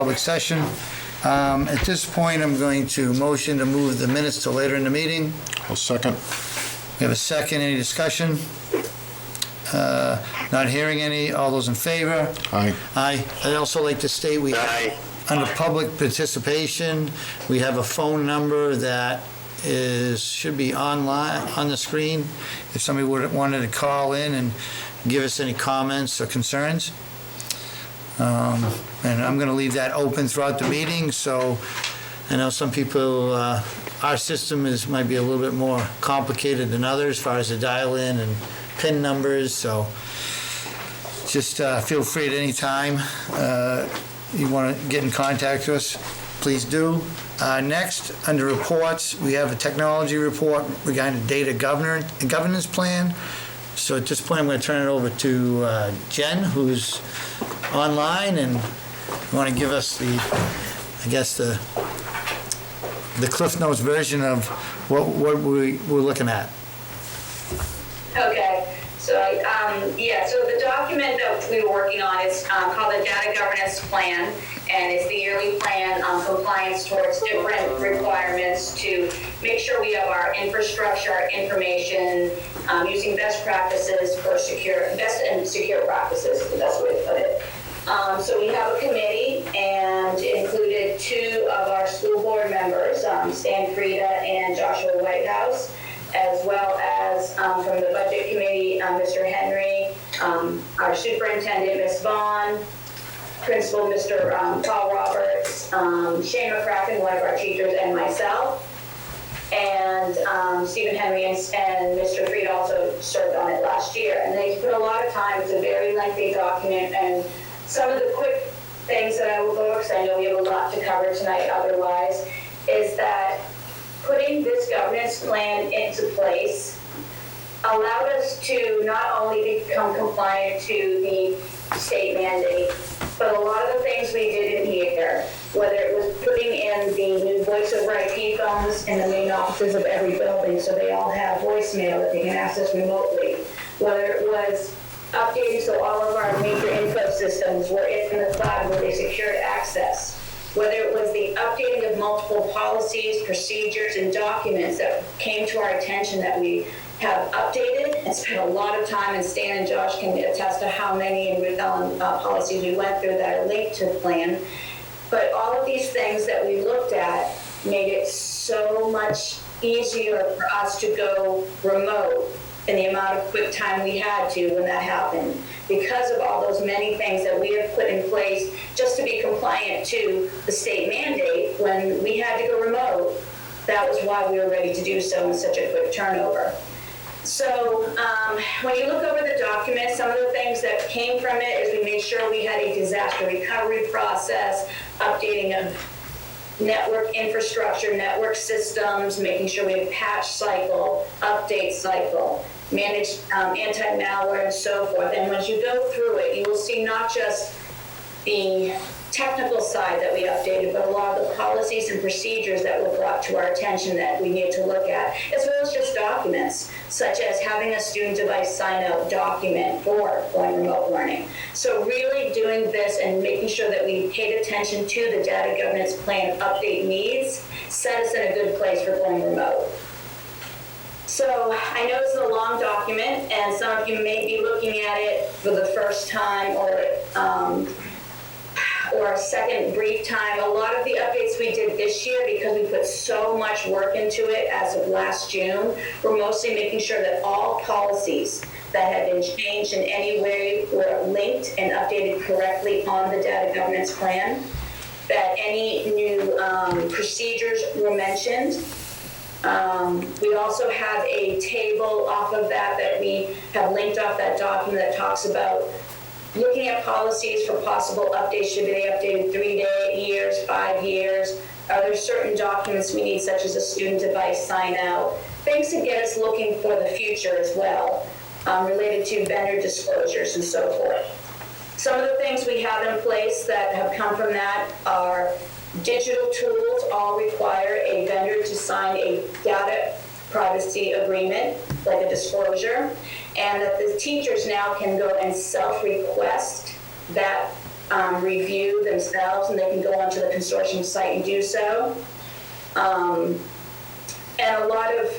public session. At this point, I'm going to motion to move the minutes to later in the meeting. I'll second. We have a second. Any discussion? Not hearing any. All those in favor? Aye. Aye. I'd also like to state we, under public participation, we have a phone number that should be online on the screen. If somebody wanted to call in and give us any comments or concerns. And I'm going to leave that open throughout the meeting, so I know some people, our system might be a little bit more complicated than others as far as the dial-in and PIN numbers, so just feel free at any time. You want to get in contact with us, please do. Next, under reports, we have a technology report regarding the data governance plan. So at this point, I'm going to turn it over to Jen, who's online, and you want to give us the Cliff Notes version of what we're looking at. Okay, so so the document that we were working on is called the Data Governance Plan, and it's the yearly plan on compliance towards different requirements to make sure we have our infrastructure, our information, using best practices for best and secure practices is the best way to put it. So we have a committee, and it included two of our school board members, Stan Frieda and Joshua Whitehouse, as well as from the budget committee, Mr. Henry, our superintendent, Ms. Vaughn, principal, Mr. Paul Roberts, Shane McCracken, one of our teachers, and myself. And Stephen Henry and Mr. Frieda also served on it last year. And they put a lot of time. It's a very lengthy document, and some of the quick things that I will go over, because I know we have a lot to cover tonight otherwise, is that putting this governance plan into place allowed us to not only become compliant to the state mandate, but a lot of the things we did in here, whether it was putting in the new voice over IP phones in the main offices of every building so they all have voicemail that they can access remotely, whether it was updating so all of our major info systems were in the cloud where they secured access, whether it was the updating of multiple policies, procedures, and documents that came to our attention that we have updated and spent a lot of time, and Stan and Josh can attest to how many policies we went through that are linked to the plan. But all of these things that we looked at made it so much easier for us to go remote in the amount of quick time we had to when that happened, because of all those many things that we have put in place just to be compliant to the state mandate. When we had to go remote, that was why we were ready to do so in such a quick turnover. So when you look over the document, some of the things that came from it is we made sure we had a disaster recovery process, updating of network infrastructure, network systems, making sure we have patch cycle, update cycle, manage anti-malware and so forth. And once you go through it, you will see not just the technical side that we updated, but a lot of the policies and procedures that were brought to our attention that we needed to look at, as well as just documents, such as having a student device sign-out document for going remote learning. So really doing this and making sure that we paid attention to the data governance plan update needs set us in a good place for going remote. So I know this is a long document, and some of you may be looking at it for the first time or a second brief time. A lot of the updates we did this year, because we put so much work into it as of last June, we're mostly making sure that all policies that had been changed in any way were linked and updated correctly on the data governance plan, that any new procedures were mentioned. We also have a table off of that we have linked off that document that talks about looking at policies for possible updates. Should they be updated 3 years, 5 years? Are there certain documents we need, such as a student device sign out? Things to get us looking for the future as well, related to vendor disclosures and so forth. Some of the things we have in place that have come from that are digital tools all require a vendor to sign a data privacy agreement, like a disclosure, and that the teachers now can go and self-request that review themselves, and they can go onto the consortium site and do so. And a lot of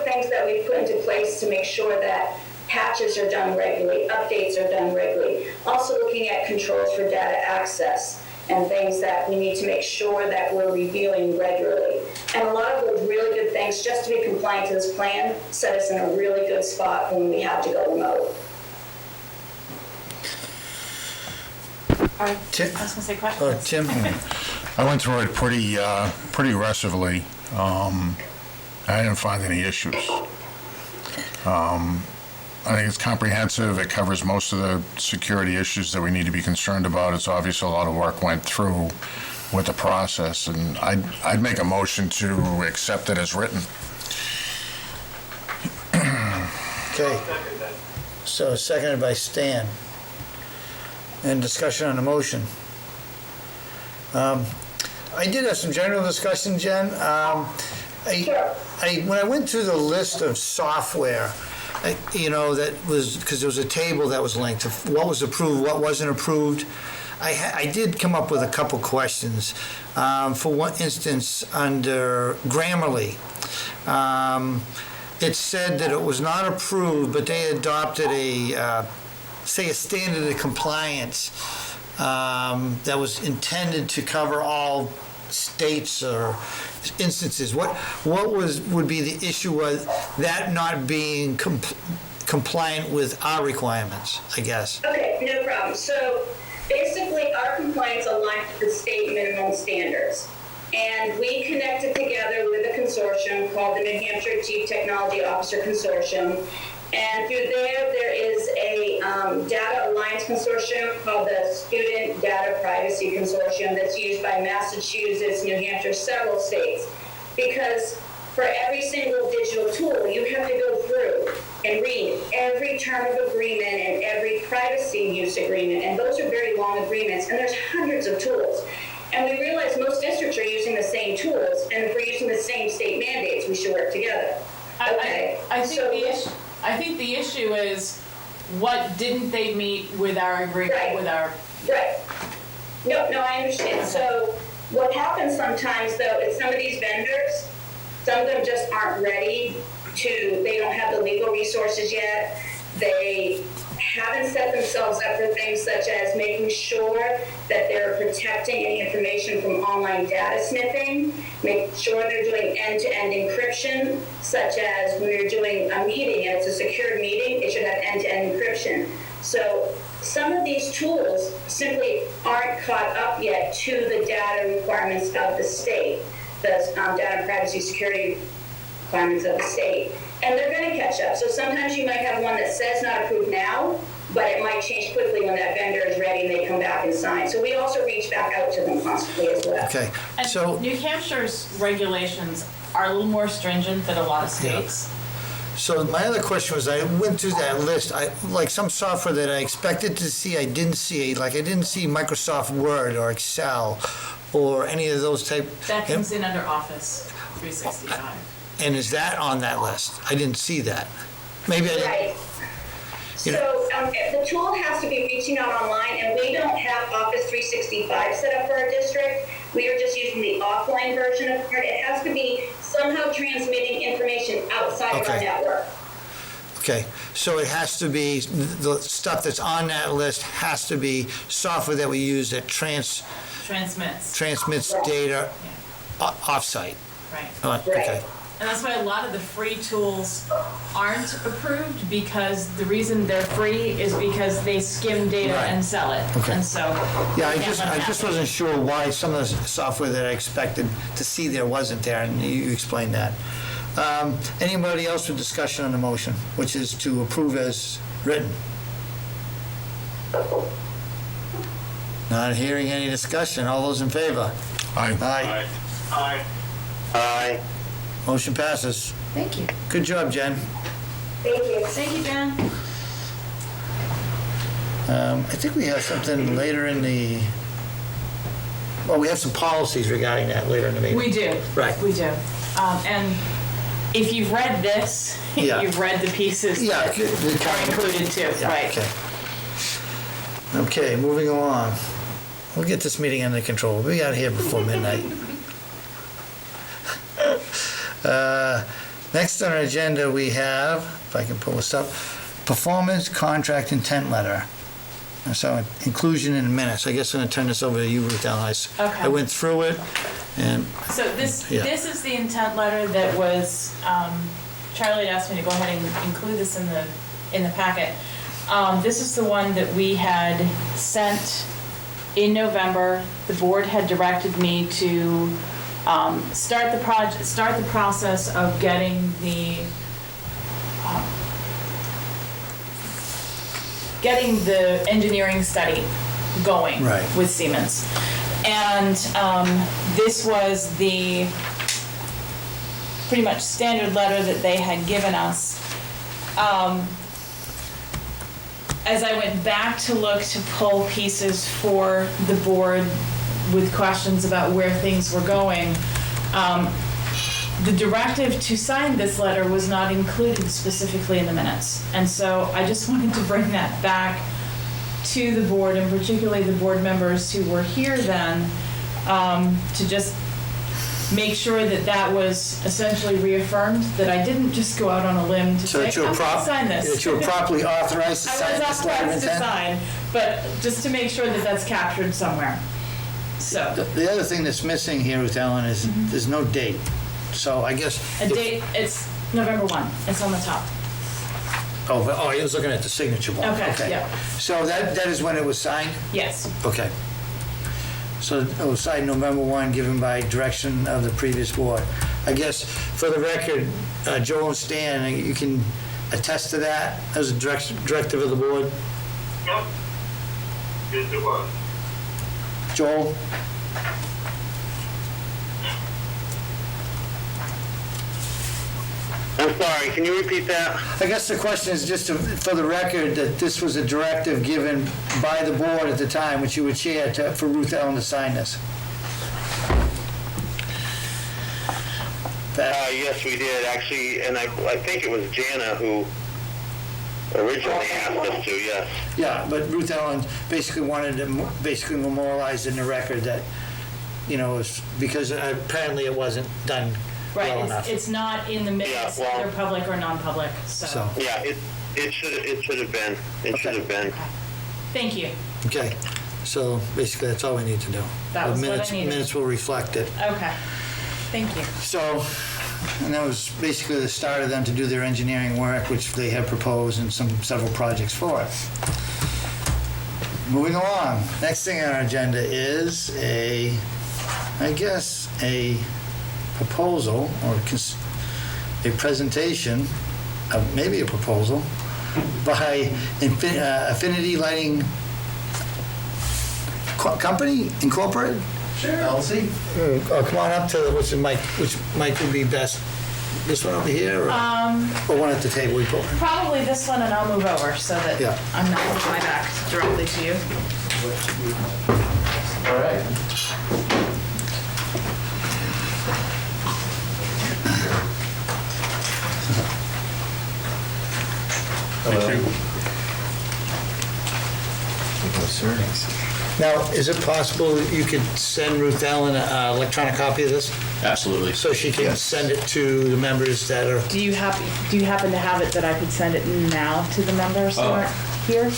things that we've put into place to make sure that patches are done regularly, updates are done regularly. Also looking at controls for data access and things that we need to make sure that we're reviewing regularly. And a lot of those really good things, just to be compliant to this plan, set us in a really good spot when we have to go remote. Tim? I was going to say questions. Tim? I went through it pretty aggressively. I didn't find any issues. I think it's comprehensive. It covers most of the security issues that we need to be concerned about. It's obvious a lot of work went through with the process, and I'd make a motion to accept it as written. Okay. So seconded by Stan. And discussion on the motion. I did have some general discussion, Jen. When I went through the list of software, that was, because there was a table that was linked to what was approved, what wasn't approved. I did come up with a couple questions. For one instance, under Grammarly, it said that it was not approved, but they adopted a standard of compliance that was intended to cover all states or instances. What would be the issue with that not being compliant with our requirements, I guess? Okay, no problem. So basically, our compliance aligns with the state minimum standards. And we connected together with a consortium called the New Hampshire Chief Technology Officer Consortium. And through there is a data alliance consortium called the Student Data Privacy Consortium that's used by Massachusetts, New Hampshire, several states. Because for every single digital tool, you have to go through and read every term of agreement and every privacy use agreement. And those are very long agreements, and there's hundreds of tools. And we realize most districts are using the same tools, and if we're using the same state mandates, we should work together. Okay. I think the issue is what didn't they meet with our agreement, Right. with our... Right. No, I understand. So what happens sometimes, though, is some of these vendors, some of them just aren't ready to, they don't have the legal resources yet. They haven't set themselves up for things such as making sure that they're protecting any information from online data sniffing, make sure they're doing end-to-end encryption, such as when you're doing a meeting and it's a secured meeting, it should have end-to-end encryption. So some of these tools simply aren't caught up yet to the data requirements of the state, the data privacy security requirements of the state. And they're going to catch up. So sometimes you might have one that says not approved now, but it might change quickly when that vendor is ready and they come back and sign. So we also reach back out to them constantly as well. Okay, And so, New Hampshire's regulations are a little more stringent than a lot of states. so my other question was, I went through that list, like some software that I expected to see, I didn't see. Like I didn't see Microsoft Word or Excel or any of those type. That comes in under Office 365. And is that on that list? I didn't see that. Maybe I didn't. Right. You So the tool has to be reaching out online, and we don't have Office 365 set up for our district. We are just using the offline version of it. It has to be somehow transmitting information outside of our Okay. network. Okay, so it has to be, the stuff that's on that list has to be software that we use that Transmits. transmits data off-site. Right. Okay, And that's why a lot of the free tools aren't approved, because the reason they're free is because they skim data Right. and sell it. Okay. And so. yeah, I you can't let just that wasn't sure why some of the software that I expected to see there wasn't there, and you explained that. Anybody else with discussion on the motion, which is to approve as written? Not hearing any discussion. All those in favor? Aye. Aye. Motion passes. Thank you. Good job, Jen. Thank you. Thank you, Jen. I think we have something later in the, well, we have some policies regarding that later in the meeting. We do. Right. We do. And if you've read this, Yeah. you've read the pieces Yeah, that are included too, Yeah, right? okay. Okay, moving along. We'll get this meeting under control. We'll be out of here before midnight. Next on our agenda, we have, if I can pull this up, performance contract intent letter. So inclusion in minutes. I guess I'm going to turn this over to you, Ruth Ellen. Okay. I went through it, and So this Yeah. this is the intent letter that was, Charlie had asked me to go ahead and include this in the packet. This is the one that we had sent in November. The board had directed me to start the process of getting the engineering study going Right. with Siemens. And this was the pretty much standard letter that they had given us. As I went back to look to pull pieces for the board with questions about where things were going, the directive to sign this letter was not included specifically in the minutes. And so I just wanted to bring that back to the board, and particularly the board members who were here then, to just make sure that that was essentially reaffirmed, that I didn't just go out on a limb to so say, that you were I'm going to sign this. that you were properly authorized to I sign was this letter of authorized to intent? sign, but just to make sure that that's captured somewhere. So, The other thing that's missing here, Ruth Ellen, is there's no date. So I guess. a date, it's November 1, it's on the top. Oh, I was looking at the signature one. Okay, yeah. So that is when it was signed? Yes, Okay. So it was signed November 1, given by direction of the previous board. I guess, for the record, Joel and Stan, you can attest to that as a directive of the board? Yep. Yes, it was. Joel? I'm sorry, can you repeat that? I guess the question is just for the record, that this was a directive given by the board at the time, which you would chair, for Ruth Ellen to sign this. Yes, we did, actually, and I think it was Jana who originally asked us to, yes. Yeah, but Ruth Ellen basically wanted to basically memorialize in the record that, you know, it's because apparently it wasn't done well right, enough. it's not in the minutes, Yeah, well- either public or non-public, so. So, Yeah, it should have been, Okay. Thank you. okay, so basically that's all we need to do. That was The what I minutes- needed. Minutes will reflect it. Okay, thank you. So, and that was basically the start of them to do their engineering work, which they had proposed and several projects for it. Moving along, next thing on our agenda is a proposal or a presentation of maybe a proposal by Affinity Lighting Company Incorporated? Sure. LC. Come on up to which mic would be best? This one over here or one at the table? We put one. Probably this one, and I'll move over so that Yeah. I'm not with my back directly to you. All right. Thank you. Now, is it possible you could send Ruth Ellen an electronic copy of this? Absolutely. So she can send it to the members that are, Do you happen to have it that I could send it now to the members that Oh. aren't here?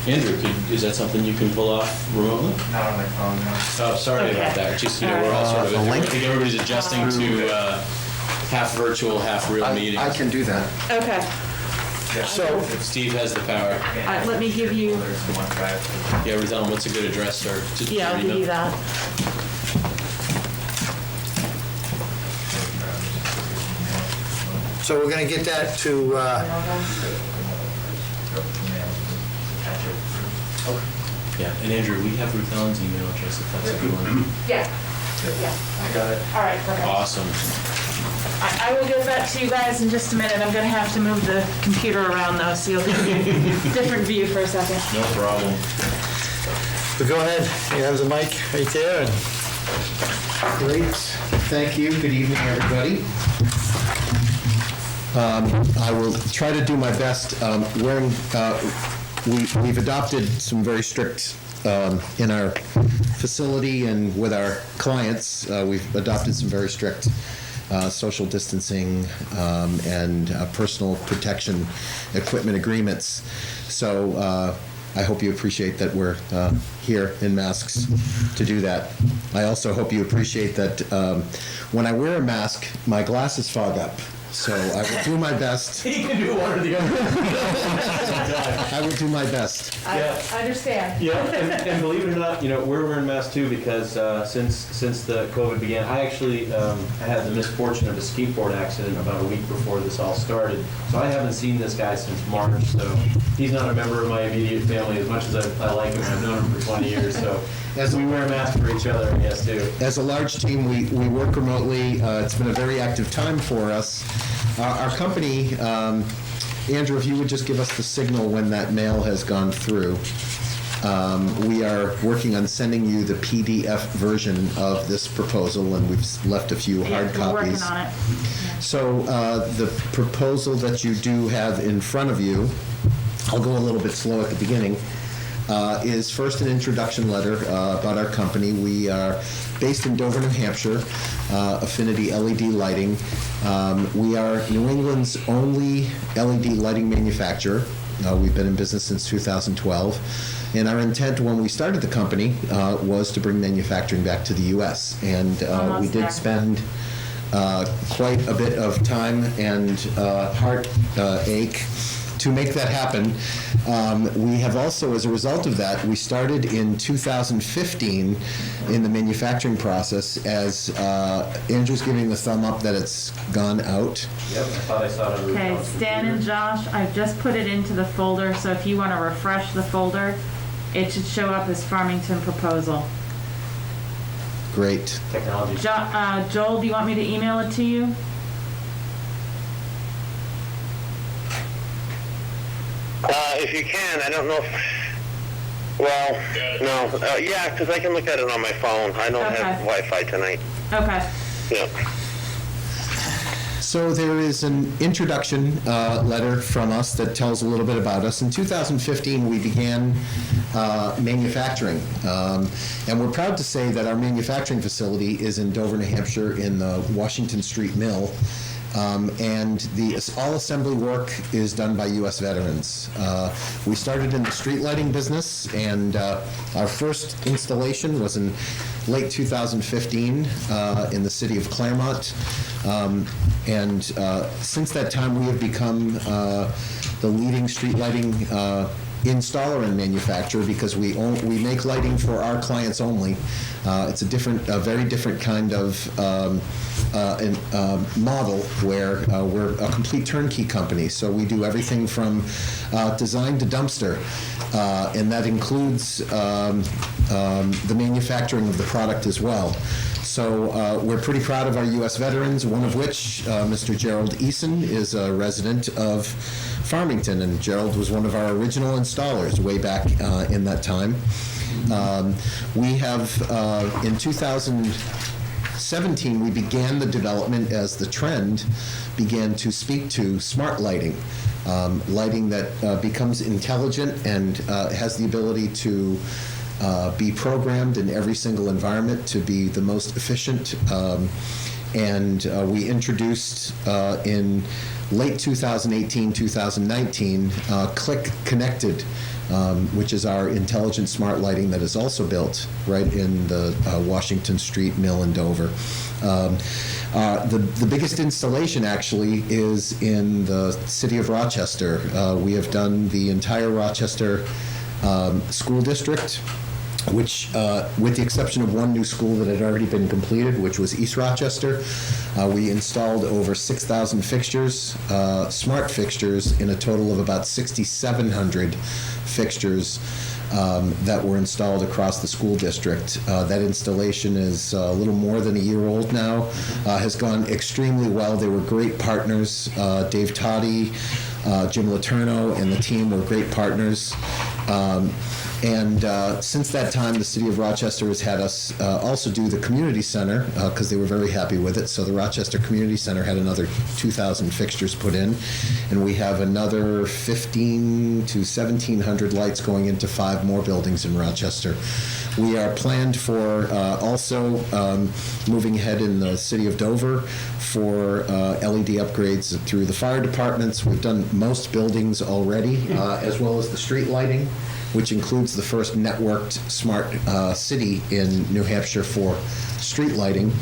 Andrew, is that something you can pull off remotely? Not on my phone, no. Oh, sorry Okay. about that. Just, we're all sort of, I think everybody's adjusting to half virtual, half real meetings. I can do that. Okay, so, Steve has the power. let me give you, Yeah, we're telling what's a good address or just. yeah, I'll give you that. so we're gonna get that to, Yeah, and Andrew, we have Ruth Ellen's email address if that's a good one. Yeah, yeah, I got it. all right, perfect. Awesome. I will give that to you guys in just a minute. I'm gonna have to move the computer around though, so you'll get a different view for a second. No problem. so go ahead, you have the mic right there, and Great. Thank you. Good evening, everybody. I will try to do my best. we've adopted some very strict, in our facility and with our clients, we've adopted some very strict social distancing and personal protection equipment agreements. So I hope you appreciate that we're here in masks to do that. I also hope you appreciate that when I wear a mask, my glasses fog up. So I will do my best. You can do one or the other. I will do my best. I understand. Yeah, and believe it or not, we're wearing masks too because since the COVID began, I actually I had the misfortune of a skateboard accident about a week before this all started. So I haven't seen this guy since March. So he's not a member of my immediate family as much as I like him. I've known him for 20 years. So as we wear masks for each other, I guess too. As a large team, we work remotely. It's been a very active time for us. Our company, Andrew, if you would just give us the signal when that mail has gone through. We are working on sending you the PDF version of this proposal, and we've left a few hard We're working copies. on it. So the proposal that you do have in front of you, I'll go a little bit slow at the beginning, is first an introduction letter about our company. We are based in Dover, New Hampshire, Affinity LED Lighting. We are New England's only LED lighting manufacturer. We've been in business since 2012. And our intent when we started the company was to bring manufacturing back to the U.S. And we did spend quite a bit of time and heartache to make that happen. We have also, as a result of that, we started in 2015 in the manufacturing process as Andrew's giving the thumb up that it's gone out. Yep, I thought I saw it on the Okay, Stan and Josh, I've just put it into the folder, so if you want to refresh the folder, it should show up as Farmington proposal. Great. technology. Joel, do you want me to email it to you? If you can, I don't know if, well, no, yeah, because I can look at it on my phone. I don't have Okay. Wi-Fi tonight. Okay. Yeah. So there is an introduction letter from us that tells a little bit about us. In 2015, we began manufacturing. And we're proud to say that our manufacturing facility is in Dover, New Hampshire, in the Washington Street Mill. And all assembly work is done by U.S. veterans. We started in the street lighting business, and our first installation was in late 2015 in the city of Claremont. And since that time, we have become the leading street lighting installer and manufacturer because we make lighting for our clients only. It's a very different kind of model where we're a complete turnkey company. So we do everything from design to dumpster, and that includes the manufacturing of the product as well. So we're pretty proud of our U.S. veterans, one of which, Mr. Gerald Eason, is a resident of Farmington, and Gerald was one of our original installers way back in that time. We have, in 2017, we began the development as the trend began to speak to smart lighting, lighting that becomes intelligent and has the ability to be programmed in every single environment to be the most efficient. And we introduced in late 2018, 2019, Click Connected, which is our intelligent smart lighting that is also built right in the Washington Street Mill in Dover. The biggest installation actually is in the city of Rochester. We have done the entire Rochester school district, which, with the exception of one new school that had already been completed, which was East Rochester, we installed over 6,000 fixtures, smart fixtures, in a total of about 6,700 fixtures that were installed across the school district. That installation is a little more than a year old now, has gone extremely well. They were great partners. Dave Toddy, Jim Letourneau, and the team were great partners. And since that time, the city of Rochester has had us also do the community center because they were very happy with it. So the Rochester Community Center had another 2,000 fixtures put in, and we have another 1,500 to 1,700 lights going into 5 more buildings in Rochester. We are planned for also moving ahead in the city of Dover for LED upgrades through the fire departments. We've done most buildings already, as well as the street lighting, which includes the first networked smart city in New Hampshire for street lighting.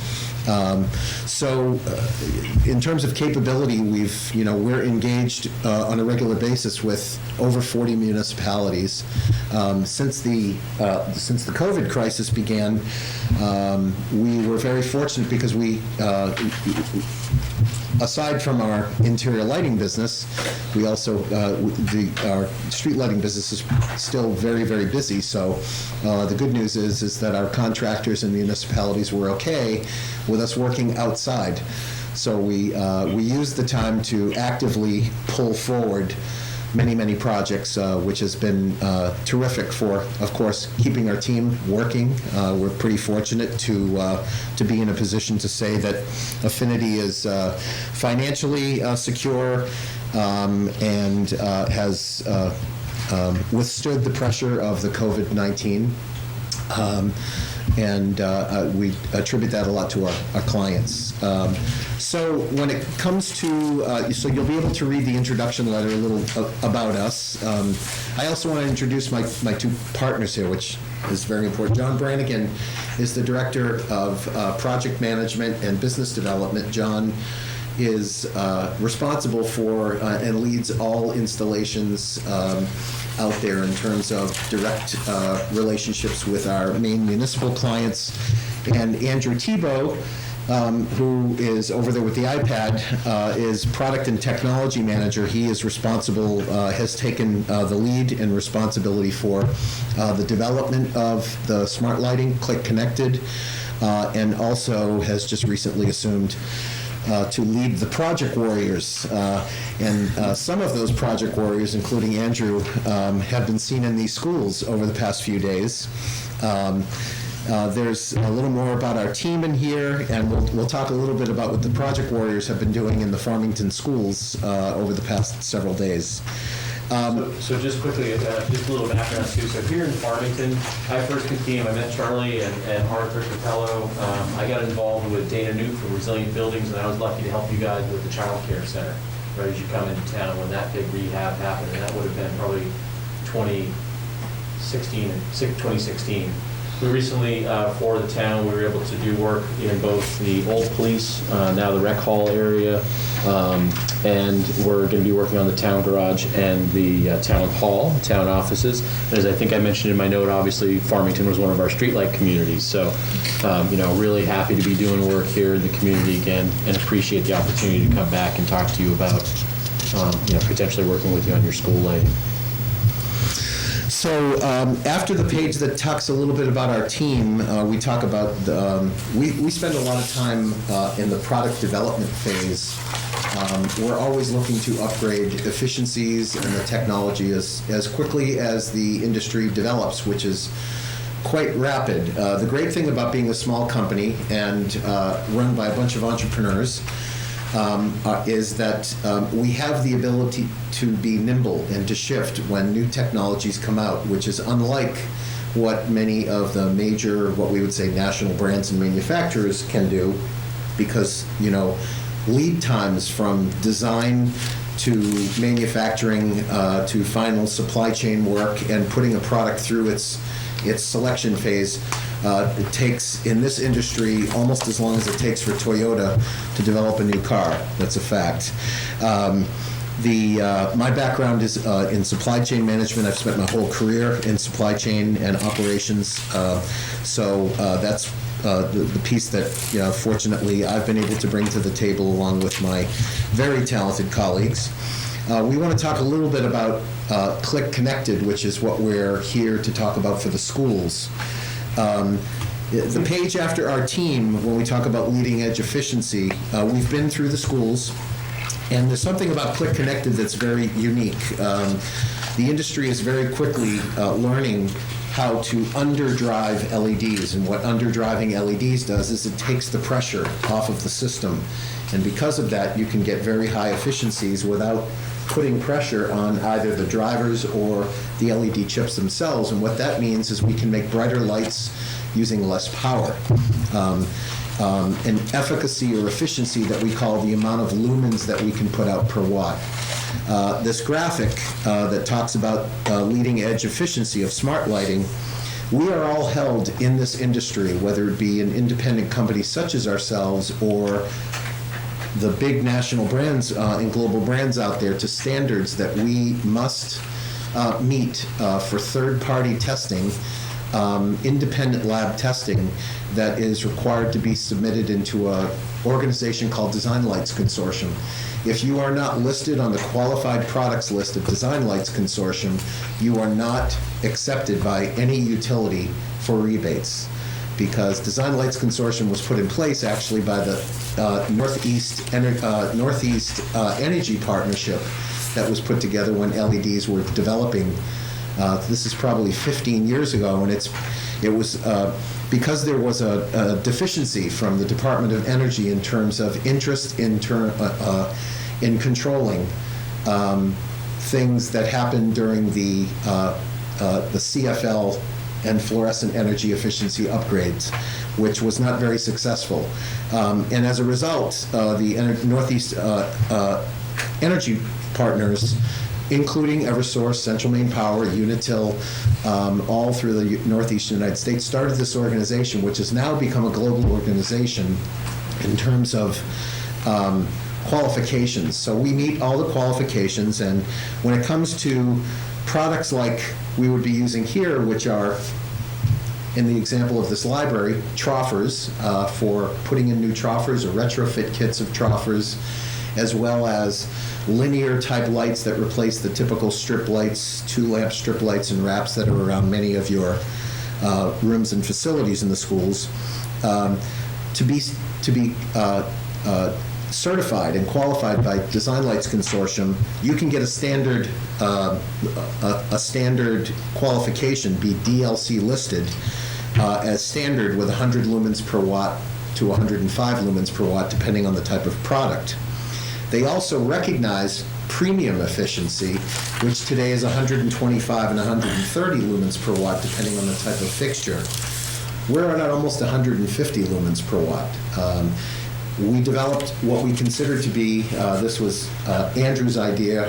In terms of capability, we're engaged on a regular basis with over 40 municipalities. Since the COVID crisis began, we were very fortunate because we, aside from our interior lighting business, we also, our street lighting business is still very, very busy. So the good news is that our contractors and municipalities were okay with us working outside. So we used the time to actively pull forward many, many projects, which has been terrific for, of course, keeping our team working. We're pretty fortunate to be in a position to say that Affinity is financially secure and has withstood the pressure of the COVID-19. We attribute that a lot to our clients. So when it comes to, so you'll be able to read the introduction letter a little about us. I also want to introduce my 2 partners here, which is very important. John Brannigan is the Director of Project Management and Business Development. John is responsible for and leads all installations out there in terms of direct relationships with our main municipal clients. And Andrew Tebow, who is over there with the iPad, is Product and Technology Manager. He is responsible, has taken the lead and responsibility for the development of the smart lighting, Click Connected, and also has just recently assumed to lead the Project Warriors. And some of those Project Warriors, including Andrew, have been seen in these schools over the past few days. There's a little more about our team in here, and we'll talk a little bit about what the Project Warriors have been doing in the Farmington schools over the past several days. So just quickly, just a little background too. So here in Farmington, I first came, I met Charlie and Arthur Capello. I got involved with Dana Newt for Resilient Buildings, and I was lucky to help you guys with the Child Care Center, right as you come into town when that big rehab happened, and that would have been probably 2016. We recently, for the town, we were able to do work in both the old police, now the rec hall area, and we're going to be working on the town garage and the town hall, town offices. And as I think I mentioned in my note, obviously Farmington was one of our streetlight communities. So, really happy to be doing work here in the community again, and appreciate the opportunity to come back and talk to you about, potentially working with you on your school lighting. So after the page that talks a little bit about our team, we talk about, we spend a lot of time in the product development phase. We're always looking to upgrade efficiencies and the technology as quickly as the industry develops, which is quite rapid. The great thing about being a small company and run by a bunch of entrepreneurs is that we have the ability to be nimble and to shift when new technologies come out, which is unlike what many of the major, what we would say, national brands and manufacturers can do, because, lead times from design to manufacturing to final supply chain work and putting a product through its selection phase it takes, in this industry, almost as long as it takes for Toyota to develop a new car. That's a fact. My background is in supply chain management. I've spent my whole career in supply chain and operations. So that's the piece that, fortunately, I've been able to bring to the table along with my very talented colleagues. We want to talk a little bit about Click Connected, which is what we're here to talk about for the schools. The page after our team, when we talk about leading edge efficiency, we've been through the schools, and there's something about Click Connected that's very unique. the industry is very quickly learning how to underdrive LEDs. And what underdriving LEDs does is it takes the pressure off of the system. And because of that, you can get very high efficiencies without putting pressure on either the drivers or the LED chips themselves. And what that means is we can make brighter lights using less power. An efficacy or efficiency that we call the amount of lumens that we can put out per watt. This graphic that talks about leading edge efficiency of smart lighting, we are all held in this industry, whether it be an independent company such as ourselves or the big national brands and global brands out there, to standards that we must meet for third-party testing, independent lab testing that is required to be submitted into an organization called Design Lights Consortium. If you are not listed on the qualified products list of Design Lights Consortium, you are not accepted by any utility for rebates, because Design Lights Consortium was put in place actually by the Northeast Energy Partnership that was put together when LEDs were developing. This is probably 15 years ago, and it was because there was a deficiency from the Department of Energy in terms of interest in controlling things that happened during the CFL and fluorescent energy efficiency upgrades, which was not very successful. And as a result, the Northeast Energy Partners, including Eversource, Central Maine Power, Unitil, all through the Northeast United States, started this organization, which has now become a global organization in terms of qualifications. So we meet all the qualifications, and when it comes to products like we would be using here, which are, in the example of this library, troffers for putting in new troffers or retrofit kits of troffers, as well as linear type lights that replace the typical strip lights, 2-lamp strip lights and wraps that are around many of your rooms and facilities in the schools. To be certified and qualified by Design Lights Consortium, you can get a standard qualification, be DLC listed as standard with 100 lumens per watt to 105 lumens per watt, depending on the type of product. They also recognize premium efficiency, which today is 125 and 130 lumens per watt, depending on the type of fixture. We're at almost 150 lumens per watt. We developed what we considered to be, this was Andrew's idea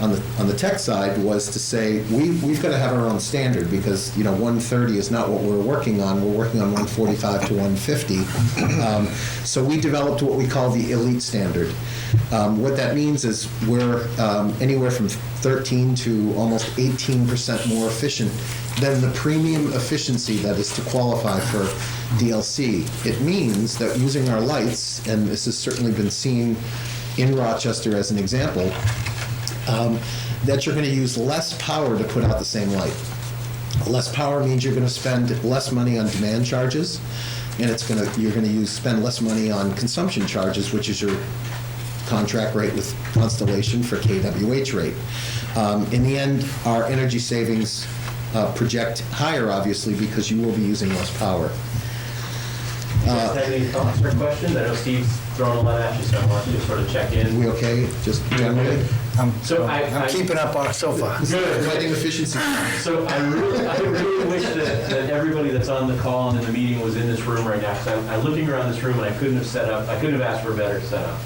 on the tech side, was to say we've got to have our own standard, because 130 is not what we're working on. We're working on 145 to 150. So we developed what we call the elite standard. What that means is we're anywhere from 13 to almost 18% more efficient than the premium efficiency that is to qualify for DLC. It means that using our lights, and this has certainly been seen in Rochester as an example, that you're going to use less power to put out the same light. Less power means you're going to spend less money on demand charges, and you're going to spend less money on consumption charges, which is your contract rate with Constellation for KWH rate. In the end, our energy savings project higher, obviously, because you will be using less power. You guys have any thoughts or questions? I know Steve's throwing a lot at you, so I want you to sort of check in. We okay, just generally? I'm I- keeping up so far. Good. Lighting efficiency. So I really wish that everybody that's on the call and in the meeting was in this room right now, because I'm looking around this room and I couldn't have asked for a better setup.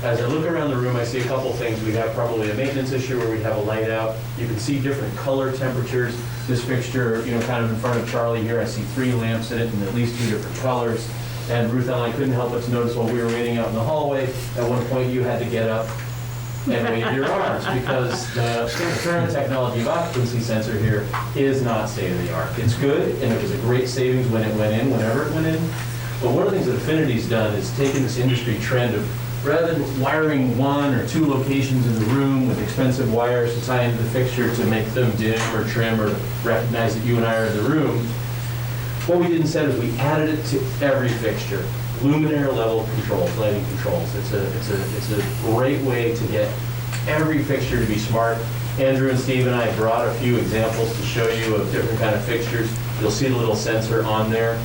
As I look around the room, I see a couple things. We have probably a maintenance issue where we have a light out. You can see different color temperatures. This fixture, kind of in front of Charlie here, I see 3 lamps in it in at least 2 different colors. And Ruth and I couldn't help but to notice while we were waiting out in the hallway, at one point you had to get up and wave your arms, because the current technology of occupancy sensor here is not state-of-the-art. It's good, and it was a great savings when it went in, whenever it went in. But one of the things that Affinity's done is taken this industry trend of, rather than wiring 1 or 2 locations in the room with expensive wires to tie into the fixture to make them dim or trim or recognize that you and I are in the room, what we did instead is we added it to every fixture. Luminaire level controls, lighting controls. It's a great way to get every fixture to be smart. Andrew and Steve and I brought a few examples to show you of different kind of fixtures. You'll see the little sensor on there.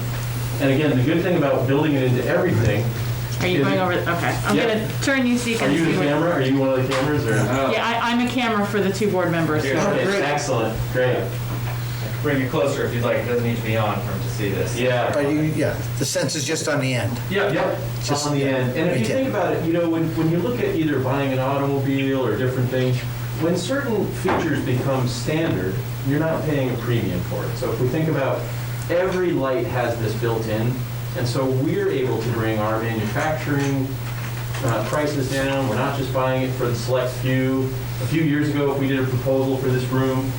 And again, the good thing about building it into everything. Are you going over? Okay, I'm Yeah. gonna turn you so you Are can you see the what. camera? Are you one of the cameras or? Yeah, I'm a camera for the 2 board members. Okay, excellent, great. Bring it closer if you'd like. It doesn't need to be on for him to see this. Yeah. Yeah, the sensor's just on the end. Yep, just on the end. And if you think about it, you know, when you look at either buying an automobile or different things, when certain features become standard, you're not paying a premium for it. So if we think about every light has this built in, and so we're able to bring our manufacturing prices down. We're not just buying it for the select few. A few years ago, if we did a proposal for this room,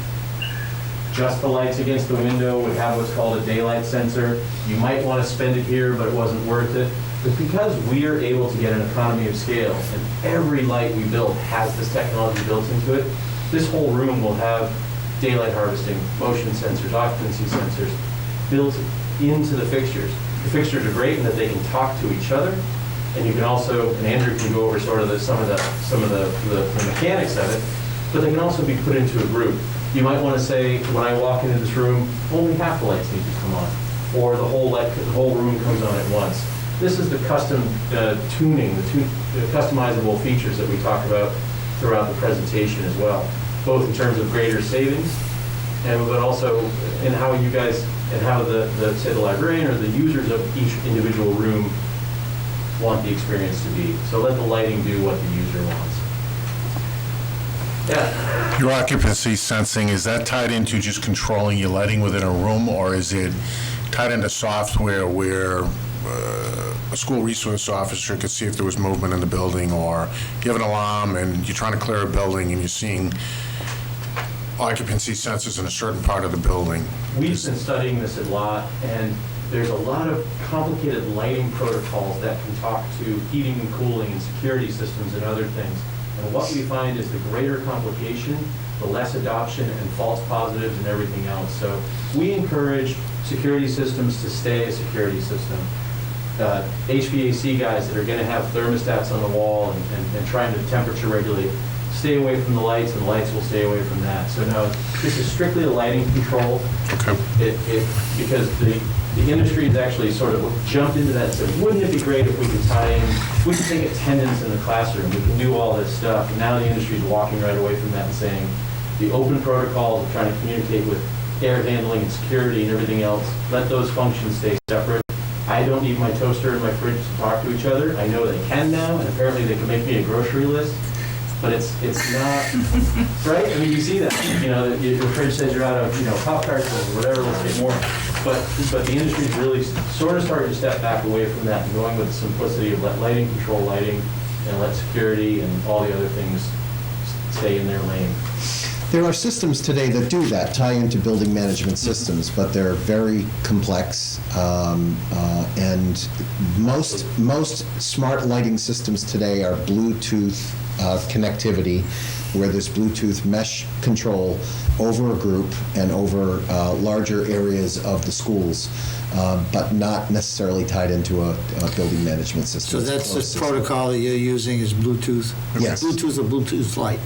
just the lights against the window would have what's called a daylight sensor. You might want to spend it here, but it wasn't worth it. But because we are able to get an economy of scale, and every light we build has this technology built into it, this whole room will have daylight harvesting, motion sensors, occupancy sensors built into the fixtures. The fixtures are great in that they can talk to each other, and you can also, and Andrew can go over sort of some of the mechanics of it, but they can also be put into a group. You might want to say, when I walk into this room, only half the lights need to come on, or the whole room comes on at once. This is the custom tuning, the customizable features that we talk about throughout the presentation as well, both in terms of greater savings, but also in how you guys, and how say the librarian or the users of each individual room want the experience to be. So let the lighting do what the user wants. Yeah. Your occupancy sensing, is that tied into just controlling your lighting within a room, or is it tied into software where a school resource officer could see if there was movement in the building, or you have an alarm and you're trying to clear a building and you're seeing occupancy sensors in a certain part of the building? We've been studying this a lot, and there's a lot of complicated lighting protocols that can talk to heating and cooling and security systems and other things. And what we find is the greater complication, the less adoption and false positives and everything else. So we encourage security systems to stay a security system. HVAC guys that are going to have thermostats on the wall and trying to temperature regulate, stay away from the lights, and the lights will stay away from that. So no, this is strictly a lighting control. Okay. Because the industry has actually sort of jumped into that and said, wouldn't it be great if we could tie in, we could take attendance in the classroom, we can do all this stuff. And now the industry is walking right away from that and saying, the open protocols of trying to communicate with air handling and security and everything else, let those functions stay separate. I don't need my toaster and my fridge to talk to each other. I know they can now, and apparently they can make me a grocery list. But it's not, right? I mean, you see that, you know, that your fridge says you're out of, you know, Pop-Tarts or whatever, let's get more. But the industry's really sort of starting to step back away from that and going with the simplicity of let lighting control lighting and let security and all the other things stay in their lane. There are systems today that do that, tie into building management systems, but they're very complex. And most smart lighting systems today are Bluetooth connectivity, where there's Bluetooth mesh control over a group and over larger areas of the schools, but not necessarily tied into a building management system. So It's a that's closed the system. protocol that you're using is Bluetooth? Yes. Bluetooth or Bluetooth Light?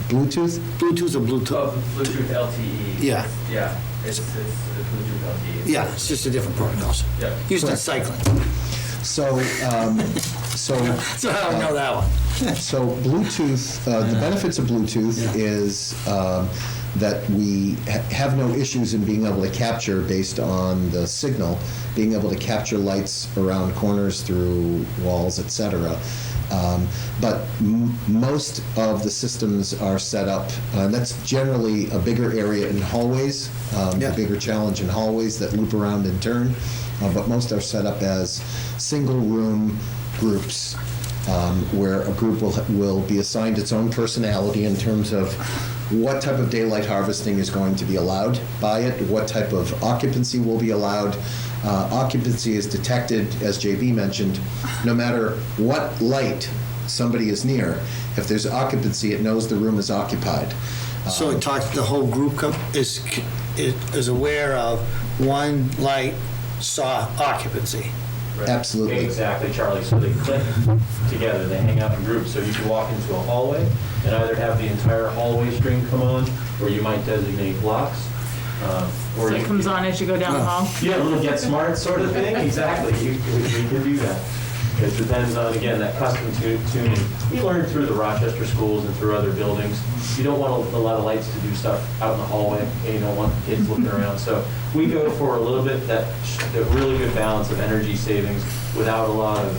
Bluetooth? Bluetooth or Bluetooth? Oh, Bluetooth LTE. Yeah. Yeah, it's Bluetooth LTE. Yeah, it's just a different protocol. Yeah. Used in Correct. cycling. So, So I don't know that one. So Bluetooth, the benefits of Bluetooth is that we have no issues in being able to capture based on the signal, being able to capture lights around corners through walls, etc. But most of the systems are set up, and that's generally a bigger area in hallways, a bigger challenge in hallways that loop around and turn. But most are set up as single-room groups, where a group will be assigned its own personality in terms of what type of daylight harvesting is going to be allowed by it, what type of occupancy will be allowed. Occupancy is detected, as JB mentioned, no matter what light somebody is near. If there's occupancy, it knows the room is occupied. So it talks, the whole group is aware of one light saw occupancy. right? Absolutely. Exactly, Charlie. So they click together, they hang out in groups. So you can walk into a hallway and either have the entire hallway stream come on, or you might designate blocks. So it comes on as you go down the hall? Yeah, a little get smart sort of thing, exactly. We can do that. It depends on, again, that custom tuning. We learned through the Rochester schools and through other buildings. You don't want a lot of lights to do stuff out in the hallway, and you don't want kids looking around. So we go for a little bit that really good balance of energy savings without a lot of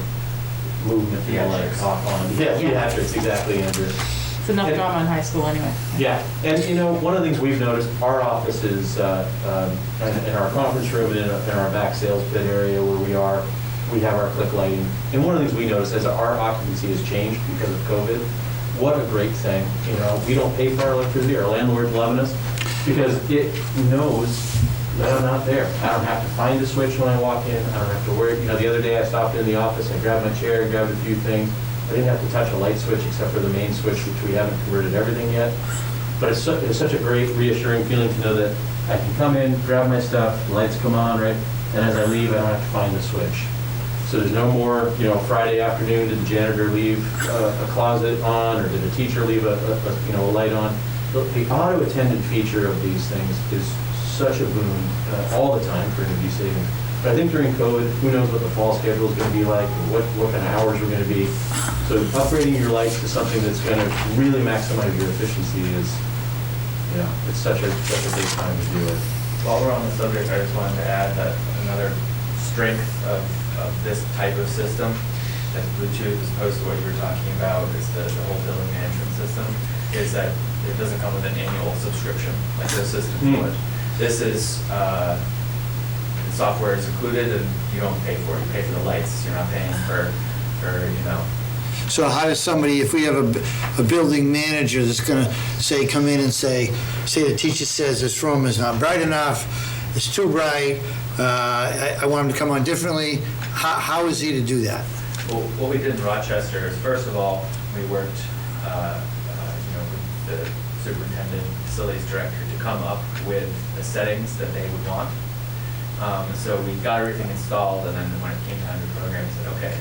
movement and lights off on. Yeah, theatrics, exactly, Andrew. It's enough drama in high school anyway. Yeah, and one of the things we've noticed, our offices, in our conference room and in our back sales pit area where we have our click lighting. And one of the things we noticed as our occupancy has changed because of COVID, what a great thing. We don't pay for our electricity, our landlord's loving us, because it knows that I'm not there. I don't have to find a switch when I walk in. I don't have to worry. The other day I stopped in the office, I grabbed my chair, grabbed a few things. I didn't have to touch a light switch except for the main switch, which we haven't converted everything yet. But it's such a great, reassuring feeling to know that I can come in, grab my stuff, the lights come on, right? And as I leave, I don't have to find the switch. So there's no more, Friday afternoon, did the janitor leave a closet on, or did a teacher leave a light on? The auto-attendant feature of these things is such a boon all the time for energy savings. But I think during COVID, who knows what the fall schedule is going to be like, what kind of hours we're going to be. So upgrading your lights to something that's going to really maximize your efficiency is, it's such a big time to do it. While we're on the subject, I just wanted to add that another strength of this type of system, as Bluetooth, as opposed to what you were talking about, is the whole building management system, is that it doesn't come with an annual subscription like those systems would. This is, software is included and you don't pay for it. You pay for the lights. You're not paying for. So how does somebody, if we have a building manager that's going to come in and say the teacher says this room is not bright enough, it's too bright, I want him to come on differently, how is he to do that? Well, what we did in Rochester is, first of all, we worked with the superintendent, facilities director, to come up with the settings that they would want. So we got everything installed, and then when it came time to program, we said, okay,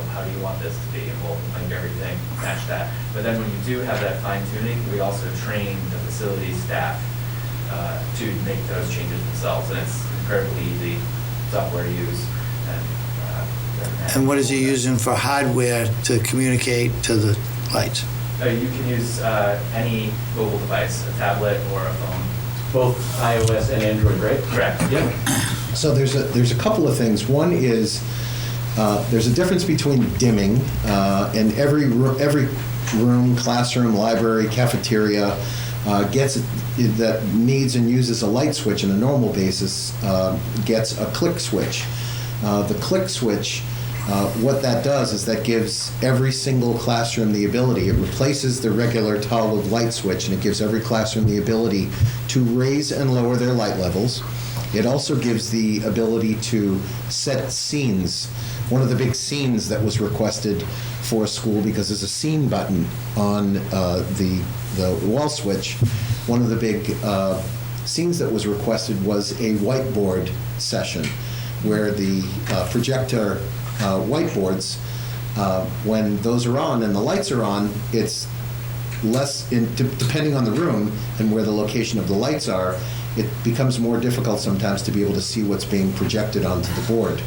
how do you want this to be? And we'll make everything match that. But then when you do have that fine tuning, we also train the facility staff to make those changes themselves, and it's incredibly easy software to use. And what is he using for hardware to communicate to the lights? You can use any mobile device, a tablet or a phone. Both iOS and Android, right? Correct. Yeah. So there's a couple of things. One is there's a difference between dimming and every room, classroom, library, cafeteria that needs and uses a light switch on a normal basis gets a click switch. The click switch, what that does is that gives every single classroom the ability. It replaces the regular toggled light switch, and it gives every classroom the ability to raise and lower their light levels. It also gives the ability to set scenes. One of the big scenes that was requested for a school, because there's a scene button on the wall switch, one of the big scenes that was requested was a whiteboard session, where the projector whiteboards, when those are on and the lights are on, it's less, depending on the room and where the location of the lights are, it becomes more difficult sometimes to be able to see what's being projected onto the board.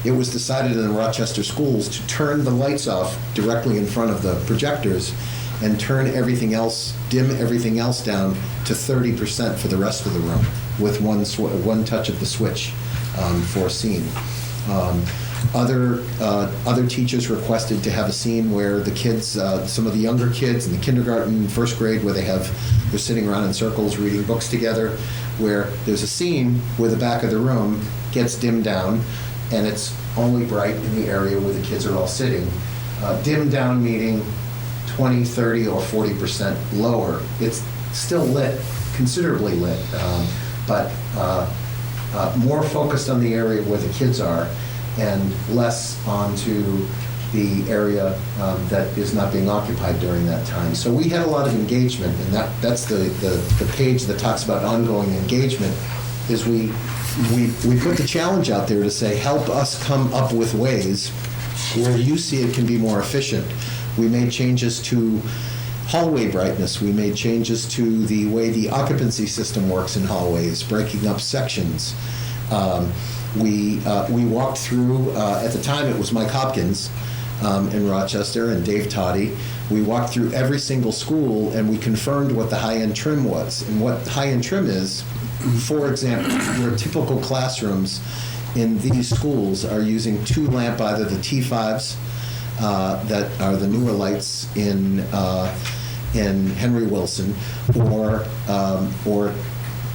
It was decided in the Rochester schools to turn the lights off directly in front of the projectors and turn everything else, dim everything else down to 30% for the rest of the room with one touch of the switch for a scene. Other teachers requested to have a scene where the kids, some of the younger kids in the kindergarten, first grade, where they're sitting around in circles reading books together, where there's a scene where the back of the room gets dimmed down and it's only bright in the area where the kids are all sitting. Dimmed down meaning 20, 30, or 40% lower. It's still lit, considerably lit, but more focused on the area where the kids are and less onto the area that is not being occupied during that time. So we had a lot of engagement, and that's the page that talks about ongoing engagement, is we we put the challenge out there to say, help us come up with ways where you see it can be more efficient. We made changes to hallway brightness. We made changes to the way the occupancy system works in hallways, breaking up sections. We walked through, at the time it was Mike Hopkins in Rochester and Dave Toddy. We walked through every single school and we confirmed what the high-end trim was. And what high-end trim is, for example, your typical classrooms in these schools are using 2 lamp, either the T5s that are the newer lights in Henry Wilson, or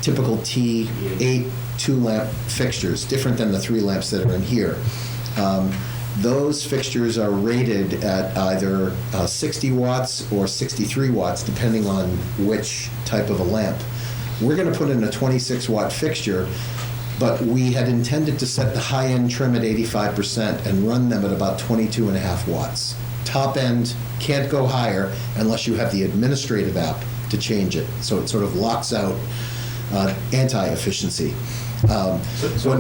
typical T8 2-lamp fixtures, different than the 3 lamps that are in here. Those fixtures are rated at either 60 watts or 63 watts, depending on which type of a lamp. We're going to put in a 26-watt fixture, but we had intended to set the high-end trim at 85% and run them at about 22.5 watts. Top end can't go higher unless you have the administrative app to change it. So it sort of locks out anti-efficiency. So a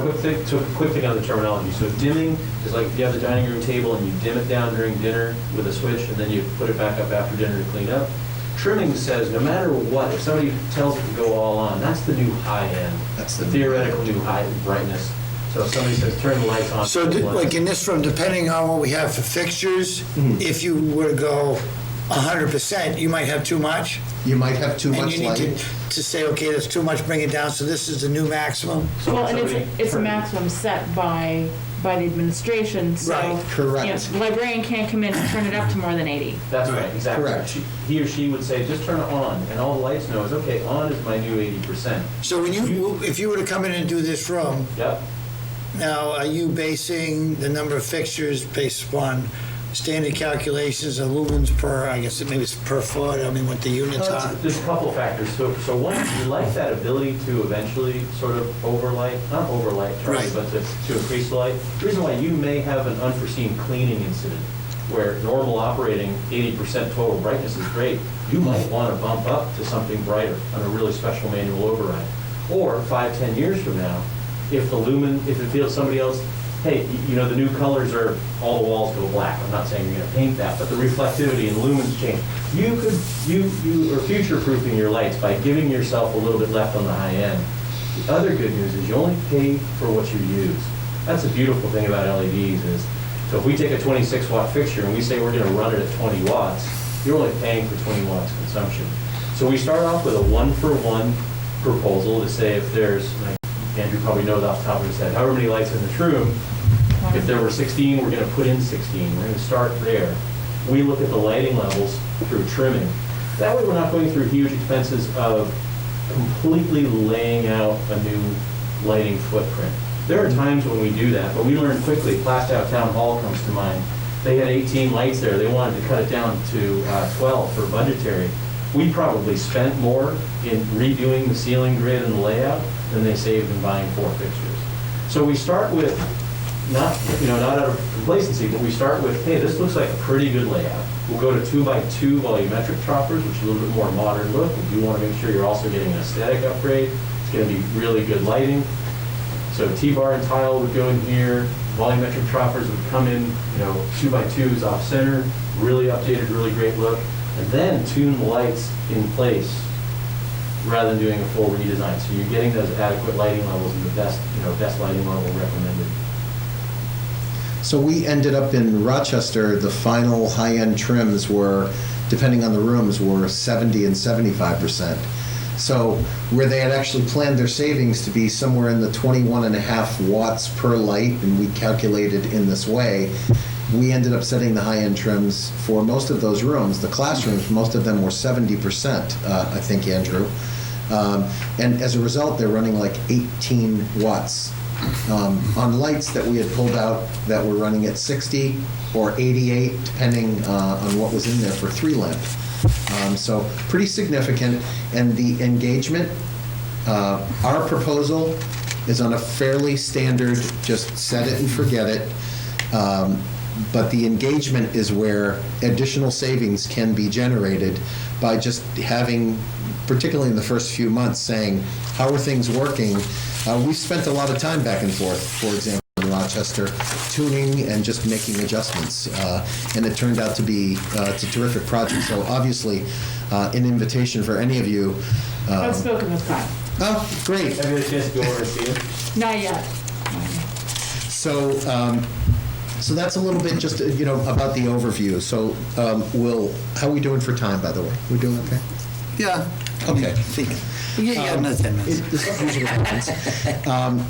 quick thing on the terminology. So dimming is like you have the dining room table and you dim it down during dinner with a switch, and then you put it back up after dinner to clean up. Trimming says no matter what, if somebody tells it to go all on, that's the new high end. That's the theoretical new high brightness. So if somebody says turn the lights on. So like in this room, depending on what we have for fixtures, if you were to go 100%, you might have too much. You might have too And much you light. need to say, okay, that's too much, bring it down, so this is the new maximum. Well, and it's a maximum set by the administration, so. Right, correct. You know, the librarian can't come in and turn it up to more than 80. That's right, exactly. Correct. He or she would say, just turn it on, and all the lights know is, okay, on is my new 80%. So when if you were to come in and do this room, Yep. now, are you basing the number of fixtures based upon standard calculations of lumens per, I guess maybe it's per foot, I mean, what the units are? There's a couple of factors. So one, we like that ability to eventually sort of not overlight, Charlie, Right. but to increase the light. The reason why you may have an unforeseen cleaning incident where normal operating 80% total brightness is great, you might want to bump up to something brighter on a really special manual override. Or 5-10 years from now, if it feels somebody else, hey, you know, the new colors are all the walls go black. I'm not saying you're going to paint that, but the reflectivity and lumens change. You are future-proofing your lights by giving yourself a little bit left on the high end. The other good news is you only pay for what you use. That's the beautiful thing about LEDs is, so if we take a 26-watt fixture and we say we're going to run it at 20 watts, you're only paying for 20 watts consumption. So we start off with a 1-for-1 proposal to say if there's, like Andrew probably knows off the top of his head, however many lights in this room, if there were 16, we're going to put in 16. We're going to start there. We look at the lighting levels through trimming. That way we're not going through huge expenses of completely laying out a new lighting footprint. There are times when we do that, but we learned quickly. Plastow Town Hall comes to mind. They had 18 lights there. They wanted to cut it down to 12 for budgetary. We probably spent more in redoing the ceiling grid and the layout than they saved in buying 4 fixtures. So we start with, not out of complacency, but we start with, hey, this looks like a pretty good layout. We'll go to 2x2 volumetric choppers, which is a little bit more modern look. We do want to make sure you're also getting an aesthetic upgrade. It's going to be really good lighting. So T-bar and tile would go in here. Volumetric choppers would come in, 2x2s off center, really updated, really great look. And then tune the lights in place rather than doing a full redesign. So you're getting those adequate lighting levels and the best lighting level recommended. So we ended up in Rochester, the final high-end trims were, depending on the rooms, were 70 and 75%. So where they had actually planned their savings to be somewhere in the 21.5 watts per light, and we calculated in this way, we ended up setting the high-end trims for most of those rooms. The classrooms, most of them were 70%, I think, Andrew. And as a result, they're running like 18 watts. On lights that we had pulled out that were running at 60 or 88, depending on what was in there for 3 lamp. So pretty significant. And the engagement, our proposal is on a fairly standard, just set it and forget it. But the engagement is where additional savings can be generated by just having, particularly in the first few months, saying, how are things working? We spent a lot of time back and forth, for example, in Rochester, tuning and just making adjustments. And it turned out to be, it's a terrific project. So obviously, an invitation for any of you. I've spoken with Kyle. Oh, great. Have you had a chance to go over and see him? Not yet. So, so that's a little bit just, about the overview. So, how are we doing for time, by the way? We doing okay? Yeah. Okay. I think, yeah, another 10 minutes. This usually happens.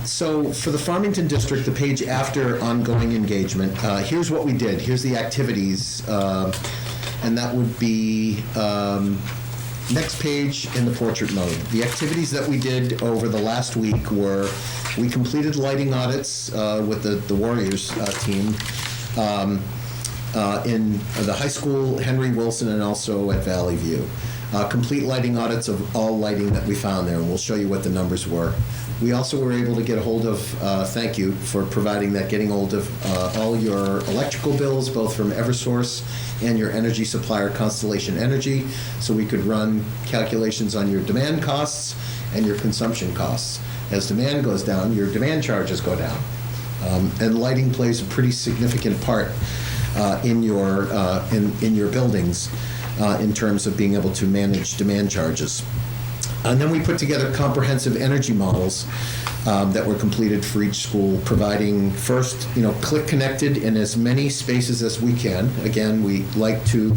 So for the Farmington district, the page after ongoing engagement, here's what we did. Here's the activities, and that would be next page in the portrait mode. The activities that we did over the last week were, we completed lighting audits with the Warriors team in the high school, Henry Wilson, and also at Valley View. Complete lighting audits of all lighting that we found there, and we'll show you what the numbers were. We also were able to get a hold of, thank you for providing that, getting hold of all your electrical bills, both from Eversource and your energy supplier, Constellation Energy, so we could run calculations on your demand costs and your consumption costs. As demand goes down, your demand charges go down. And lighting plays a pretty significant part in your buildings in terms of being able to manage demand charges. And then we put together comprehensive energy models that were completed for each school, providing first, click connected in as many spaces as we can. Again, we like to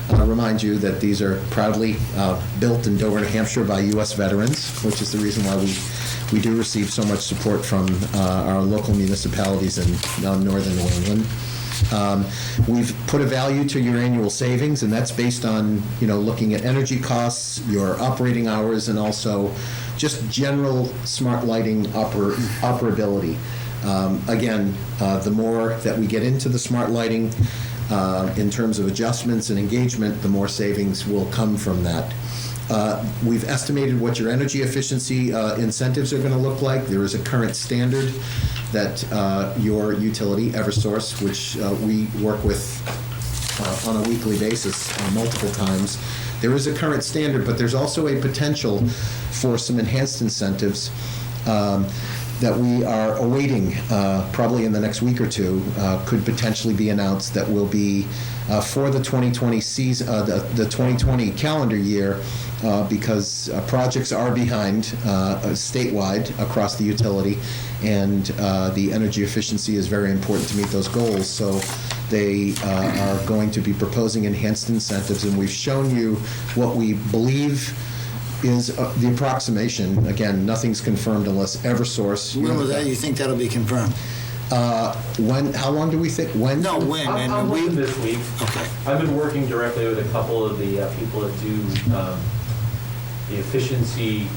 remind you that these are proudly built in Dover, New Hampshire by U.S. veterans, which is the reason why we do receive so much support from our local municipalities in northern New England. We've put a value to your annual savings, and that's based on, looking at energy costs, your operating hours, and also just general smart lighting operability. Again, the more that we get into the smart lighting in terms of adjustments and engagement, the more savings will come from that. We've estimated what your energy efficiency incentives are going to look like. There is a current standard that your utility, Eversource, which we work with on a weekly basis multiple times, there is a current standard, but there's also a potential for some enhanced incentives that we are awaiting probably in the next week or two, could potentially be announced, that will be for the 2020 season, the 2020 calendar year, because projects are behind statewide across the utility, and the energy efficiency is very important to meet those goals. So they are going to be proposing enhanced incentives, and we've shown you what we believe is the approximation. Again, nothing's confirmed unless Eversource. When was that? You think that'll be confirmed? When? How long do we think? When? No, when? I'm And we. hoping this week. Okay. I've been working directly with a couple of the people that do the efficiency.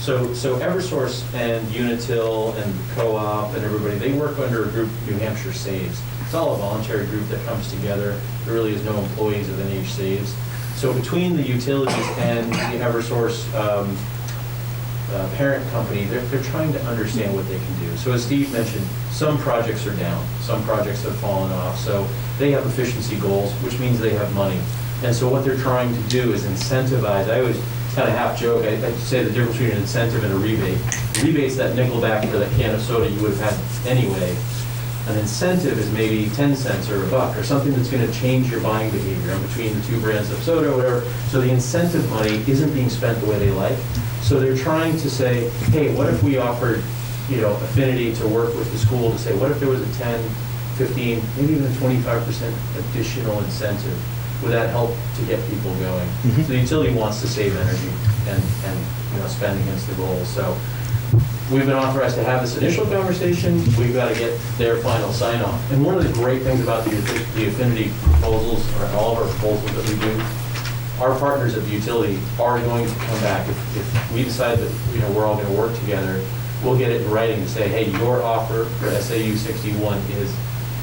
So Eversource and Unitil and Co-op and everybody, they work under a group, New Hampshire Saves. It's all a voluntary group that comes together. There really is no employees of NH Saves. So between the utilities and the Eversource parent company, they're trying to understand what they can do. So as Steve mentioned, some projects are down, some projects have fallen off. So they have efficiency goals, which means they have money. And so what they're trying to do is incentivize. I always kind of half joke, I say the difference between an incentive and a rebate. A rebate's that nickel back for the can of soda you would have had anyway. An incentive is maybe 10 cents or $1 or something that's going to change your buying behavior in between the two brands of soda or whatever. So the incentive money isn't being spent the way they like. So they're trying to say, hey, what if we offered, affinity to work with the school to say, what if there was a 10, 15, maybe even a 25% additional incentive? Would that help to get people going? Mm-hmm. So the utility wants to save energy and spend against the goals. So we've been authorized to have this initial conversation. We've got to get their final sign-off. And one of the great things about the affinity proposals, or all of our proposals that we do, our partners at the utility are going to come back. If we decide that we're all going to work together, we'll get it in writing to say, hey, your offer for SAU 61 is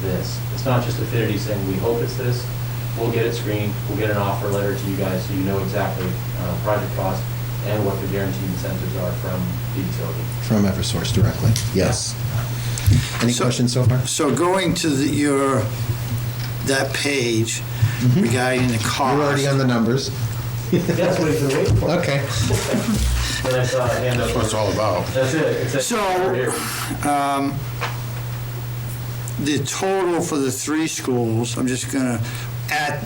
this. It's not just affinity saying we hope it's this. We'll get it screened. We'll get an offer letter to you guys so you know exactly project cost and what the guaranteed incentives are from the utility. From Eversource directly, yes. Any questions so far? So going to that page regarding the cost. You're already on the numbers. That's what he's been waiting for. Okay. Then I saw a hand up. That's what it's all about. That's it. It's a- So, here. the total for the 3 schools, I'm just gonna, at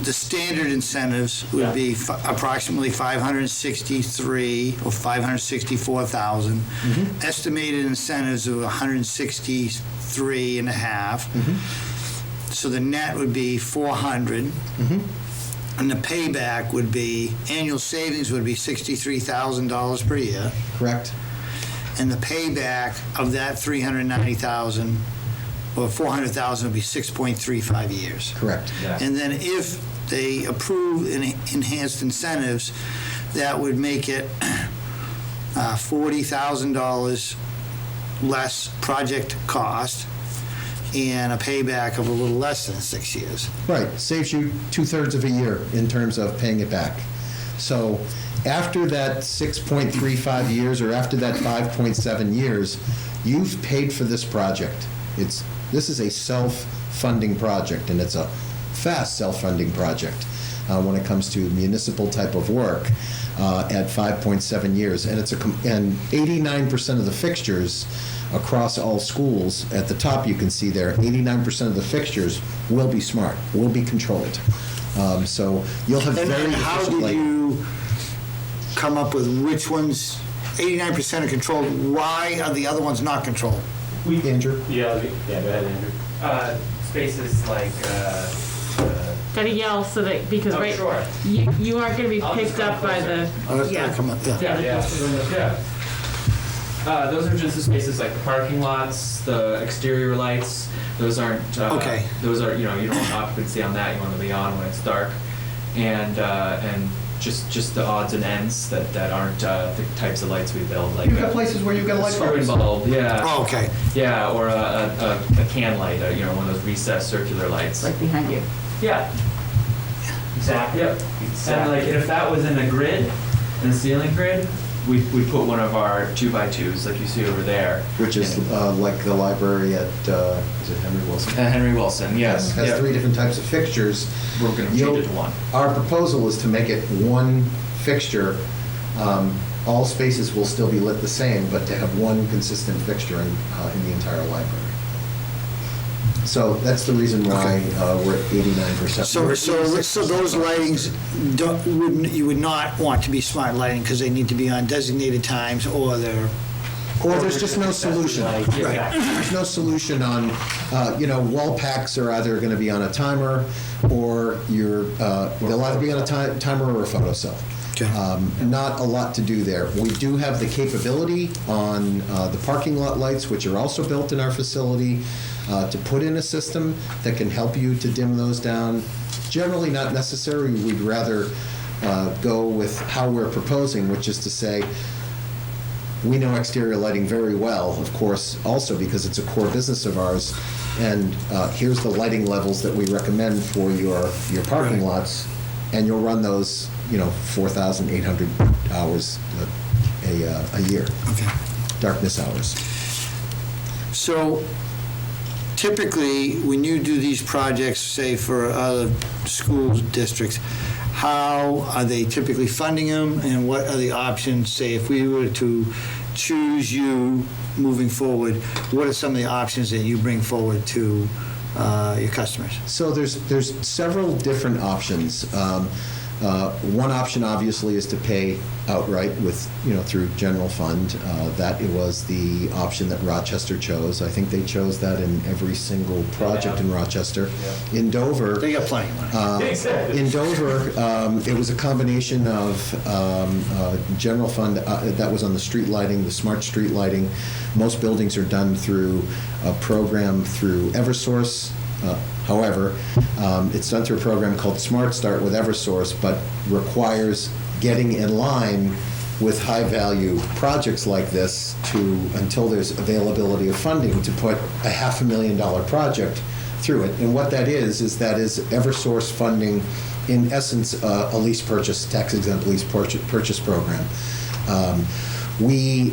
the standard incentives would be approximately 563 or 564,000. Estimated incentives of 163 and a half. So the net would be 400. And the payback would be, annual savings would be $63,000 per year. Correct? And the payback of that 390,000 or 400,000 would be 6.35 years. Correct. And then if they approve enhanced incentives, that would make it $40,000 less project cost and a payback of a little less than 6 years. Right, saves you 2/3 of a year in terms of paying it back. So after that 6.35 years, or after that 5.7 years, you've paid for this project. This is a self-funding project, and it's a fast self-funding project when it comes to municipal type of work at 5.7 years. And and 89% of the fixtures across all schools, at the top you can see there, 89% of the fixtures will be smart, will be controlled. So you'll have very And how efficient did lighting. you come up with which ones, 89% are controlled, why are the other ones not controlled? Andrew? Yeah, go ahead, Andrew. Spaces like, Gotta yell so that, because oh, right, sure. you aren't gonna be I'll just picked up come by the, Yeah, come on, yeah. Yeah. Those are just the spaces like the parking lots, the exterior lights. Those aren't. Okay. Those are, you don't want occupancy on that. You want to be on when it's dark, and just the odds and ends that aren't the types of lights we build. Like You've got places where you've got light screwing bulbs. bulb, yeah. Oh, okay. Yeah, or a can light, one of those recessed circular lights. like behind you. Yeah. Exactly. Yep. And like, if that was in a grid, in a ceiling grid, we put one of our 2x2s, like you see over there. Which is like the library at, is it Henry Wilson? Henry Wilson, yes. Has Yep. 3 different types of fixtures. We're going to change it to one. Our proposal is to make it one fixture. All spaces will still be lit the same, but to have one consistent fixture in the entire library. So that's the reason why we're at 89%. So those lightings you would not want to be smart lighting because they need to be on designated times or they're. Or there's just no solution. Right. Right. There's no solution on, wall packs are either going to be on a timer or they'll either be on a timer or a photocell. Okay. Not a lot to do there. We do have the capability on the parking lot lights, which are also built in our facility, to put in a system that can help you to dim those down. Generally not necessary. We'd rather go with how we're proposing, which is to say, we know exterior lighting very well, of course, also because it's a core business of ours. And here's the lighting levels that we recommend for your parking lots, and you'll run those, 4,800 hours a year. Okay. Darkness hours. So typically, when you do these projects, say for other school districts, how are they typically funding them, and what are the options? Say, if we were to choose you moving forward, what are some of the options that you bring forward to your customers? So there's several different options. One option, obviously, is to pay outright with, through general fund. That it was the option that Rochester chose. I think they chose that in every single project in Rochester. Yeah. In Dover, They got plenty of money. Exactly. in Dover, it was a combination of general fund that was on the street lighting, the smart street lighting. Most buildings are done through a program through Eversource. However, it's done through a program called Smart Start with Eversource, but requires getting in line with high-value projects like this until there's availability of funding to put a $500,000 project through it. And what that is Eversource funding, in essence, a lease purchase, tax-exempt lease purchase program. We,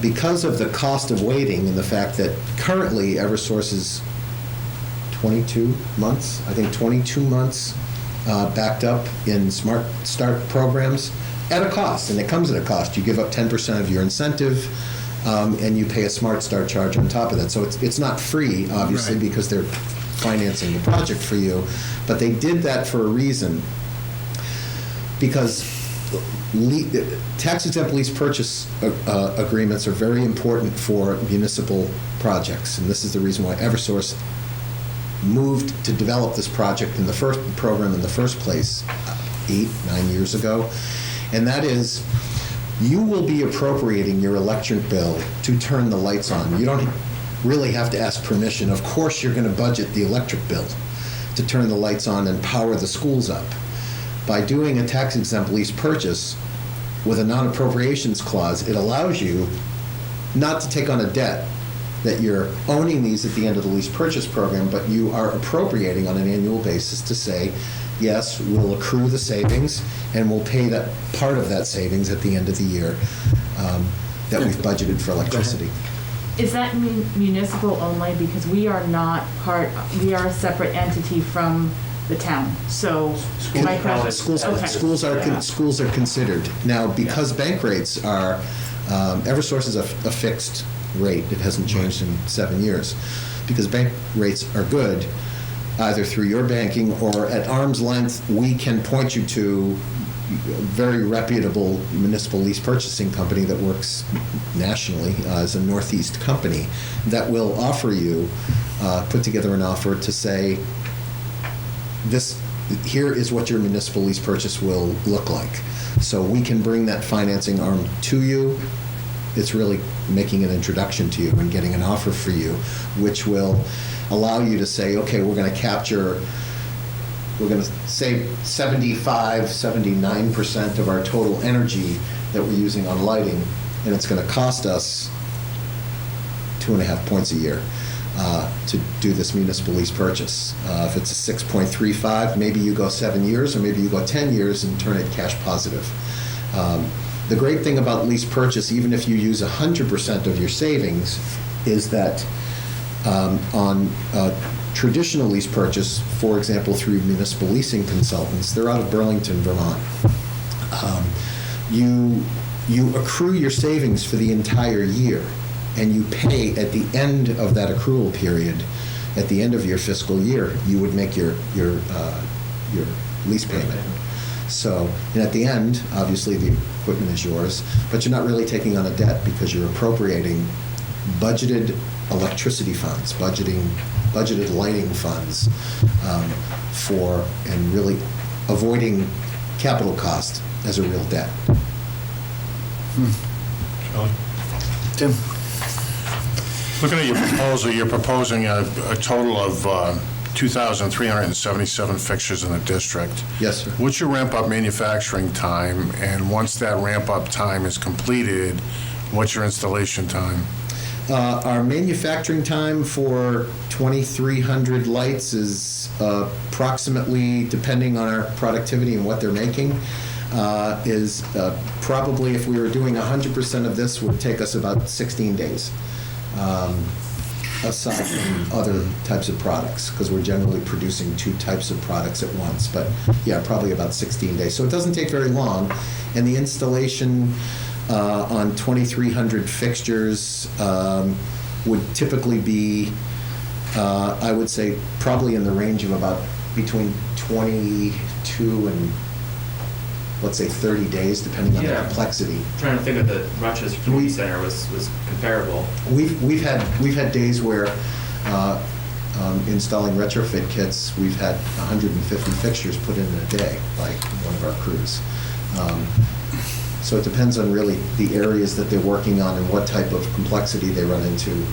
because of the cost of waiting and the fact that currently Eversource is 22 months, I think 22 months backed up in Smart Start programs at a cost, and it comes at a cost. You give up 10% of your incentive, and you pay a Smart Start charge on top of that. So it's not free, obviously, Right. because they're financing the project for you, but they did that for a reason, because tax-exempt lease purchase agreements are very important for municipal projects, and this is the reason why Eversource moved to develop this project in the first program in the first place 8-9 years ago, and that is, you will be appropriating your electric bill to turn the lights on. You don't really have to ask permission. Of course, you're going to budget the electric bill to turn the lights on and power the schools up. By doing a tax-exempt lease purchase with a non-appropriations clause, it allows you not to take on a debt that you're owning these at the end of the lease purchase program, but you are appropriating on an annual basis to say, yes, we'll accrue the savings and we'll pay that part of that savings at the end of the year that we've budgeted for electricity. Is that municipal only? Because we are not we are a separate entity from the town, so. my question- Schools, Okay. schools are considered. Now, because bank rates are, Eversource is a fixed rate, it hasn't changed in 7 years. Because bank rates are good, either through your banking or at arm's length, we can point you to a very reputable municipal lease purchasing company that works nationally as a Northeast company that will offer you, put together an offer to say, here is what your municipal lease purchase will look like. So we can bring that financing arm to you. It's really making an introduction to you and getting an offer for you, which will allow you to say, okay, we're going to save 79% of our total energy that we're using on lighting, and it's going to cost us 2.5 points a year to do this municipal lease purchase. If it's a 6.35, maybe you go 7 years, or maybe you go 10 years and turn it cash positive. The great thing about lease purchase, even if you use 100% of your savings, is that on traditional lease purchase, for example, through municipal leasing consultants, they're out of Burlington, Vermont. You accrue your savings for the entire year, and you pay at the end of that accrual period, at the end of your fiscal year, you would make your lease payment. So, and at the end, obviously the equipment is yours, but you're not really taking on a debt because you're appropriating budgeted electricity funds, budgeted lighting funds and really avoiding capital cost as a real debt. Tim? Looking at your proposal, you're proposing a total of 2,377 fixtures in the district. Yes, sir. What's your ramp-up manufacturing time? And once that ramp-up time is completed, what's your installation time? Our manufacturing time for 2,300 lights is approximately, depending on our productivity and what they're making, is probably, if we were doing 100% of this, would take us about 16 days. Aside from other types of products, because we're generally producing 2 types of products at once. But yeah, probably about 16 days. So it doesn't take very long. And the installation on 2,300 fixtures would typically be, I would say, probably in the range of about between 22 and, let's say, 30 days, depending on the complexity. Trying to think of the Rochester Community Center was comparable. We've had days where installing retrofit kits, we've had 150 fixtures put in a day by one of our crews. So it depends on really the areas that they're working on and what type of complexity they run into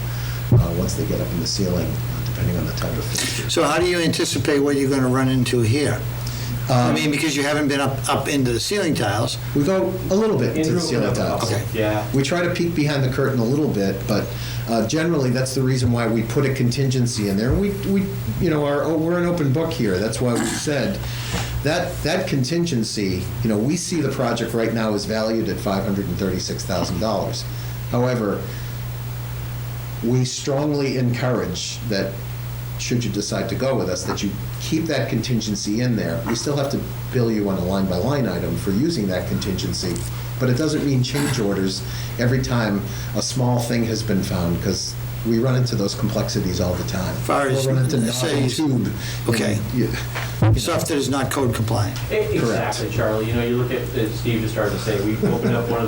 once they get up in the ceiling, depending on the type of fixture. So how do you anticipate what you're going to run into here? I mean, because you haven't been up into the ceiling tiles. We go a little bit into the Andrew, ceiling tiles. Okay. Yeah. We try to peek behind the curtain a little bit, but generally that's the reason why we put a contingency in there. We're an open book here. That's why we said that contingency. We see the project right now is valued at $536,000. However, we strongly encourage that should you decide to go with us, that you keep that contingency in there. We still have to bill you on a line-by-line item for using that contingency, but it doesn't mean change orders every time a small thing has been found, because we run into those complexities all the time. Far as, We'll run into say, nozzle tube. okay. Yeah. Stuff that is not code compliant. Exactly, Charlie. You know, you look at, as Steve just started to say, we opened up one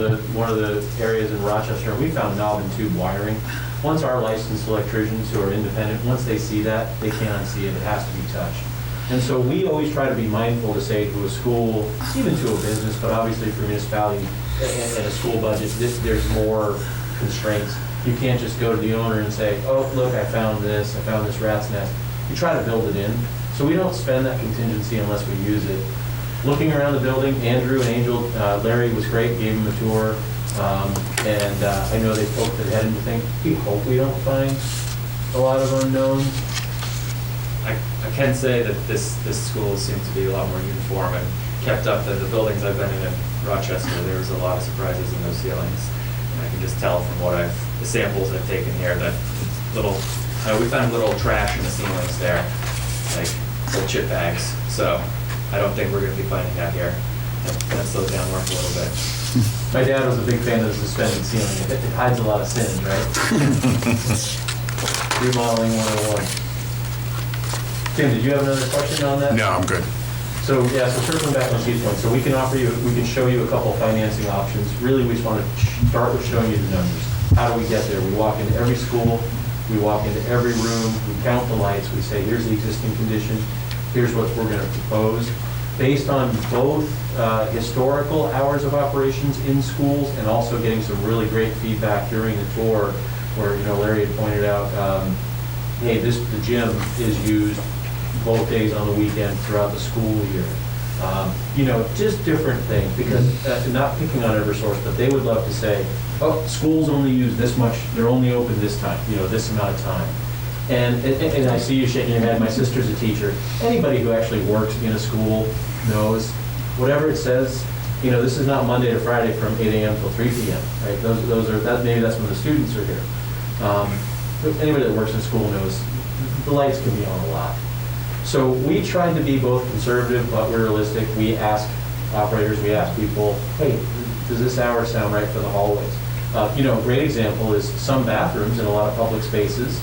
of the areas in Rochester, and we found knob and tube wiring. Once our licensed electricians who are independent, once they see that, they can't unsee it. It has to be touched. And so we always try to be mindful to say to a school, even to a business, but obviously for municipality and a school budget, there's more constraints. You can't just go to the owner and say, oh, look, I found this rat's nest. You try to build it in. So we don't spend that contingency unless we use it. Looking around the building, Andrew and Angel, Larry was great, gave him a tour. And I know they poked their head into things. We hope we don't find a lot of unknowns. I can say that this school seems to be a lot more uniform and kept up than the buildings I've been in Rochester. There was a lot of surprises in those ceilings. And I can just tell from the samples I've taken here that we found little trash in the ceilings there, like little chip bags. So I don't think we're going to be finding that here. That slowed down work a little bit. My dad was a big fan of the suspended ceiling. It hides a lot of sins, right? Remodeling 101. Tim, did you have another question on that? No, I'm good. So, yeah, so circling back on Steve's point, so we can show you a couple of financing options. Really, we just want to start with showing you the numbers. How do we get there? We walk into every school, we walk into every room, we count the lights, we say, here's the existing condition, here's what we're going to propose. Based on both historical hours of operations in schools and also getting some really great feedback during the tour where, you know, Larry had pointed out, hey, the gym is used both days on the weekend throughout the school year. You know, just different things, because not picking on Eversource, but they would love to say, oh, schools only use this much, they're only open this time, you know, this amount of time. And I see you shaking your head. My sister's a teacher. Anybody who actually works in a school knows whatever it says. You know, this is not Monday to Friday from 8 a.m. till 3 p.m. Right? Maybe that's when the students are here. But anybody that works in school knows the lights can be on a lot. So we tried to be both conservative but realistic. We ask operators, we ask people, hey, does this hour sound right for the hallways? You know, a great example is some bathrooms in a lot of public spaces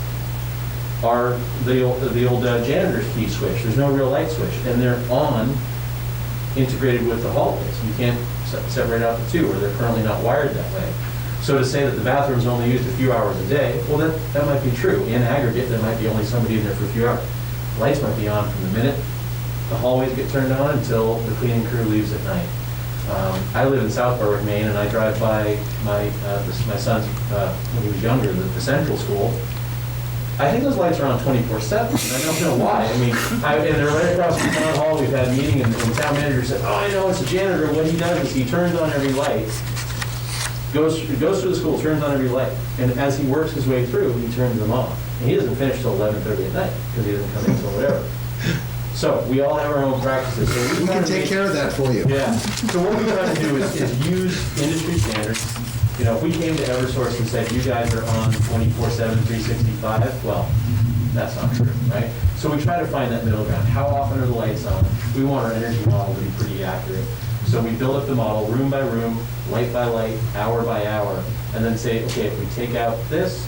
are the old janitor's key switch. There's no real light switch, and they're on, integrated with the hallways. You can't separate out the two, or they're currently not wired that way. So to say that the bathroom's only used a few hours a day, well, that might be true. In aggregate, there might be only somebody in there for a few hours. Lights might be on from the minute the hallways get turned on until the cleaning crew leaves at night. I live in South Berwick, Maine, and I drive by my son's, when he was younger, the central school. I think those lights are on 24/7. I don't know why. I mean, and they're right across from town hall. We've had a meeting, and the town manager said, "Oh, I know it's a janitor. What he does is he turns on every light, goes through the school, turns on every light, and as he works his way through, he turns them off. And he doesn't finish till 11:30 at night because he doesn't come in till whatever." So we all have our own practices. So We can take care of that for you. yeah. So what we try to do is use industry standards. You know, if we came to Eversource and said, you guys are on 24/7, 365, well, that's not true, right? So we try to find that middle ground. How often are the lights on? We want our energy model to be pretty accurate. So we build up the model room by room, light by light, hour by hour, and then say, okay, if we take out this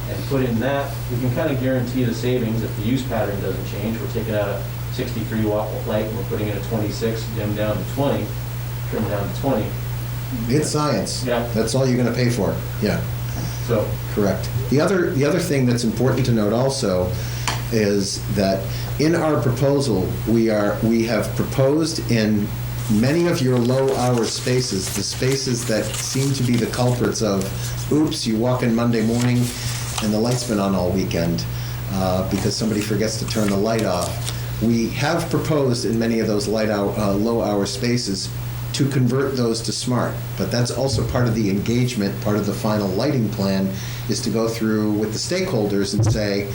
and put in that, we can kind of guarantee the savings if the use pattern doesn't change. We're taking out a 63 watt light and we're putting in a 26, dim down to 20, trim down to 20. It's science. Yeah. That's all you're going to pay for. Yeah. So, Correct. The other thing that's important to note also is that in our proposal, we have proposed in many of your low-hour spaces, the spaces that seem to be the culprits of, oops, you walk in Monday morning and the light's been on all weekend because somebody forgets to turn the light off. We have proposed in many of those low-hour spaces to convert those to smart, but that's also part of the engagement, part of the final lighting plan, is to go through with the stakeholders and say,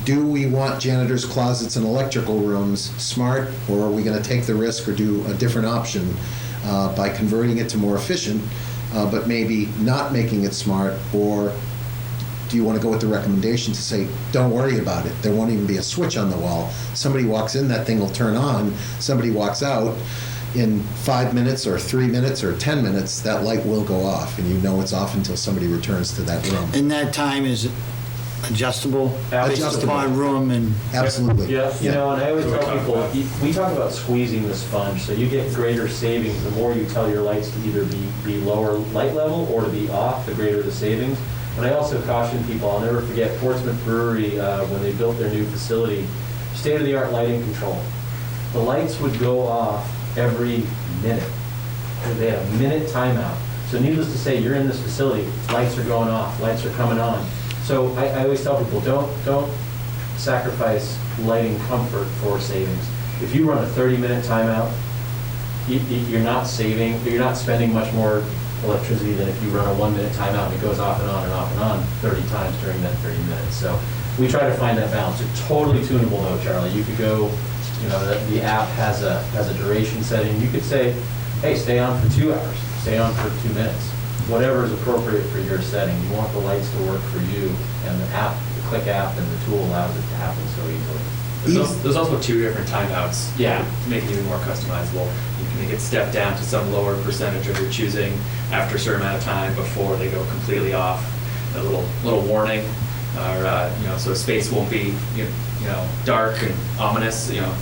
do we want janitors' closets and electrical rooms smart, or are we going to take the risk or do a different option by converting it to more efficient, but maybe not making it smart, or do you want to go with the recommendation to say, don't worry about it, there won't even be a switch on the wall. Somebody walks in, that thing will turn on, somebody walks out, in 5 minutes or 3 minutes or 10 minutes, that light will go off, and you know it's off until somebody returns to that room. And that time is adjustable based Adjustable. upon room and, Absolutely. Yeah, you know, and I always tell people, we talk about squeezing the sponge, so you get greater savings the more you tell your lights to either be lower light level or to be off, the greater the savings. And I also caution people, I'll never forget Portsmouth Brewery, when they built their new facility, state-of-the-art lighting control. The lights would go off every minute. They had a minute timeout. So needless to say, you're in this facility, lights are going off, lights are coming on. So I always tell people, don't sacrifice lighting comfort for savings. If you run a 30-minute timeout, you're not spending much more electricity than if you run a 1-minute timeout and it goes off and on and off and on 30 times during that 30 minutes. So we try to find that balance. It's totally tunable though, Charlie. You could go, you know, the app has a duration setting. You could say, hey, stay on for 2 hours, stay on for 2 minutes. Whatever is appropriate for your setting. You want the lights to work for you, and the app, the Click app and the tool allows it to happen so easily. There's also 2 different timeouts. Yeah, to make it even more customizable. You can make it step down to some lower percentage of your choosing after a certain amount of time before they go completely off. A little warning, or you know, so space won't be you know dark and ominous. You know,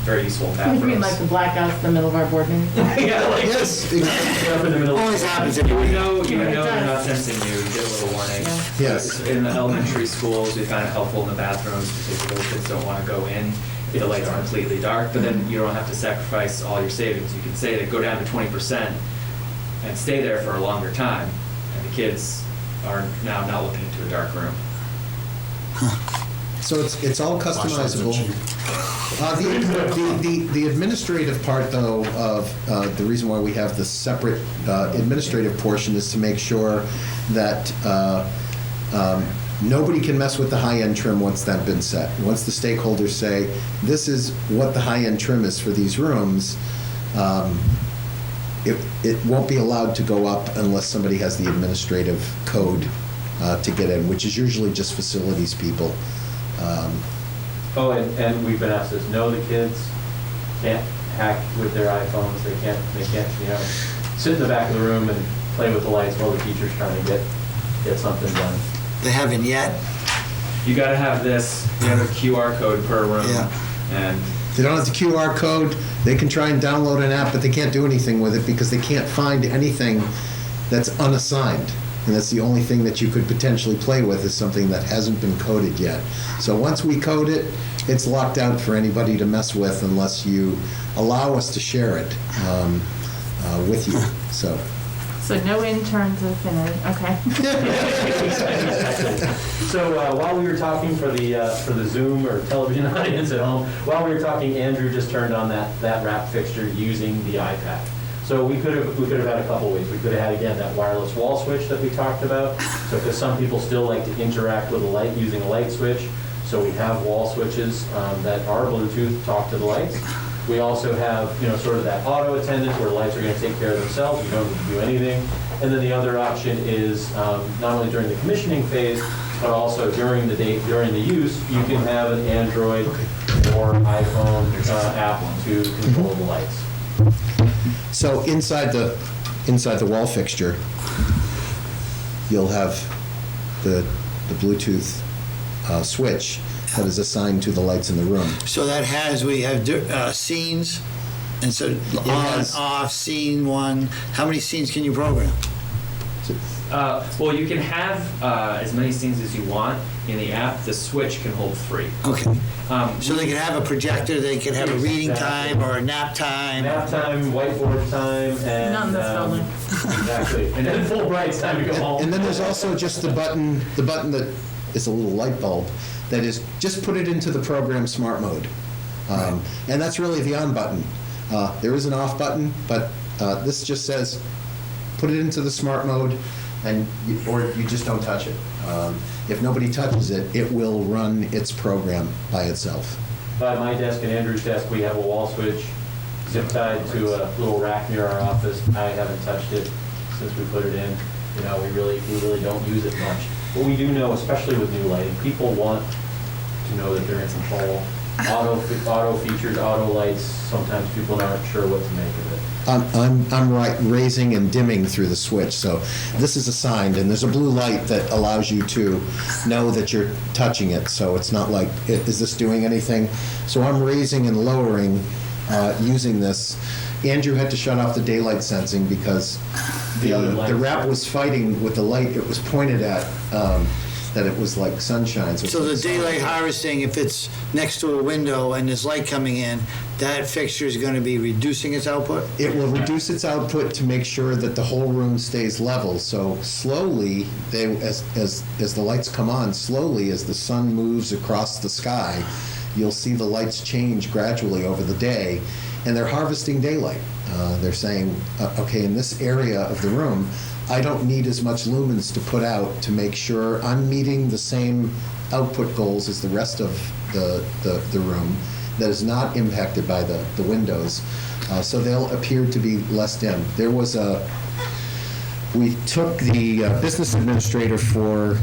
very useful in bathrooms. You mean like the blackouts in the middle of our board meeting? Yeah, like Yes, Up in the middle. always happens you anyway. know Yeah, it they're not does. sensing you. You get a little warning. Yeah. Yes. In the elementary schools, we find it helpful in the bathrooms because the little kids don't want to go in if the lights are completely dark, but then you don't have to sacrifice all your savings. You can say that go down to 20% and stay there for a longer time, and the kids are now not looking into a dark room. So it's all customizable. The administrative part, though, of the reason why we have the separate administrative portion is to make sure that nobody can mess with the high-end trim once that's been set. Once the stakeholders say, this is what the high-end trim is for these rooms, it won't be allowed to go up unless somebody has the administrative code to get in, which is usually just facilities people. Oh, and we've been asked this, no, the kids can't hack with their iPhones, they can't, you know, sit in the back of the room and play with the lights while the teacher's trying to get something done. They haven't yet. You got to have this. You have a QR code per room, Yeah. and They don't have the QR code, they can try and download an app, but they can't do anything with it because they can't find anything that's unassigned. And that's the only thing that you could potentially play with is something that hasn't been coded yet. So once we code it, it's locked out for anybody to mess with unless you allow us to share it with you, so. So no interns of Finity, okay. So while we were talking for the Zoom or television audience at home, while we were talking, Andrew just turned on that wrap fixture using the iPad. So we could have had a couple ways. We could have had, again, that wireless wall switch that we talked about. So because some people still like to interact with a light using a light switch, so we have wall switches that are Bluetooth, talk to the lights. We also have, you know, sort of that auto attendant where the lights are going to take care of themselves. You don't need to do anything. And then the other option is not only during the commissioning phase, but also during the use, you can have an Android or iPhone app to control the lights. So inside the wall fixture, you'll have the Bluetooth switch that is assigned to the lights in the room. So that has, we have scenes, and so on, has- off, scene one. How many scenes can you program? well, you can have as many scenes as you want in the app. The switch can hold 3. Okay. So they can have a projector, they can have a reading time or a nap time. Nap time, whiteboard time, and Not in this building. exactly, and then full bright time to go home. And then there's also just the button that is a little light bulb that is just put it into the program smart mode. And that's really the on button. There is an off button, but this just says put it into the smart mode or you just don't touch it. If nobody touches it, it will run its program by itself. By my desk and Andrew's desk, we have a wall switch zip tied to a little rack near our office. I haven't touched it since we put it in. You know, we really don't use it much. But we do know, especially with new lighting, people want to know that they're in control. Auto features, auto lights, sometimes people aren't sure what to make of it. I'm right, raising and dimming through the switch, so this is assigned, and there's a blue light that allows you to know that you're touching it, so it's not like, is this doing anything? So I'm raising and lowering using this. Andrew had to shut off the daylight sensing because the rep was fighting with the light it was pointed at, that it was like sunshine. So the daylight harvesting, if it's next to a window and there's light coming in, that fixture is going to be reducing its output? It will reduce its output to make sure that the whole room stays level. So slowly, as the lights come on, slowly as the sun moves across the sky, you'll see the lights change gradually over the day, and they're harvesting daylight. They're saying, okay, in this area of the room, I don't need as much lumens to put out to make sure I'm meeting the same output goals as the rest of the room that is not impacted by the windows. So they'll appear to be less dim. We took the business administrator for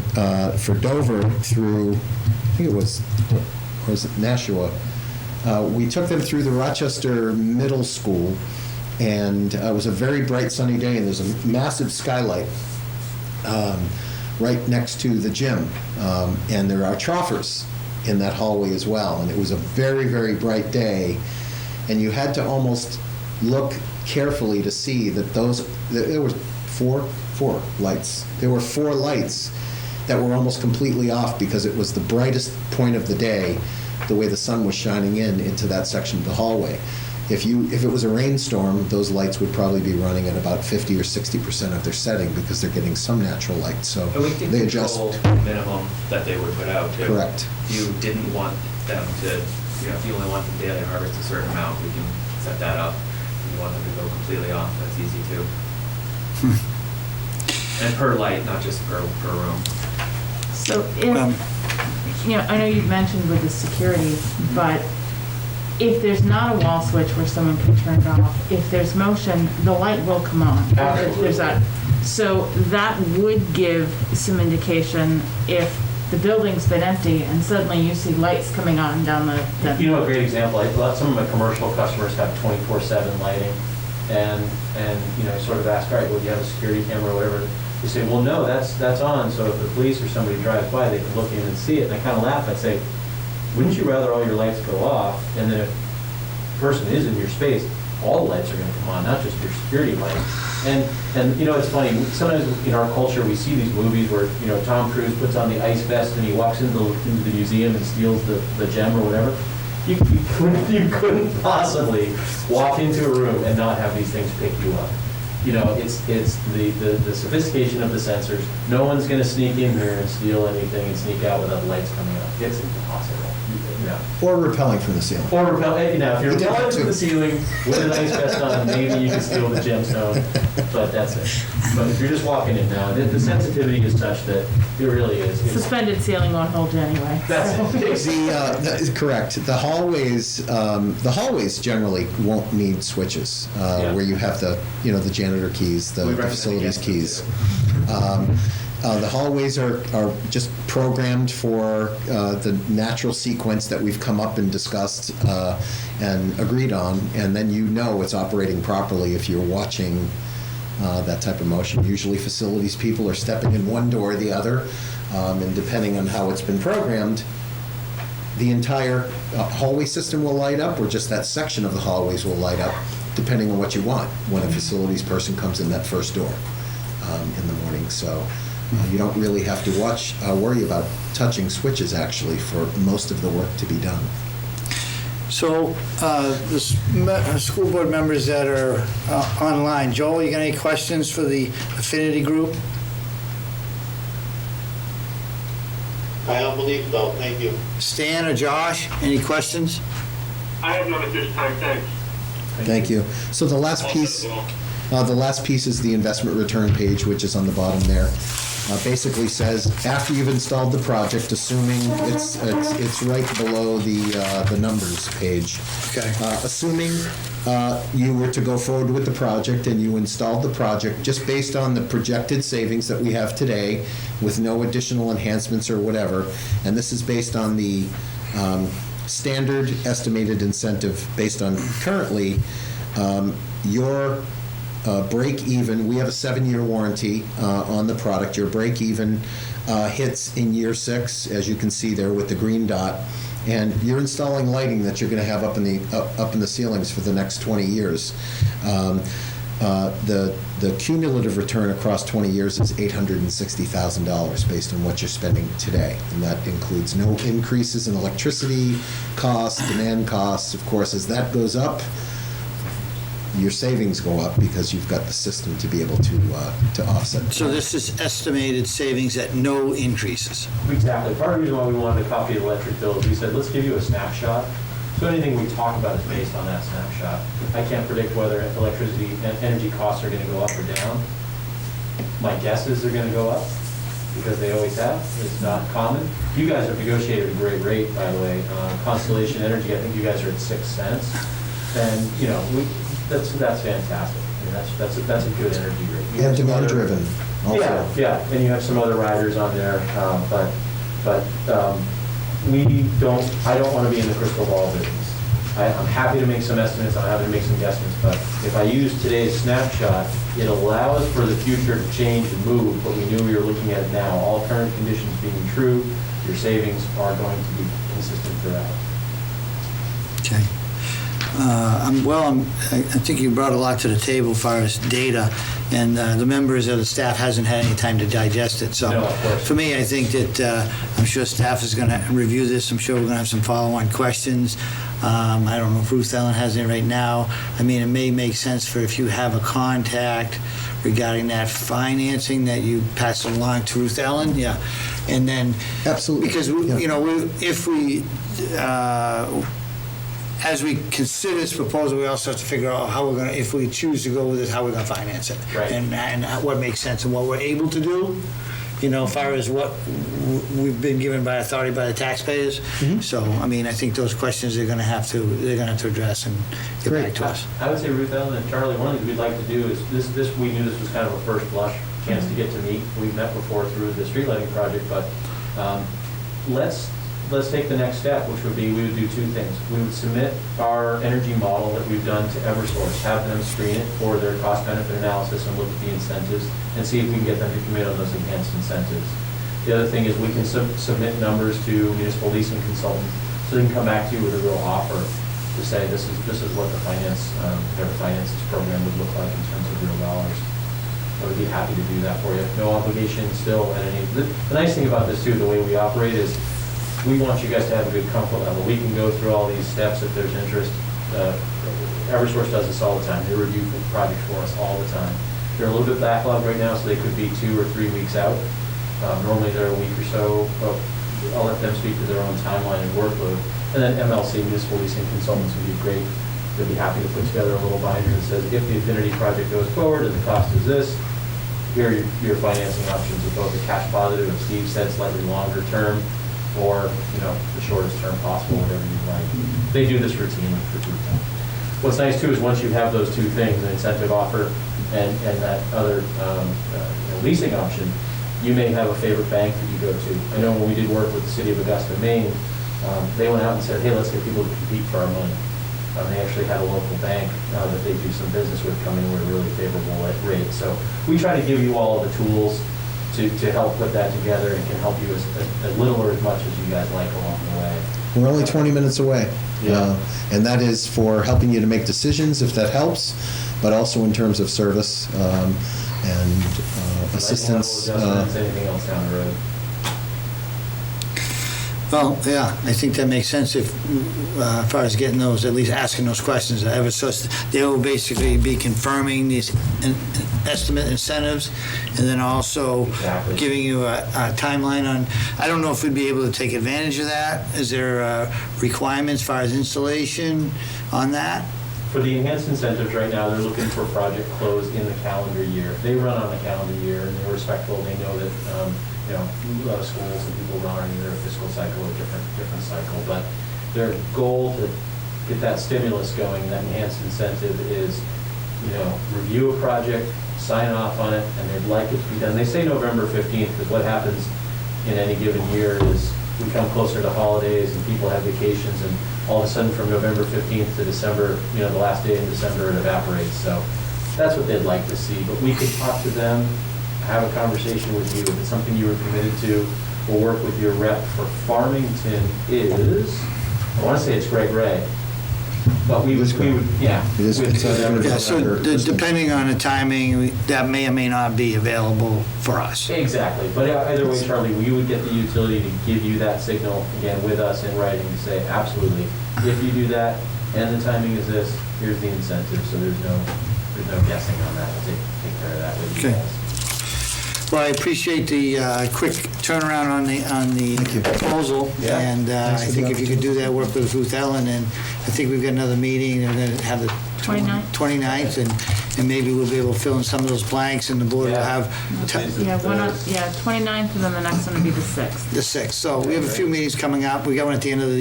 Dover through, I think it was, or was it Nashua? We took them through the Rochester Middle School, and it was a very bright sunny day, and there's a massive skylight right next to the gym, and there are troffers in that hallway as well, and it was a very, very bright day, and you had to almost look carefully to see that there were four lights. There were 4 lights that were almost completely off because it was the brightest point of the day, the way the sun was shining into that section of the hallway. If it was a rainstorm, those lights would probably be running at about 50 or 60% of their setting because they're getting some natural light. So And we can they adjust. control the minimum that they would put out too. Correct. If you didn't want them to, if you only want them to daily harvest a certain amount, we can set that up. If you want them to go completely off, that's easy too. And per light, not just per room. So if, I know you've mentioned with the security, but if there's not a wall switch where someone can turn it off, if there's motion, the light will come on. If there's that. So that would give some indication if the building's been empty and suddenly you see lights coming on down the. A great example, some of my commercial customers have 24/7 lighting, and sort of ask, all right, well, do you have a security camera or whatever? You say, well, no, that's on, so if the police or somebody drives by, they can look in and see it. And I kind of laugh, I'd say, wouldn't you rather all your lights go off, and then if the person is in your space, all the lights are going to come on, not just your security lights. And it's funny, sometimes in our culture we see these movies where, Tom Cruise puts on the ice vest and he walks into the museum and steals the gem or whatever. You couldn't possibly walk into a room and not have these things pick you up. It's the sophistication of the sensors. No one's going to sneak in here and steal anything and sneak out without the lights coming up. It's impossible. Or repelling from the ceiling. Or if you're repelling from the ceiling with an ice vest on, maybe you can steal the gemstone, but that's it. But if you're just walking in now, the sensitivity is such that it really is. Suspended ceiling won't hold you anyway. That's it. Correct. The hallways generally won't need switches, where you have the janitor keys, the facilities keys. The hallways are just programmed for the natural sequence that we've come up and discussed and agreed on, and then it's operating properly if you're watching that type of motion. Usually facilities people are stepping in one door or the other, and depending on how it's been programmed, the entire hallway system will light up, or just that section of the hallways will light up, depending on what you want when a facilities person comes in that first door in the morning. So you don't really have to worry about touching switches, actually, for most of the work to be done. So the school board members that are online, Joel, you got any questions for the affinity group? I don't believe so, thank you. Stan or Josh, any questions? I have none at this time, thanks. Thank you. So the last piece is the investment return page, which is on the bottom there. basically says, after you've installed the project, assuming it's right below the numbers page. Okay. Assuming you were to go forward with the project and you installed the project just based on the projected savings that we have today with no additional enhancements or whatever, and this is based on the standard estimated incentive based on currently your break even, we have a 7-year warranty on the product. Your break even hits in year 6, as you can see there with the green dot. And you're installing lighting that you're going to have up in the ceilings for the next 20 years. The cumulative return across 20 years is $860,000 based on what you're spending today. And that includes no increases in electricity costs, demand costs. Of course, as that goes up, your savings go up because you've got the system to be able to offset. So this is estimated savings at no increases. Exactly. Part of the reason why we wanted a copy of the electric bill is we said, let's give you a snapshot. So anything we talk about is based on that snapshot. I can't predict whether electricity and energy costs are going to go up or down. My guess is they're going to go up because they always have. It's not common. You guys have negotiated a great rate, by the way. Constellation Energy, I think you guys are at 6 cents. And, you know, that's fantastic. I mean, that's a good energy rate. And demand driven also. Yeah, and you have some other riders on there, but I don't want to be in the crystal ball business. I'm happy to make some estimates, I'm happy to make some guesstimates, but if I use today's snapshot, it allows for the future to change and move, but we knew we were looking at it now. All current conditions being true, your savings are going to be consistent throughout. Okay. I think you brought a lot to the table as far as data, and the members of the staff hasn't had any time to digest it. So No, of course. for me, I think that I'm sure staff is going to review this. I'm sure we're going to have some follow-on questions. I don't know if Ruth Ellen has any right now. I mean, it may make sense for if you have a contact regarding that financing that you pass along to Ruth Ellen, yeah. And then, Absolutely. because, Yeah. you know, if we, as we consider this proposal, we also have to figure out how we're going to, if we choose to go with it, how we're going to finance it. Right. And what makes sense and what we're able to do, you know, as far as what we've been given by authority by the taxpayers. So, I mean, I think those questions they're going to have to address and get Great. back to us. I would say Ruth Ellen and Charlie, one of the things we'd like to do is this we knew this was kind of a first blush chance to get to meet. We've met before through the street lighting project, but let's take the next step, which would be we would do 2 things. We would submit our energy model that we've done to Eversource, have them screen it for their cost-benefit analysis and look at the incentives and see if we can get them to commit on those enhanced incentives. The other thing is we can submit numbers to municipal leasing consultants so they can come back to you with a real offer to say this is what the their finances program would look like in terms of real dollars. I would be happy to do that for you. No obligation still at any. The nice thing about this too, the way we operate is we want you guys to have a good comfort level. We can go through all these steps if there's interest. Eversource does this all the time. They review projects for us all the time. They're a little bit backlogged right now, so they could be 2 or 3 weeks out. Normally they're a week or so, but I'll let them speak to their own timeline and workload. And then MLC, Municipal Leasing Consultants, would be great. They'd be happy to put together a little binder that says, if the Affinity project goes forward and the cost is this, here are your financing options with both the cash positive, and Steve said slightly longer term, or, you know, the shortest term possible, whatever you like. They do this routinely for 2 times. What's nice too is once you have those 2 things, an incentive offer and that other leasing option, you may have a favorite bank that you go to. I know when we did work with the city of Augusta, Maine, they went out and said, hey, let's get people to compete for our money. They actually had a local bank that they do some business with come in with a really favorable rate. So we try to give you all the tools to help put that together and can help you as little or as much as you guys like along the way. We're only 20 minutes away. Yeah. And that is for helping you to make decisions, if that helps, but also in terms of service and assistance. Anything else down the road? Well, yeah, I think that makes sense if, as far as getting those, at least asking those questions. Eversource, they will basically be confirming these estimate incentives and then also Exactly. giving you a timeline on, I don't know if we'd be able to take advantage of that. Is there requirements as far as installation on that? For the enhanced incentives right now, they're looking for project close in the calendar year. They run on a calendar year, and they're respectful. They know that, a lot of schools and people run on either a fiscal cycle or different cycle. But their goal to get that stimulus going, that enhanced incentive is, review a project, sign off on it, and they'd like it to be done. They say November 15th, because what happens in any given year is we come closer to holidays and people have vacations, and all of a sudden from November 15th to December, the last day in December, it evaporates. So that's what they'd like to see. But we could talk to them, have a conversation with you. If it's something you were committed to, we'll work with your rep for Farmington is, I want to say it's Greg Ray. But we would, yeah. It is considered Yeah, so depending on the timing, that may or may not be available for us. Exactly, but either way, Charlie, we would get the utility to give you that signal, again, with us in writing to say, absolutely, if you do that, and the timing is this, here's the incentive, so there's no guessing on that. We'll take care of that with you Okay. guys. Well, I appreciate the quick turnaround on the proposal. Yeah. And I think if you could do that, work with Ruth Ellen, and I think we've got another meeting, and we're going to have the 29th, and maybe we'll be able to fill in some of those blanks, and the board will have Yeah, 29th, and then the next one will be the 6th. the 6th. So we have a few meetings coming up. We got one at the end of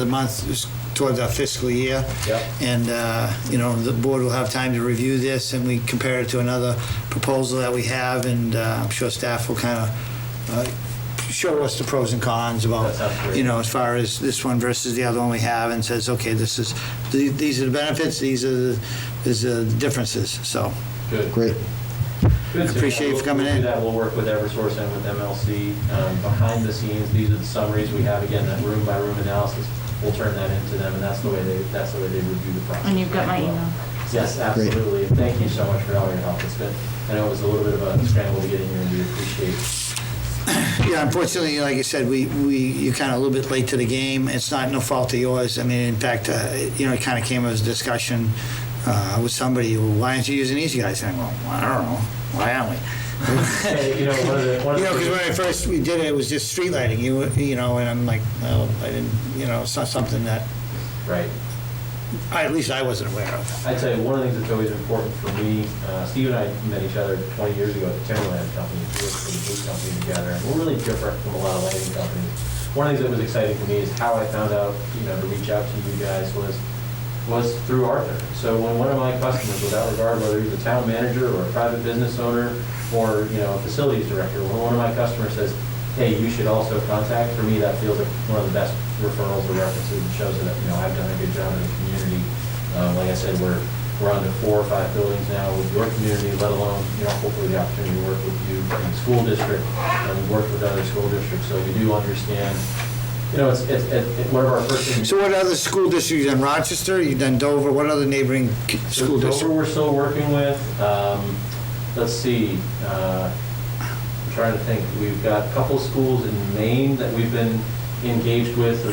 the month, just towards our fiscal year. Yep. And, the board will have time to review this, and we compare it to another proposal that we have, and I'm sure staff will kind of show us the pros and cons about, That sounds great. as far as this one versus the other one we have, and says, okay, these are the benefits, these are the differences, so. Good. Great. Good. So Appreciate you for coming we'll do in. that. We'll work with Eversource and with MLC. Behind the scenes, these are the summaries we have, again, that room by room analysis. We'll turn that into them, and that's the way they review the process. And you've got my as well. email. Yes, absolutely. And thank you so much for all your help. It's been, I know it was a little bit of a scramble to get in here, and we appreciate it. Yeah, unfortunately, like I said, you're kind of a little bit late to the game. It's not no fault of yours. I mean, in fact, it kind of came as a discussion with somebody, well, why aren't you using these guys? And I go, well, I don't know. Why aren't we? Hey, one of the Because when I first we did it, it was just street lighting, and I'm like, well, I didn't, it's not something that, right. at least I wasn't aware of. I tell you, one of the things that's always important for me, Steve and I met each other 20 years ago at the Timberland Company. We worked for the boot company together, and we're really different from a lot of lighting companies. One of the things that was exciting for me is how I found out, to reach out to you guys was through Arthur. So when one of my customers, without regard whether he's a town manager or a private business owner or, a facilities director, when one of my customers says, hey, you should also contact, for me, that feels like one of the best referrals or references and shows that, I've done a good job in the community. Like I said, we're on to 4 or 5 buildings now with your community, let alone, hopefully the opportunity to work with you in the school district, and we've worked with other school districts, so we do understand. It's one of our first things. So what other school districts in Rochester? You done Dover? What other neighboring school Dover districts? we're still working with. Let's see. I'm trying to think. We've got a couple schools in Maine that we've been engaged with.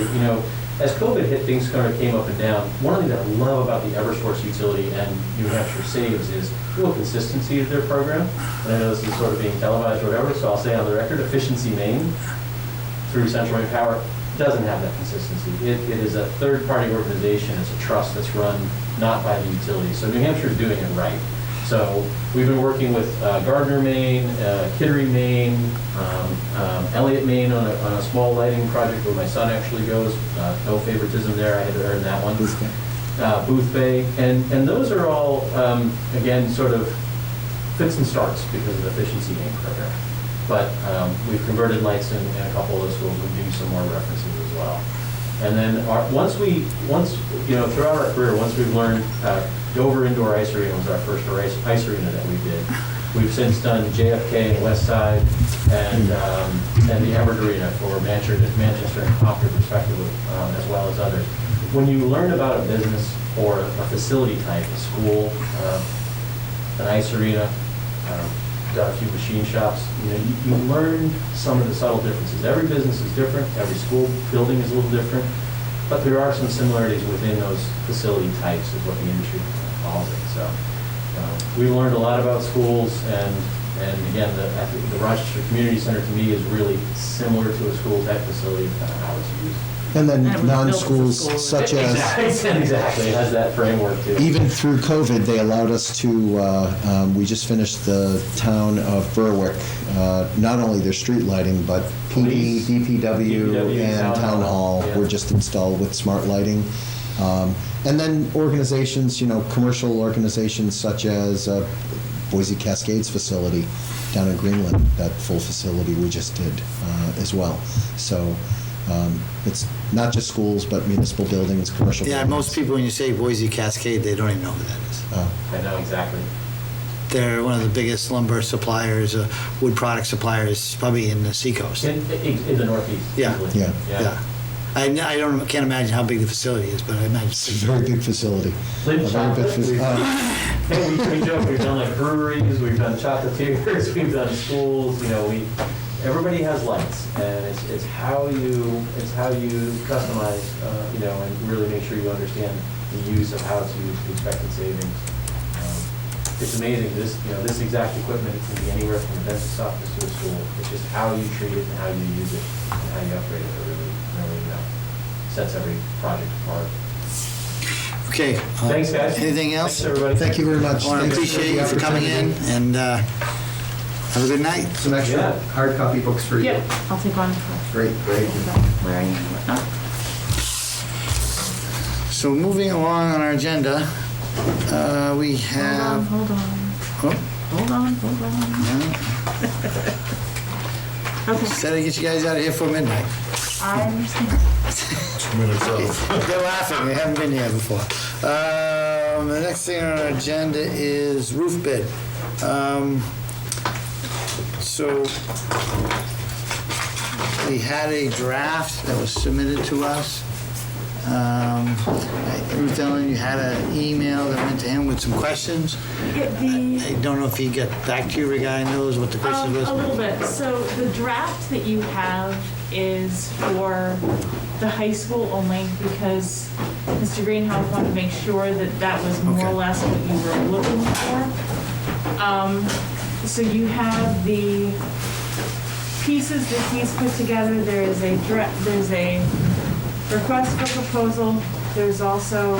As COVID hit, things kind of came up and down. One of the things that I love about the Eversource utility and New Hampshire Saves is real consistency of their program. And I know this is sort of being televised or whatever, so I'll say on the record, Efficiency Maine through Central Maine Power doesn't have that consistency. It is a third-party organization. It's a trust that's run not by the utility. So New Hampshire is doing it right. So we've been working with Gardner, Maine, Kittery, Maine, Elliott, Maine on a small lighting project where my son actually goes. No favoritism there. I had to earn that one. Booth Bay. And those are all, again, sort of fits and starts because of the Efficiency Maine program. But we've converted lights in a couple of those schools. We'll give you some more references as well. And then throughout our career, once we've learned Dover Indoor Ice Arena was our first ice arena that we did. We've since done JFK and West Side and the Everett Arena for Manchester and Concord respectively, as well as others. When you learn about a business or a facility type, a school, an ice arena, got a few machine shops, you learn some of the subtle differences. Every business is different, every school building is a little different, but there are some similarities within those facility types is what the industry calls it. So we've learned a lot about schools, and again, I think the Rochester Community Center to me is really similar to a school type facility, kind of how it's used. And then And it was built for non-schools schools. such as, Exactly, it has that framework too. even through COVID, they allowed us to, we just finished the town of Berwick, not only their street lighting, but PD, Police, DPW, DPW, and town hall yeah. were just installed with smart lighting. And then organizations, commercial organizations such as Boise Cascades facility down in Greenland, that full facility we just did as well. So it's not just schools, but municipal buildings, commercial Yeah, buildings. most people, when you say Boise Cascade, they don't even know who that is. I know, exactly. They're one of the biggest lumber suppliers, wood product suppliers, probably in the seacoast. In the Northeast. Yeah. easily. Yeah. I can't imagine how big the facility is, but I imagine It's a very big facility. Flint A very big chocolate, faci- we joke, we've done like breweries, we've done chocolatiers, we've done schools, everybody has lights, and it's how you customize, and really make sure you understand the use of how to use the expected savings. It's amazing, this exact equipment can be anywhere from a dentist's office to a school. It's just how you treat it and how you use it and how you upgrade it that really sets every project apart. Okay. Thanks, guys. Anything else? Thanks, everybody. Thank you very much. I want to Thanks for appreciate the you for coming in, opportunity. and have a good night. Some extra Yeah. hard copy books for you. Yep, I'll take one. Great, great. Where are you? Whatnot. So moving along on our agenda, we have... Hold on. Oh, Hold on. Okay, said I'd get you guys out of here for midnight. I understand. They're laughing, they haven't been here before. The next thing on our agenda is roof bid. So we had a draft that was submitted to us. Ruth Ellen, you had an email that went to him with some questions. I don't know if he got back to you regarding those, what the questions was. A little bit. So the draft that you have is for the high school only because Mr. Greenhouse wanted to make sure that that was more or Okay. less what you were looking for. So you have the pieces that he's put together. There's a request for proposal. There's also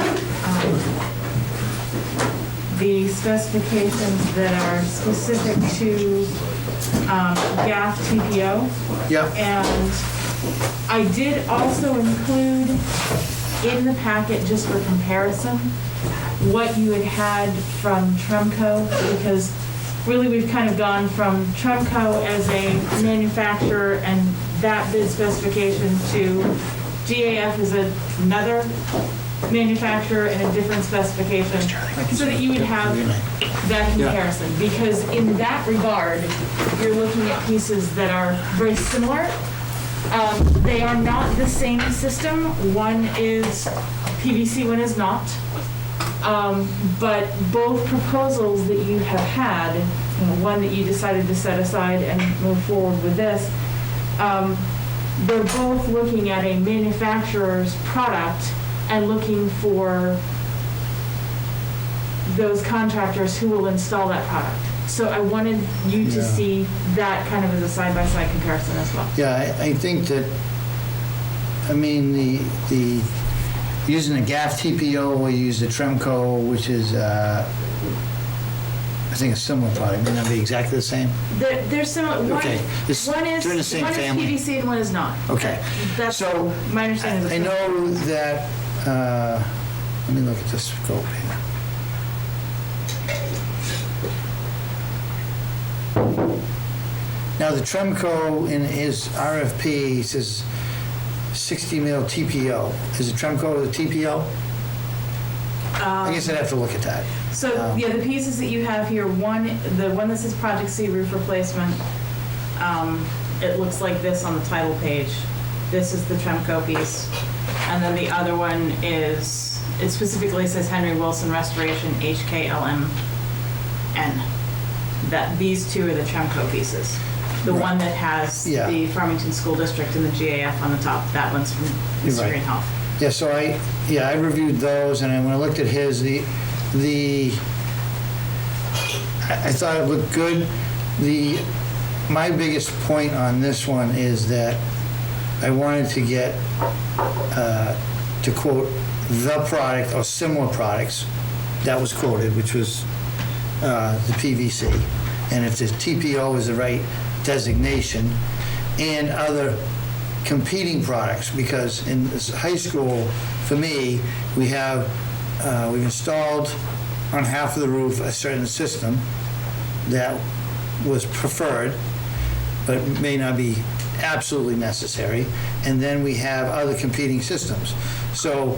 the specifications that are specific to GAF TPO. Yep. And I did also include in the packet, just for comparison, what you had from Tremco, because really we've kind of gone from Tremco as a manufacturer and that bid specification to GAF is another manufacturer and a different specification, so that you would have that comparison. Because in that regard, you're looking at pieces that are very similar. They are not the same system. One is PVC, one is not. But both proposals that you have had, one that you decided to set aside and move forward with this, they're both looking at a manufacturer's product and looking for those contractors who will install that product. So I wanted you to see that kind of as a side-by-side comparison as well. Yeah, I think that, I mean, the using the GAF TPO, we use the Tremco, which is, I think a similar product, may not be exactly the same. They're similar. Okay. It's- One is they're in the same family. PVC and one is not. Okay. That's So, my understanding of the I know that, let me look at this scope here. Now, the Tremco in his RFP says 60 mil TPO. Is the Tremco the TPO? I guess I'd have to look at that. So, yeah, the pieces that you have here, the one that says Project C roof replacement, it looks like this on the title page. This is the Tremco piece. And then the other one is, it specifically says Henry Wilson Restoration, HKLMN. These two are the Tremco pieces. The one that has Yeah. the Farmington School District and the GAF on the top, that one's from You're Mr. right. Greenhoff. Yeah, so I reviewed those, and when I looked at his, I thought it looked good. My biggest point on this one is that I wanted to get, to quote, the product or similar products that was quoted, which was the PVC. And if the TPO is the right designation, and other competing products, because in this high school, for me, we've installed on half of the roof a certain system that was preferred, but may not be absolutely necessary, and then we have other competing systems. So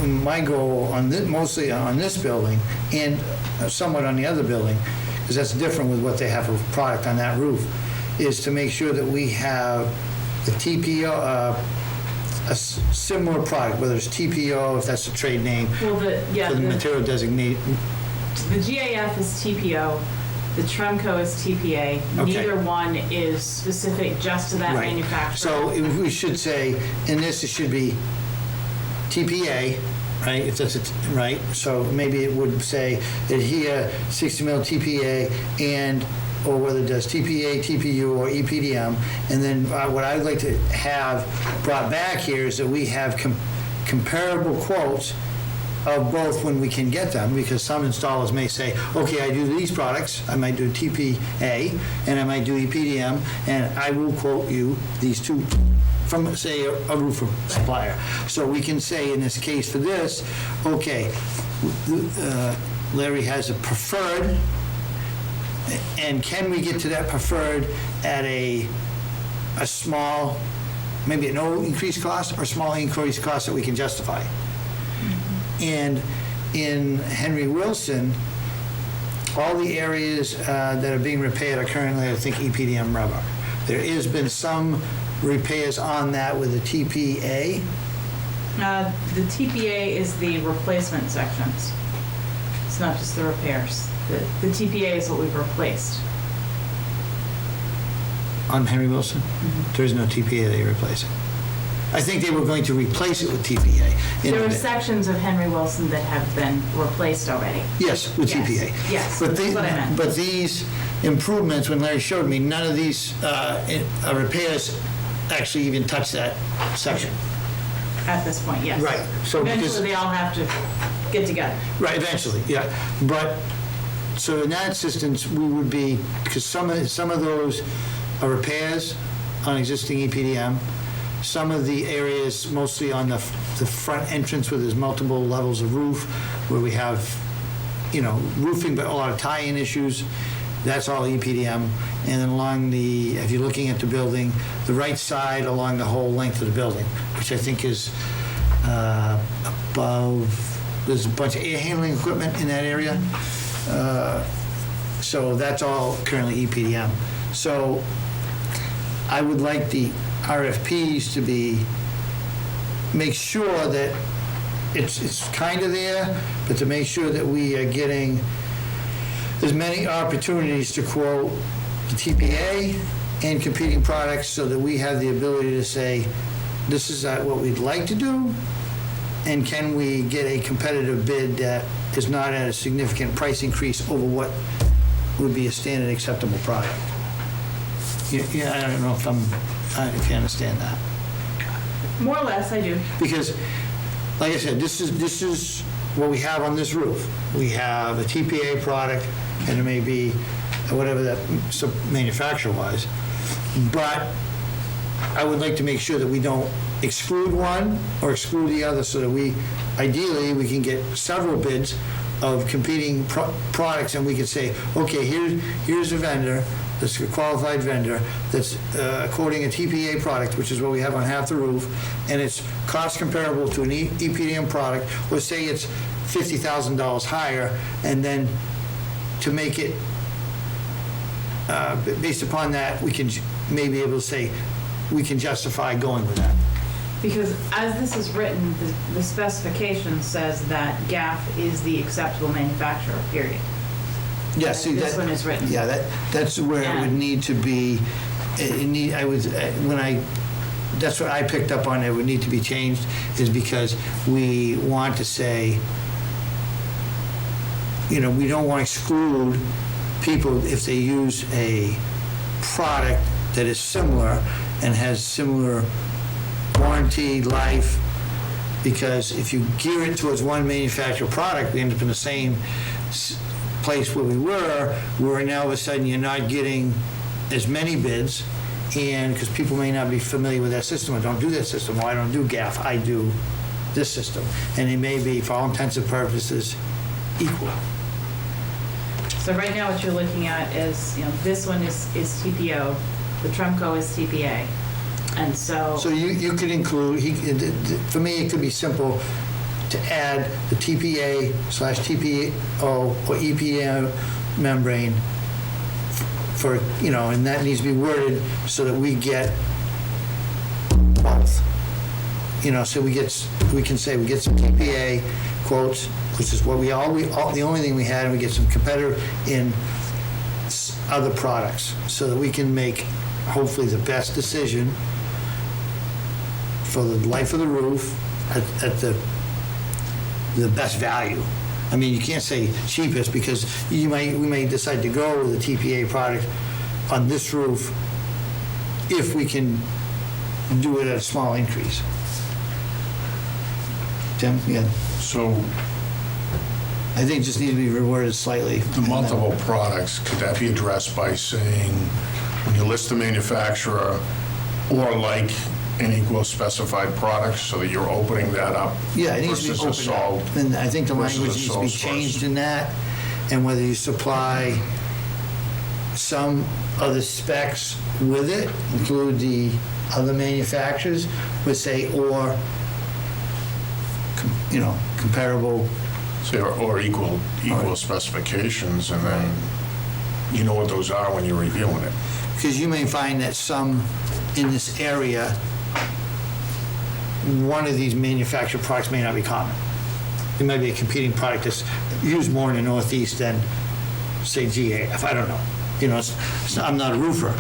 my goal on this, mostly on this building and somewhat on the other building, because that's different with what they have for product on that roof, is to make sure that we have the TPO, a similar product, whether it's TPO, if that's the trade name, Well, for the material designate. the GAF is TPO, the Tremco is TPA. Okay. Neither one is specific just to that Right. manufacturer. So we should say, in this, it should be TPA, right? If that's, right? So maybe it would say adhere 60 mil TPA and, or whether it does TPA, TPU, or EPDM. And then what I'd like to have brought back here is that we have comparable quotes of both when we can get them, because some installers may say, okay, I do these products, I might do TPA, and I might do EPDM, and I will quote you these two from, say, a roofer supplier. So we can say, in this case for this, okay, Larry has a preferred, and can we get to that preferred at a small, maybe no increased cost, or small increased cost that we can justify? And in Henry Wilson, all the areas that are being repaired are currently, I think, EPDM rubber. There has been some repairs on that with the TPA. The TPA is the replacement sections. It's not just the repairs. The TPA is what we've replaced. On Henry Wilson? There's no TPA they replace it. I think they were going to replace it with TPA. There are sections of Henry Wilson that have been replaced already. Yes, with Yes, TPA. yes, But that's what I meant. But these improvements, when Larry showed me, none of these repairs actually even touch that section. At this point, yes. Right, so because- Eventually, they all have to get together. Right, eventually, yeah. But, so in that instance, we would be, because some of those are repairs on existing EPDM, some of the areas, mostly on the front entrance where there's multiple levels of roof, where we have, roofing, but a lot of tie-in issues, that's all EPDM. And then along the, if you're looking at the building, the right side along the whole length of the building, which I think is above, there's a bunch of air handling equipment in that area. So that's all currently EPDM. So I would like the RFPs to make sure that it's kind of there, but to make sure that we are getting as many opportunities to quote the TPA and competing products, so that we have the ability to say, this is what we'd like to do, and can we get a competitive bid that is not at a significant price increase over what would be a standard acceptable product. Yeah, I don't know if you understand that. More or less, I do. Because, like I said, this is what we have on this roof. We have a TPA product, and it may be whatever that manufacturer-wise. But I would like to make sure that we don't exclude one or exclude the other, so that ideally, we can get several bids of competing products, and we could say, okay, here's a vendor, that's a qualified vendor, that's quoting a TPA product, which is what we have on half the roof, and it's cost comparable to an EPDM product, or say it's $50,000 higher, and then to make it, based upon that, we can maybe able to say, we can justify going with that. Because as this is written, the specification says that GAF is the acceptable manufacturer, period. Yeah, see, This that, one is written. yeah, that's where it would need to be, that's what I picked up on, it would need to be changed, is because we want to say, we don't want to exclude people if they use a product that is similar, and has similar warranty, life, because if you gear it towards one manufacturer product, we end up in the same place where we were, where now all of a sudden you're not getting as many bids, and because people may not be familiar with that system or don't do that system, or I don't do GAF, I do this system, and they may be, for all intents and purposes, equal. So right now, what you're looking at is, this one is TPO, the Tremco is TPA, and so. So you could include, for me, it could be simple to add the TPA/TPO or EPA membrane for, and that needs to be worded so that we get both. So we can say we get some TPA quotes, which is what the only thing we had, and we get some competitor in other products so that we can make hopefully the best decision for the life of the roof at the best value. I mean, you can't say cheapest because we may decide to go with a TPA product on this roof if we can do it at a small increase. Tim, yeah. So I think it just needs to be reworded slightly. the multiple products, could that be addressed by saying, when you list the manufacturer, or like an equal specified product, so that you're opening that up? Yeah, it needs to be versus a opened up. sole- And I think the versus language a needs to be sole source. changed in that, and whether you supply some of the specs with it, include the other manufacturers, would say, or, comparable. Say, or equal specifications, and then you know what those are when you're reviewing it. Because you may find that some in this area, one of these manufactured products may not be common. It might be a competing product that's used more in the Northeast than, say, GAF. I don't know. I'm not a roofer,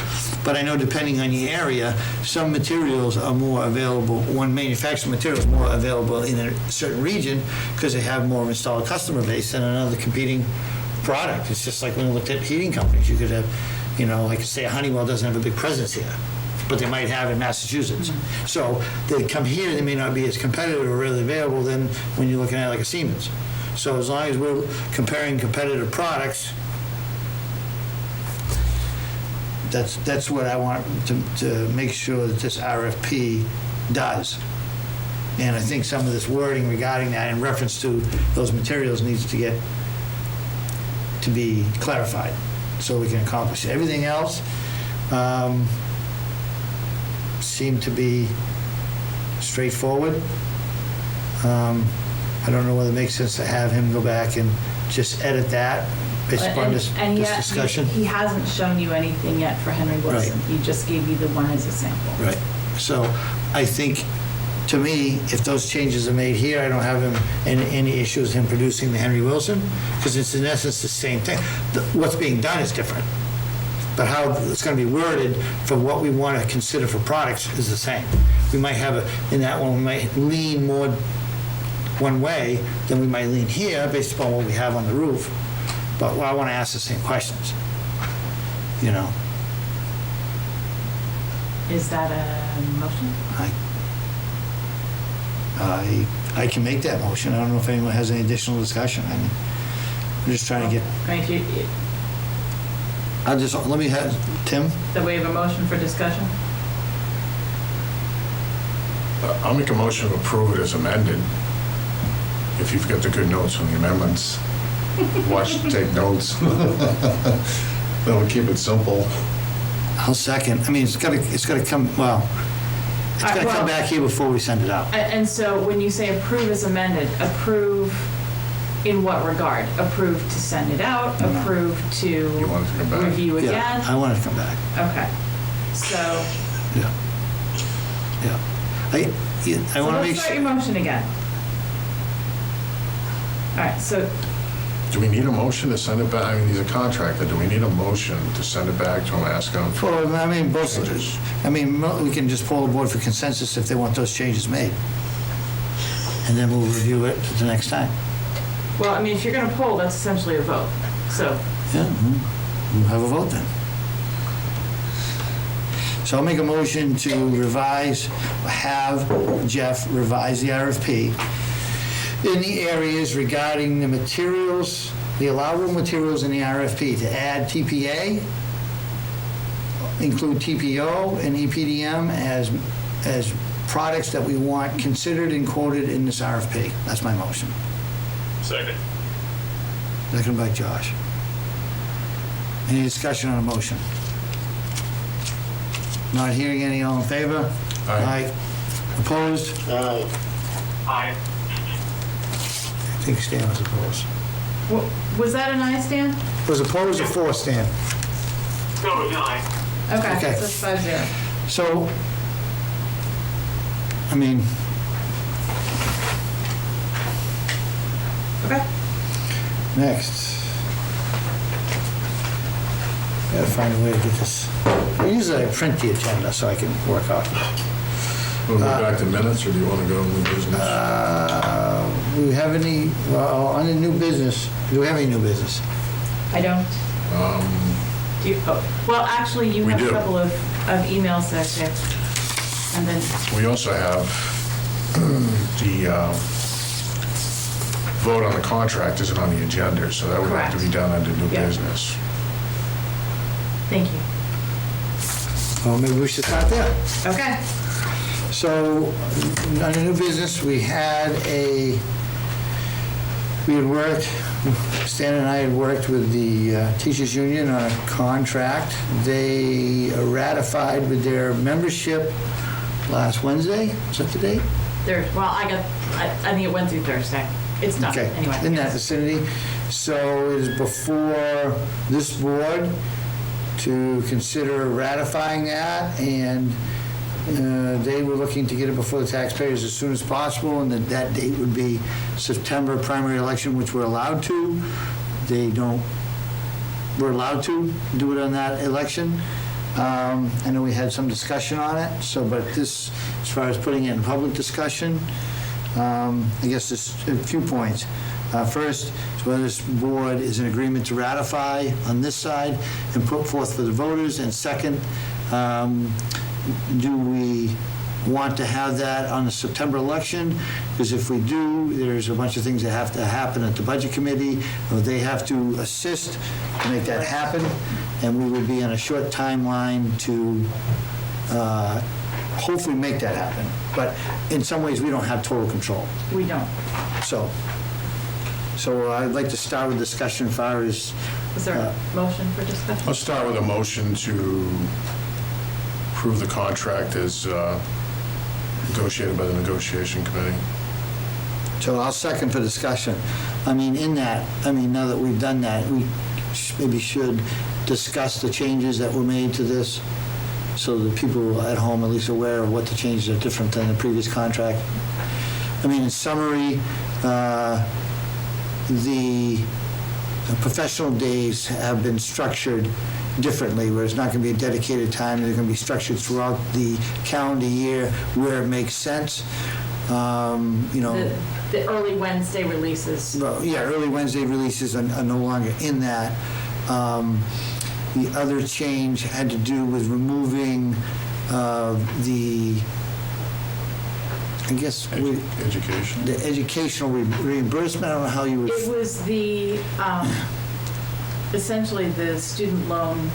but I know depending on the area, some materials are more available, one manufactured material is more available in a certain region because they have more installed customer base than another competing product. It's just like when we looked at heating companies, you could have, like say Honeywell doesn't have a big presence here, but they might have in Massachusetts. So they come here, they may not be as competitive or really available than when you're looking at like a Siemens. So as long as we're comparing competitive products, that's what I want to make sure that this RFP does. And I think some of this wording regarding that in reference to those materials needs to be clarified so we can accomplish it. Everything else seemed to be straightforward. I don't know whether it makes sense to have him go back and just edit that based upon this yet discussion. He hasn't shown you anything yet for Henry Wilson. Right. He just gave you the one as a sample. Right. So I think, to me, if those changes are made here, I don't have any issues with him producing the Henry Wilson, because it's in essence the same thing. What's being done is different, but how it's going to be worded for what we want to consider for products is the same. We might have, in that one, we might lean more one way than we might lean here based upon what we have on the roof, but I want to ask the same questions, Is that a motion? I can make that motion. I don't know if anyone has any additional discussion. I'm just trying to get, I mean, let me have, Tim? that we have a motion for discussion? I'll make a motion to approve it as amended, if you've got the good notes on the amendments. Take notes. That would keep it simple. I'll second. I mean, it's gotta come, it's gotta come back here before we send it out. And so when you say approve as amended, approve in what regard? Approve to send it out, approve to You want it to come back? review Yeah, again? I want it to come back. Okay. So Yeah. I want to let's make start sure. your motion again. All right, so Do we need a motion to send it back? I mean, he's a contractor. Do we need a motion to send it back to him, ask him? Well, I mean, we can just poll the board for consensus if they want those changes made. And then we'll review it the next time. well, I mean, if you're going to poll, that's essentially a vote. So Yeah, we'll have a vote then. So I'll make a motion to have Jeff revise the RFP in the areas regarding the materials, the allowable materials in the RFP, to add TPA, include TPO and EPDM as products that we want considered and quoted in this RFP. That's my motion. Second. Second by Josh. Any discussion on a motion? Not hearing any, all in favor? Aye. Opposed? Aye. Aye. I think Stan was opposed. Was that an aye, Stan? Was opposed or for, Stan? No, it's aye. Okay, Okay. so it's 5-0. So, I mean, Okay. next. Gotta find a way to get this. Usually I print the agenda so I can work off it. We'll go back to minutes, or do you want to go to new business? Do we have any, well, on the new business, do we have any new business? I don't. Do you, well, actually, you We have do. a couple of emails there too. And then, We also have the vote on the contract isn't on the agenda, so that would have to be Correct. done under new Yeah. business. thank you. Well, maybe we should start there. Okay. So, on the new business, we had worked, Stan and I had worked with the teachers union on a contract. They ratified with their membership last Wednesday. Is that the date? Well, I think it went through Thursday. It's done, Okay, anyway. in that vicinity. So it is before this board to consider ratifying that, and they were looking to get it before the taxpayers as soon as possible, and that date would be September primary election, which we're allowed to. We're allowed to do it on that election. I know we had some discussion on it, but this, as far as putting it in public discussion, I guess there's a few points. First, is whether this board is in agreement to ratify on this side and put forth for the voters. And second, do we want to have that on the September election? Because if we do, there's a bunch of things that have to happen at the budget committee. They have to assist to make that happen, and we would be on a short timeline to hopefully make that happen. But in some ways, we don't have total control. We don't. So I'd like to start with discussion as far as, Is there a motion for discussion? Let's start with a motion to approve the contract as negotiated by the negotiation committee. so I'll second for discussion. I mean, now that we've done that, we maybe should discuss the changes that were made to this, so that people at home at least aware of what the changes are different than the previous contract. I mean, in summary, the professional days have been structured differently, where it's not going to be a dedicated time, they're going to be structured throughout the calendar year where it makes sense. The early Wednesday releases. Well, yeah, early Wednesday releases are no longer in that. The other change had to do with removing the, I guess, Education. the educational reimbursement. I don't know how you would. It was the, essentially the student loan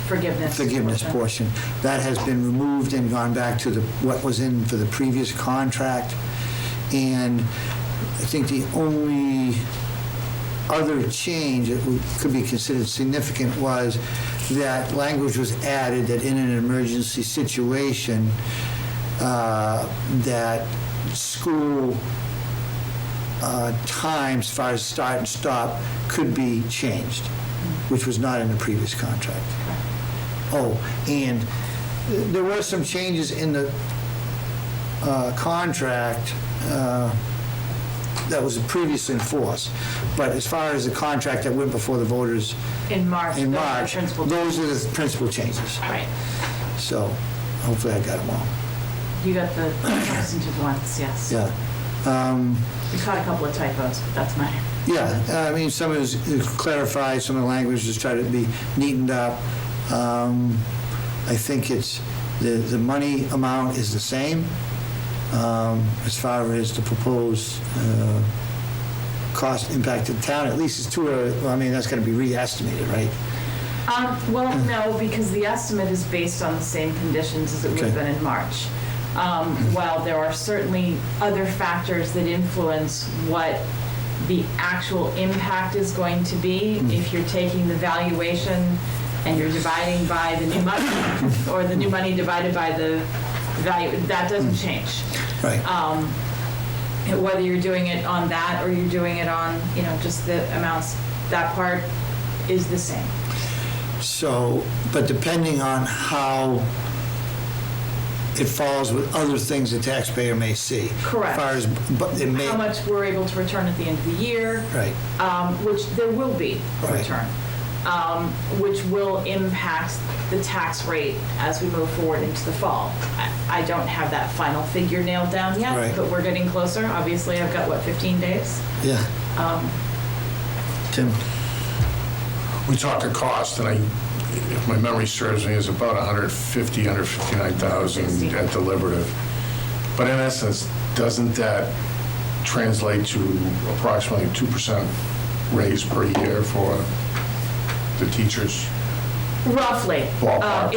forgiveness. Portion. That has been removed and gone back to what was in for the previous contract. And I think the only other change that could be considered significant was that language was added that in an emergency situation, that school times, as far as start and stop, could be changed, which was not in the previous contract. Oh, and there were some changes in the contract that was previously in force. But as far as the contract that went before the voters In March. in those are March, principal- those are the principal changes. Right. So hopefully I got them all. You got the substantive ones, yes. Yeah. We caught a couple of typos, but that's minor. Yeah, I mean, some of it is clarified, some of the language is trying to be neatened up. I think it's The money amount is the same. As far as the proposed cost impact to the town, at least it's that's going to be re-estimated, right? Well, no, because the estimate is based on the same conditions as it would have Okay. been in March. While there are certainly other factors that influence what the actual impact is going to be, if you're taking the valuation and you're dividing by the new money, or the new money divided by the value, that doesn't change. Right. Whether you're doing it on that or you're doing it on, just the amounts, that part is the same. So, but depending on how it falls with other things the taxpayer may see. Correct. As far as, but it may. How much we're able to return at the end of the year. Right. Which there will be a Right. return, which will impact the tax rate as we move forward into the fall. I don't have that final figure nailed down yet, Right. but we're getting closer. Obviously, I've got, 15 days? Yeah. Tim? We talked to cost, and if my memory serves me, is about $159,000 at deliberative. But in essence, doesn't that translate to approximately 2% raise per year for the teachers? Roughly. Ballpark.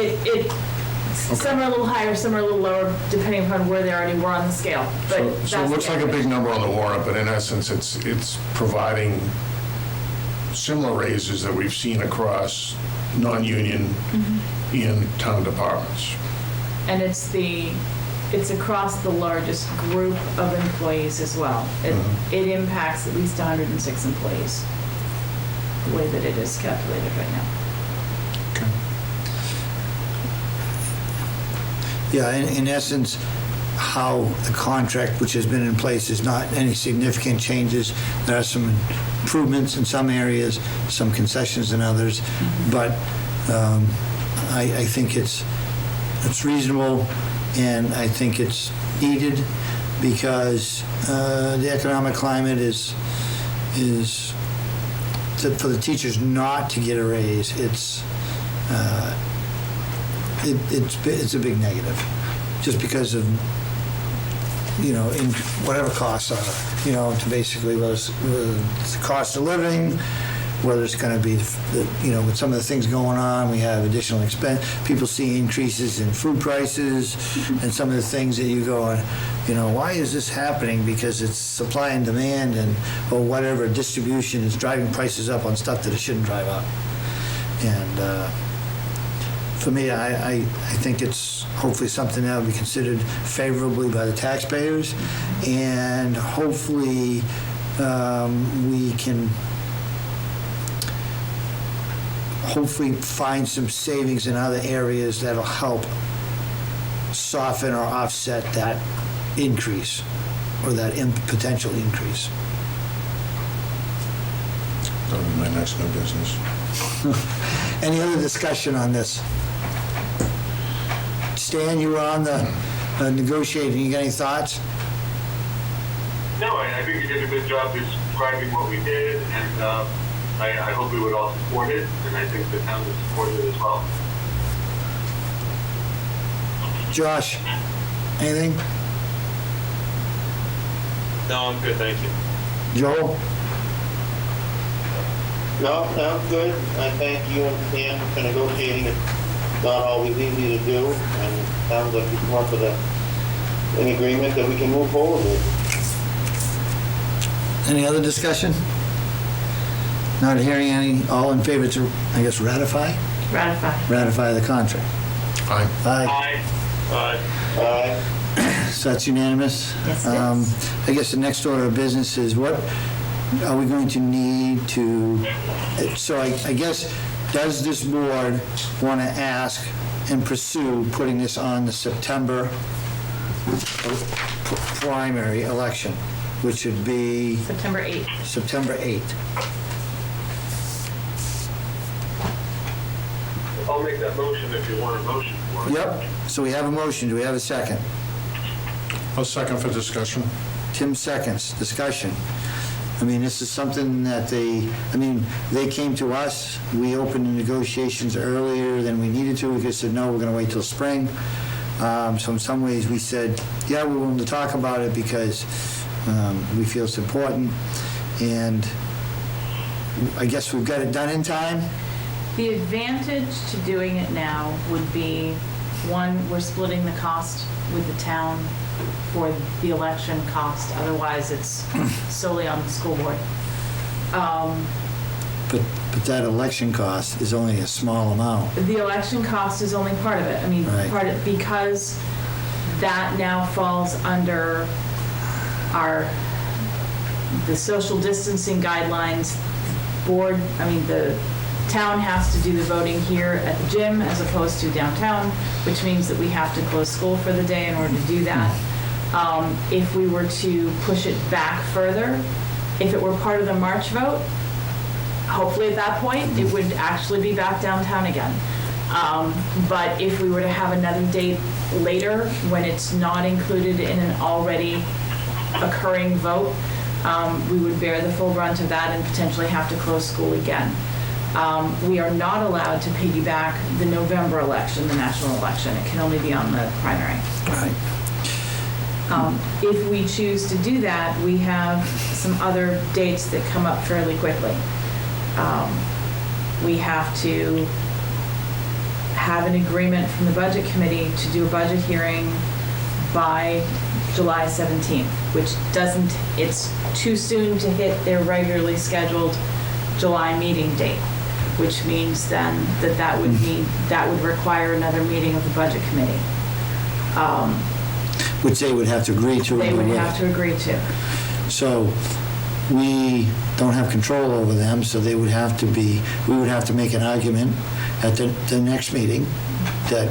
Some are a little higher, some are a little lower, depending upon where they already were on the scale. But So it that's looks the like a average. big number on the warrant, but in essence, it's providing similar raises that we've seen across non-union in town departments. And it's across the largest group of employees as well. It impacts at least 106 employees, the way that it is calculated right now. Yeah, in essence, how the contract, which has been in place, is not any significant changes. There are some improvements in some areas, some concessions in others, but I think it's reasonable, and I think it's needed because the economic climate is for the teachers not to get a raise. It's a big negative, just because of, in whatever costs are, to basically, whether it's the cost of living, whether it's going to be, with some of the things going on, we have additional expense, people see increases in food prices, and some of the things that you go, why is this happening? Because it's supply and demand, or whatever, distribution is driving prices up on stuff that it shouldn't drive up. And, for me, I think it's hopefully something that will be considered favorably by the taxpayers, and hopefully we can find some savings in other areas that'll help soften or offset that increase or that potential increase. That'll be my next new business. Any other discussion on this? Stan, you were on the negotiating. You got any thoughts? No, I think you did a good job describing what we did, and I hope we would all support it, and I think the town would support it as well. Josh, anything? No, I'm good, thank you. Joel? No, sounds good. I thank you and Stan for negotiating. It's not always easy to do, and it sounds like you come up with an agreement that we can move forward with. Any other discussion? Not hearing any. All in favor to, I guess, ratify? Ratify. Ratify the contract. Aye. Aye. Aye. Aye. So that's unanimous? Yes, it is. I guess the next order of business is what are we going to need to, so I guess, does this board want to ask and pursue putting this on the September primary election, which would be September 8th. September 8th? I'll make that motion if you want a motion for it. Yep, so we have a motion. Do we have a second? A second for discussion. Tim seconds. Discussion. I mean, this is something that they came to us. We opened the negotiations earlier than we needed to. We just said, no, we're going to wait till spring. So in some ways, we said, yeah, we're willing to talk about it because we feel it's important, and I guess we've got it done in time. The advantage to doing it now would be, one, we're splitting the cost with the town for the election cost. Otherwise, it's solely on the school board. But that election cost is only a small amount. The election cost is only part of it. I mean, Right. because that now falls under the social distancing guidelines. The town has to do the voting here at the gym as opposed to downtown, which means that we have to close school for the day in order to do that. If we were to push it back further, if it were part of the March vote, hopefully at that point, it would actually be back downtown again. But if we were to have another date later, when it's not included in an already occurring vote, we would bear the full brunt of that and potentially have to close school again. We are not allowed to piggyback the November election, the national election. It can only be on the primary. Right. If we choose to do that, we have some other dates that come up fairly quickly. We have to have an agreement from the budget committee to do a budget hearing by July 17th, which it's too soon to hit their regularly scheduled July meeting date, which means then that would require another meeting of the budget committee. Which they would have to agree to. They would have to agree to. So we don't have control over them, so we would have to make an argument at the next meeting that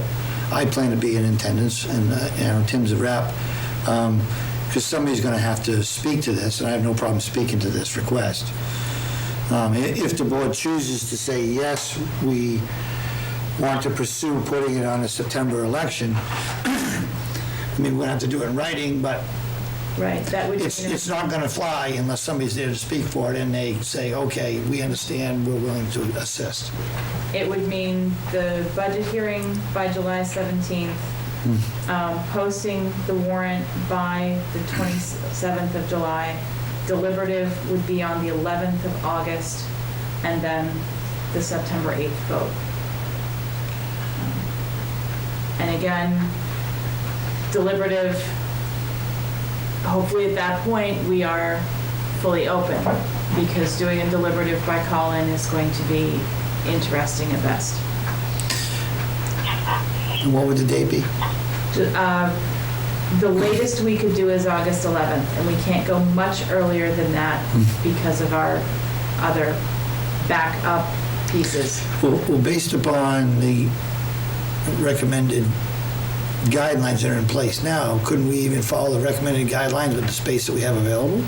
I plan to be in attendance, and Tim's a rep, because somebody's going to have to speak to this, and I have no problem speaking to this request. If the board chooses to say, yes, we want to pursue putting it on a September election, I mean, we're going to have to do it in writing, but Right, that would. it's not going to fly unless somebody's there to speak for it and they say, okay, we understand, we're willing to assist. It would mean the budget hearing by July 17th, posting the warrant by the 27th of July, deliberative would be on the 11th of August, and then the September 8th vote. And again, deliberative, hopefully at that point, we are fully open, because doing a deliberative by call-in is going to be interesting at best. And what would the date be? The latest we could do is August 11th, and we can't go much earlier than that because of our other backup pieces. Well, based upon the recommended guidelines that are in place now, couldn't we even follow the recommended guidelines with the space that we have available?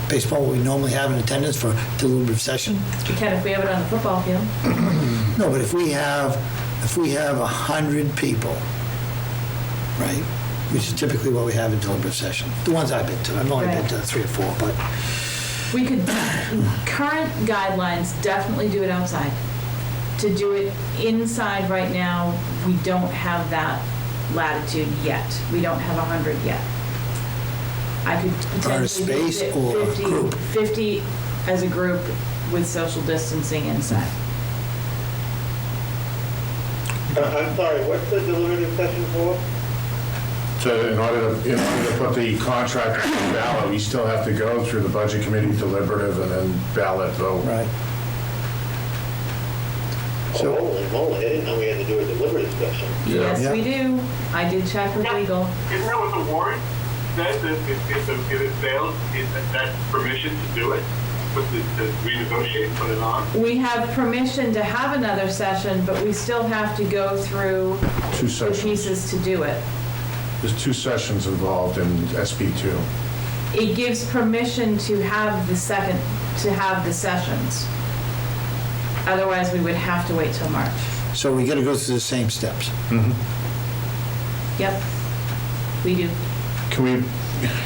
Based upon what we normally have in attendance for deliberative session? We can if we have it on the football field. No, but if we have 100 people, right, which is typically what we have in deliberative session, the ones I've been to, I've only been to 3 or 4, but We could, current guidelines definitely do it outside. To do it inside right now, we don't have that latitude yet. We don't have 100 yet. I could potentially do space or 50, group? 50 as a group with social distancing inside. I'm sorry, what's the deliberative session for? So in order to put the contract on the ballot, we still have to go through the budget committee deliberative and then ballot vote. right. Oh, holy moly, I didn't know we had to do a deliberative session. Yes, Yeah. we do. I did check with legal. Isn't that what the warrant says, that if it fails, that's permission to do it? To renegotiate, put it on? We have permission to have another session, but we still have to go through 2 the sessions. pieces to do it. There's 2 sessions involved in SB2. It gives permission to have the sessions. Otherwise, we would have to wait till March. So we got to go through the same steps. Yep, we do. Can we,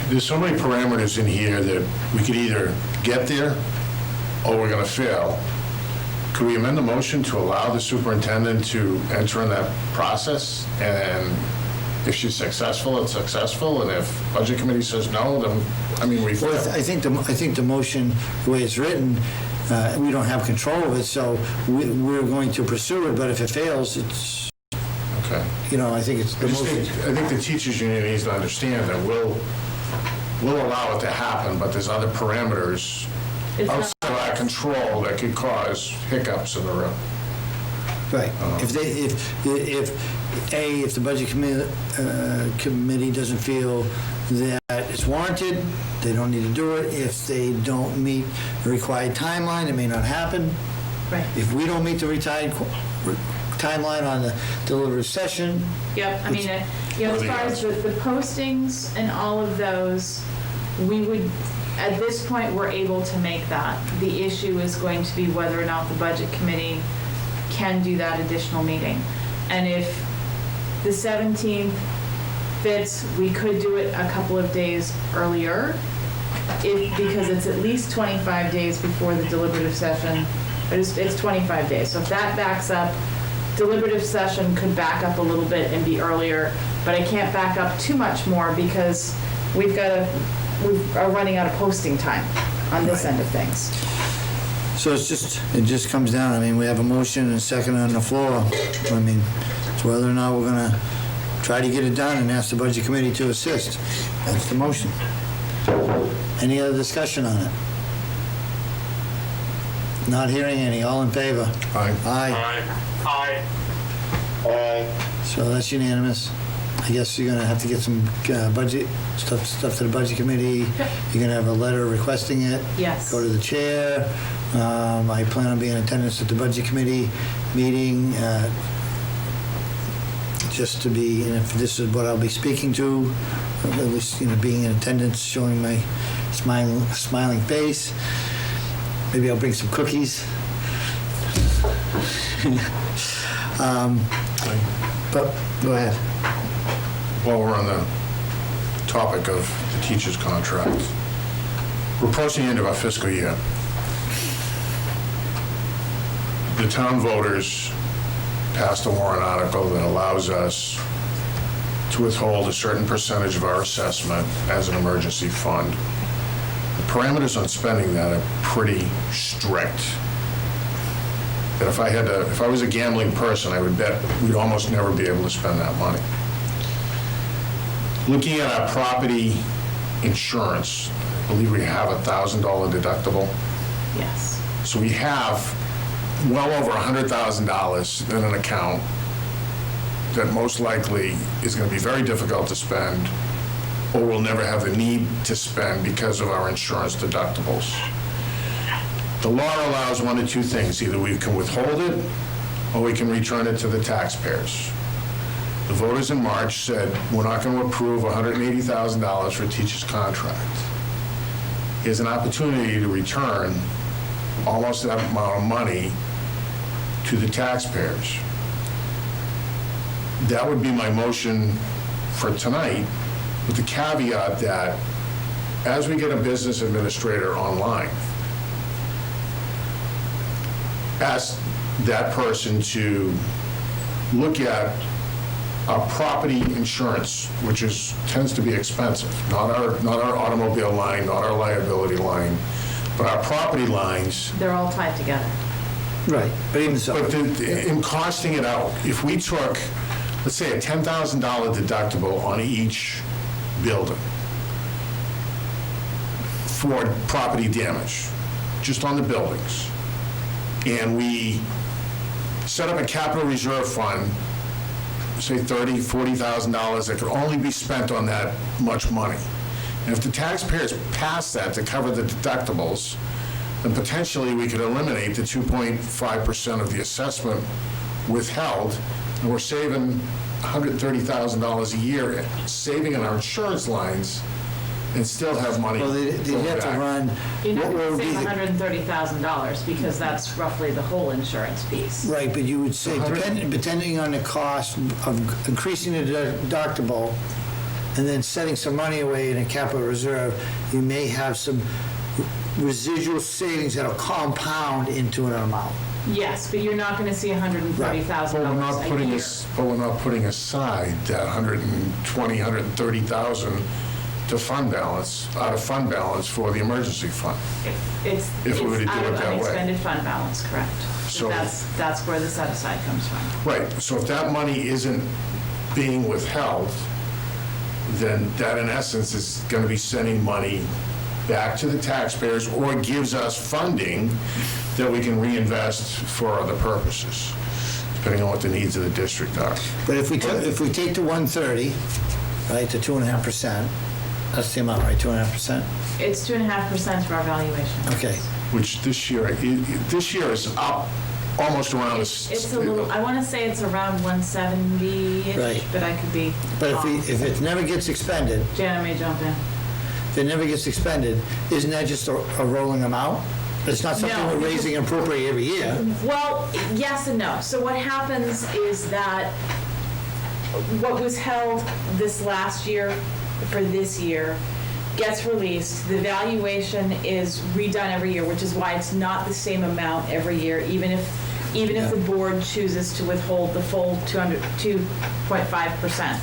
there's so many parameters in here that we could either get there or we're going to fail. Could we amend the motion to allow the superintendent to enter in that process and if she's successful, it's successful, and if budget committee says no, then, I mean, we Well, failed. I think the motion, the way it's written, we don't have control of it, so we're going to pursue it, but if it fails, it's, Okay. I think it's the motion. I think the teachers union needs to understand that we'll allow it to happen, but there's other parameters It's not- outside of our control that could cause hiccups in the room. Right. If the budget committee doesn't feel that it's warranted, they don't need to do it. If they don't meet the required timeline, it may not happen. Right. If we don't meet the timeline on the deliberative session, Yep, I mean, as far as the postings and all of those, we would, at this point, we're able to make that. The issue is going to be whether or not the budget committee can do that additional meeting. And if the 17th fits, we could do it a couple of days earlier, because it's at least 25 days before the deliberative session. It's 25 days. So if that backs up, deliberative session could back up a little bit and be earlier, but I can't back up too much more because we are running out of posting time on this end of things. so it just comes down, we have a motion and a second on the floor. It's whether or not we're gonna try to get it done and ask the budget committee to assist. That's the motion. Any other discussion on it? Not hearing any. All in favor? Aye. Aye. Aye. So that's unanimous. I guess you're gonna have to get some budget stuff to the budget committee. You're gonna have a letter requesting it. Yes. Go to the chair. I plan on being in attendance at the budget committee meeting, just to be, and if this is what I'll be speaking to, at least, being in attendance, showing my smiling face. Maybe I'll bring some cookies. But, go ahead. While we're on the topic of the teacher's contract, we're approaching the end of our fiscal year. The town voters passed a warrant article that allows us to withhold a certain percentage of our assessment as an emergency fund. The parameters on spending that are pretty strict. That if I was a gambling person, I would bet we'd almost never be able to spend that money. Looking at our property insurance, I believe we have a $1,000 deductible. Yes. So we have well over $100,000 in an account that most likely is going to be very difficult to spend, or we'll never have the need to spend because of our insurance deductibles. The law allows one of two things. Either we can withhold it, or we can return it to the taxpayers. The voters in March said, we're not going to approve $180,000 for a teacher's contract. Here's an opportunity to return almost that amount of money to the taxpayers. That would be my motion for tonight, with the caveat that as we get a business administrator online, ask that person to look at our property insurance, which tends to be expensive, not our automobile line, not our liability line, but our property lines. They're all tied together. Right, but even so. But in costing it out, if we took, let's say, a $10,000 deductible on each building for property damage, just on the buildings, and we set up a capital reserve fund, say $30,000, $40,000 that could only be spent on that much money. And if the taxpayers pass that to cover the deductibles, then potentially we could eliminate the 2.5% of the assessment withheld, and we're saving $130,000 a year, saving in our insurance lines, and still have money. Well, they'd have to back. run. You're not what going would to be save the- $130,000 because that's roughly the whole insurance piece. Right, but you would say, depending on the cost of increasing the deductible and then setting some money away in a capital reserve, you may have some residual savings that'll compound into an amount. Yes, but you're not gonna see $130,000 But we're not a putting year. but we're not putting aside that 120, 130,000 to fund balance, out of fund balance for the emergency fund. It's If we were to do out it of that way. unexpended fund balance, correct. So- That's where the set aside comes from. Right, so if that money isn't being withheld, then that in essence is going to be sending money back to the taxpayers or gives us funding that we can reinvest for other purposes, depending on what the needs of the district are. But if we take the 130, right, to 2.5%, that's the amount, right, 2.5%? It's 2.5% of our valuation. Okay. Which this year is up almost around It's a little, I wanna say it's around 170-ish, Right. but I could be But wrong. if it never gets expended, Jana may jump in. if it never gets expended, isn't that just a rolling amount? It's not something No. we're raising and appropriate every year. Well, yes and no. So what happens is that what was held this last year for this year gets released. The valuation is redone every year, which is why it's not the same amount every year, even if the board chooses to withhold the full 2.5%.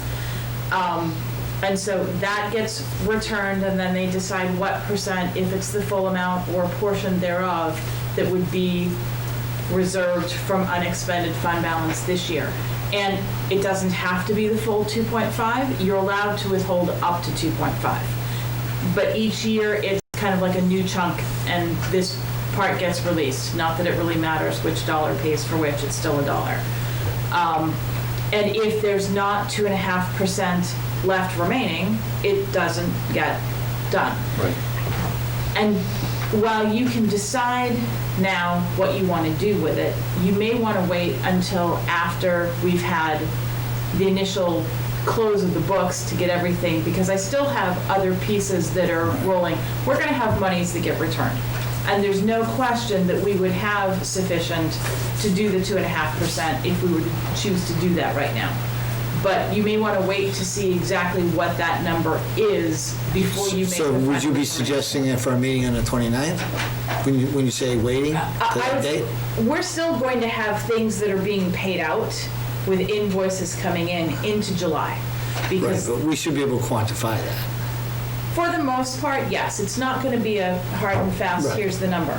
And so that gets returned, and then they decide what percent, if it's the full amount or a portion thereof, that would be reserved from unexpended fund balance this year. And it doesn't have to be the full 2.5. You're allowed to withhold up to 2.5. But each year, it's kind of like a new chunk, and this part gets released. Not that it really matters which dollar pays for which, it's still a dollar. And if there's not 2.5% left remaining, it doesn't get done. Right. And while you can decide now what you want to do with it, you may want to wait until after we've had the initial close of the books to get everything, because I still have other pieces that are rolling. We're going to have monies that get returned. And there's no question that we would have sufficient to do the 2.5% if we were to choose to do that right now. But you may want to wait to see exactly what that number is before you make the So final would you be determination. suggesting it for a meeting on the 29th? When you say waiting to that date? We're still going to have things that are being paid out with invoices coming in into July. Right, Because but we should be able to quantify that. for the most part, yes, it's not going to be a hard and fast, Right. here's the number.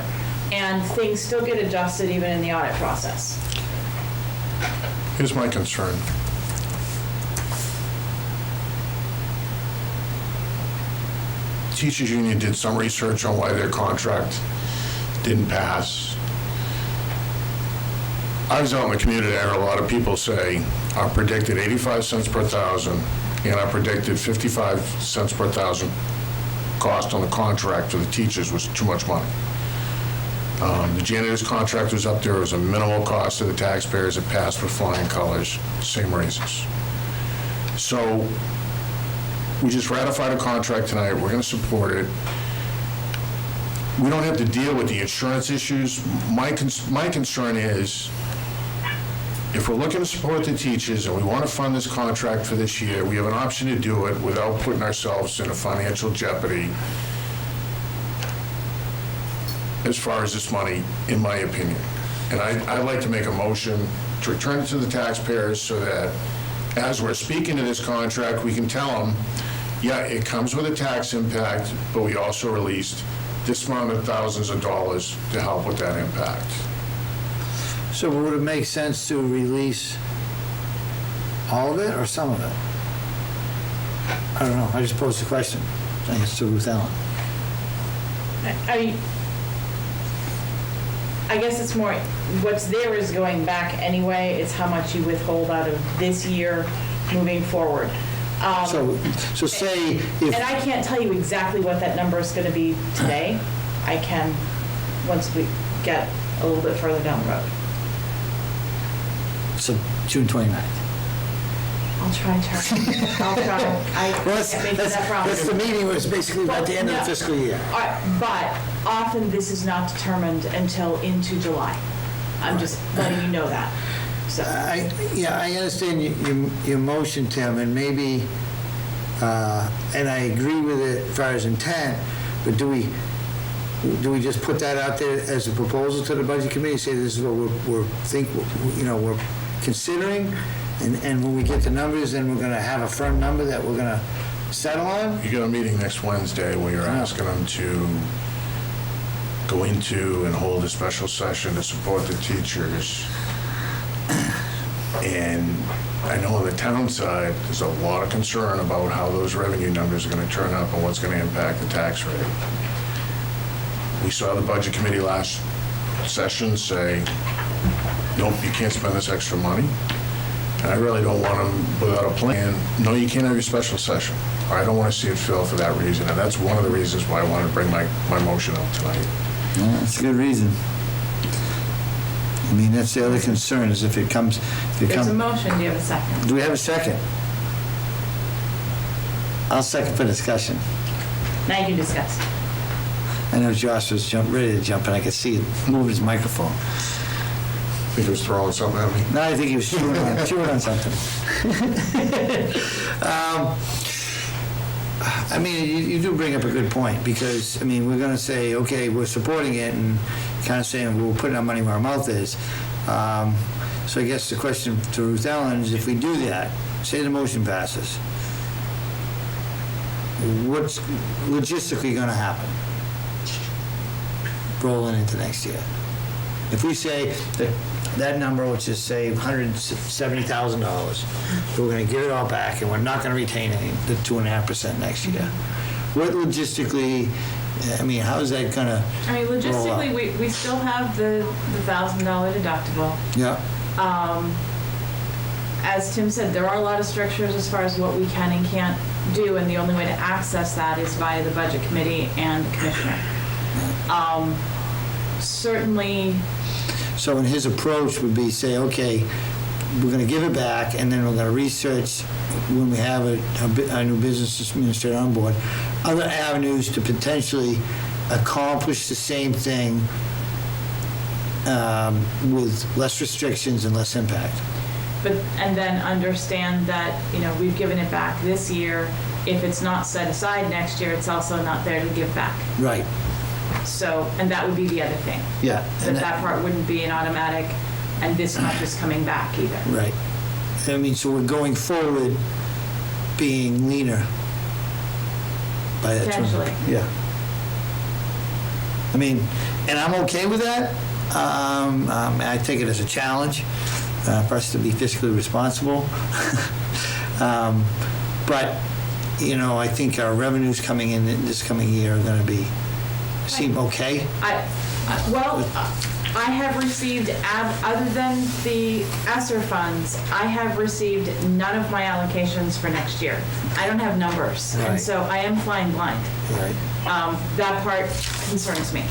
And things still get adjusted even in the audit process. Here's my concern. Teachers Union did some research on why their contract didn't pass. I was out in the community, I heard a lot of people say, our predicted 85 cents per thousand and our predicted 55 cents per thousand cost on the contract for the teachers was too much money. The janitor's contract was up there, it was a minimal cost to the taxpayers, it passed with flying colors, same raises. So, we just ratified a contract tonight, we're gonna support it. We don't have to deal with the insurance issues. My concern is, if we're looking to support the teachers and we want to fund this contract for this year, we have an option to do it without putting ourselves in a financial jeopardy as far as this money, in my opinion. And I'd like to make a motion to return it to the taxpayers so that as we're speaking to this contract, we can tell them, yeah, it comes with a tax impact, but we also released this amount of thousands of dollars to help with that impact. So would it make sense to release all of it or some of it? I don't know, I just posed the question. I think it's to Ruth Ellen. I guess it's more, what's there is going back anyway, it's how much you withhold out of this year moving forward. So say if, And I can't tell you exactly what that number is going to be today. I can, once we get a little bit further down the road. so June 29th. I'll try, Charlie. I'll try. I Well, can't make that that's promise. the meeting was basically at the end of the fiscal year. All right, but often this is not determined until into July. I'm just letting you know that. So, I understand your motion, Tim, and maybe, and I agree with it as far as intent, but do we, do we just put that out there as a proposal to the budget committee, say this is what we're considering, and when we get the numbers, then we're gonna have a firm number that we're gonna settle on? You got a meeting next Wednesday where you're asking them to go into and hold a special session to support the teachers. And I know on the town side, there's a lot of concern about how those revenue numbers are gonna turn up and what's gonna impact the tax rate. We saw the budget committee last session say, nope, you can't spend this extra money. And I really don't want them without a plan. No, you can't have your special session. Or I don't want to see it fail for that reason. And that's one of the reasons why I wanted to bring my motion up tonight. Yeah, that's a good reason. I mean, that's the other concern, is if it comes... There's a motion, do you have a second? Do we have a second? I'll second for discussion. Now you can discuss. I know Josh was ready to jump, and I could see him move his microphone. I think he was throwing something at me. No, I think he was chewing on something. I mean, you do bring up a good point, because, I mean, we're going to say, okay, we're supporting it, and kind of saying, well, we're putting our money where our mouth is. So I guess the question to Ruth Ellen is, if we do that, say the motion passes, what's logistically going to happen rolling into next year? If we say that number, which is, say, $170,000, we're going to give it all back, and we're not going to retain the 2.5% next year. What logistically, I mean, how is that going to I mean, logistically, we still have the $1,000 deductible. Yeah. As Tim said, there are a lot of strictures as far as what we can and can't do, and the only way to access that is via the budget committee and the commissioner. Certainly. So in his approach would be, say, okay, we're going to give it back, and then we're going to research, when we have a new business administrator on board, other avenues to potentially accomplish the same thing with less restrictions and less impact. And then understand that, we've given it back this year. If it's not set aside next year, it's also not there to give back. Right. So, and that would be the other thing. Yeah. That part wouldn't be an automatic, and this much is coming back either. Right. I mean, so we're going forward being leaner by that term. Potentially. Yeah. I mean, and I'm okay with that. I take it as a challenge for us to be fiscally responsible. But, I think our revenues coming in this coming year are going to seem okay. I have received, other than the ESSER funds, I have received none of my allocations for next year. I don't have numbers, Right. and so I am flying blind. Right. That part concerns me.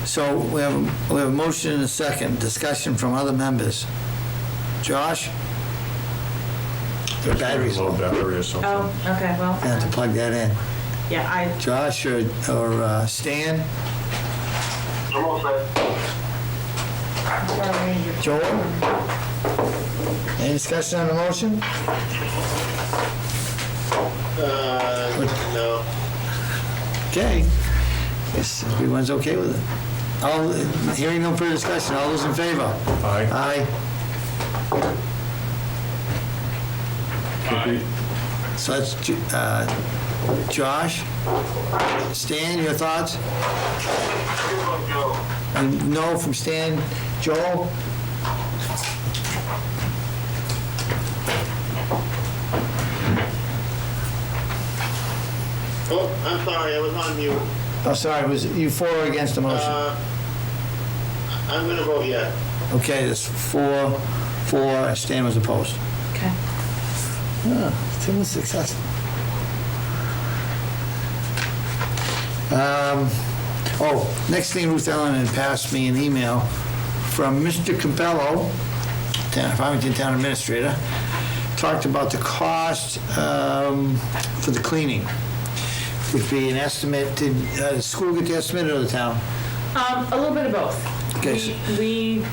So we have a motion and a second. Discussion from other members. Josh? The battery's low low. battery or something. Oh, okay, well, I have to plug that in. yeah, Josh or Stan? I'm all set. Joel? Any discussion on the motion? No. Okay. Guess everyone's okay with it. Hearing no further discussion, all those in favor? Aye. Aye. So that's Josh. Stan, your thoughts? No. No from Stan. Joel? Oh, I'm sorry, I was on mute. Oh, sorry, was you for or against the motion? I'm gonna vote yes. Okay, that's four, Stan was opposed. okay. Tim was successful. Next thing, Ruth Ellen had passed me an email from Mr. Campello, Farmington Town Administrator, talked about the cost for the cleaning, would be an estimate. Did the school get the estimate or the town? A little bit of both. Okay. We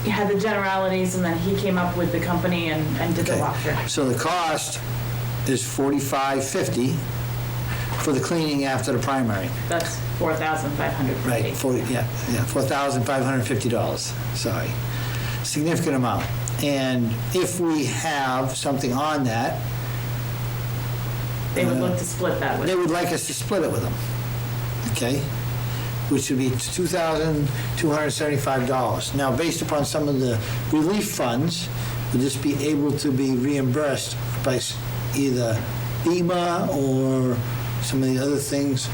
had the generalities, and then he came up with the company and did the Okay. walkthrough. So the cost is $45.50 for the cleaning after the primary. That's $4,550. Right, $4,550, sorry. Significant amount. And if we have something on that, They would look to split that with. they would like us to split it with them, okay? Which would be $2,275. Now, based upon some of the relief funds, would this be able to be reimbursed by either FEMA or some of the other things?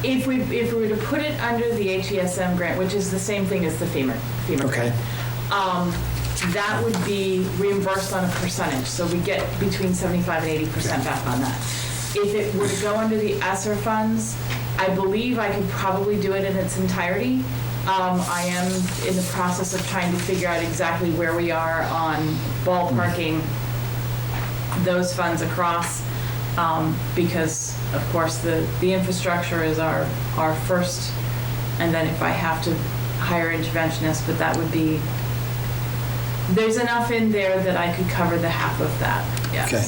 If we were to put it under the HESM grant, which is the same thing as the FEMA Okay. grant, that would be reimbursed on a percentage. So we get between 75 and 80% back on that. If it were to go under the ESSER funds, I believe I could probably do it in its entirety. I am in the process of trying to figure out exactly where we are on ballparking those funds across, because of course the infrastructure is our first, and then if I have to hire interventionists, but that would be, there's enough in there that I could cover the half of that, yes. Okay.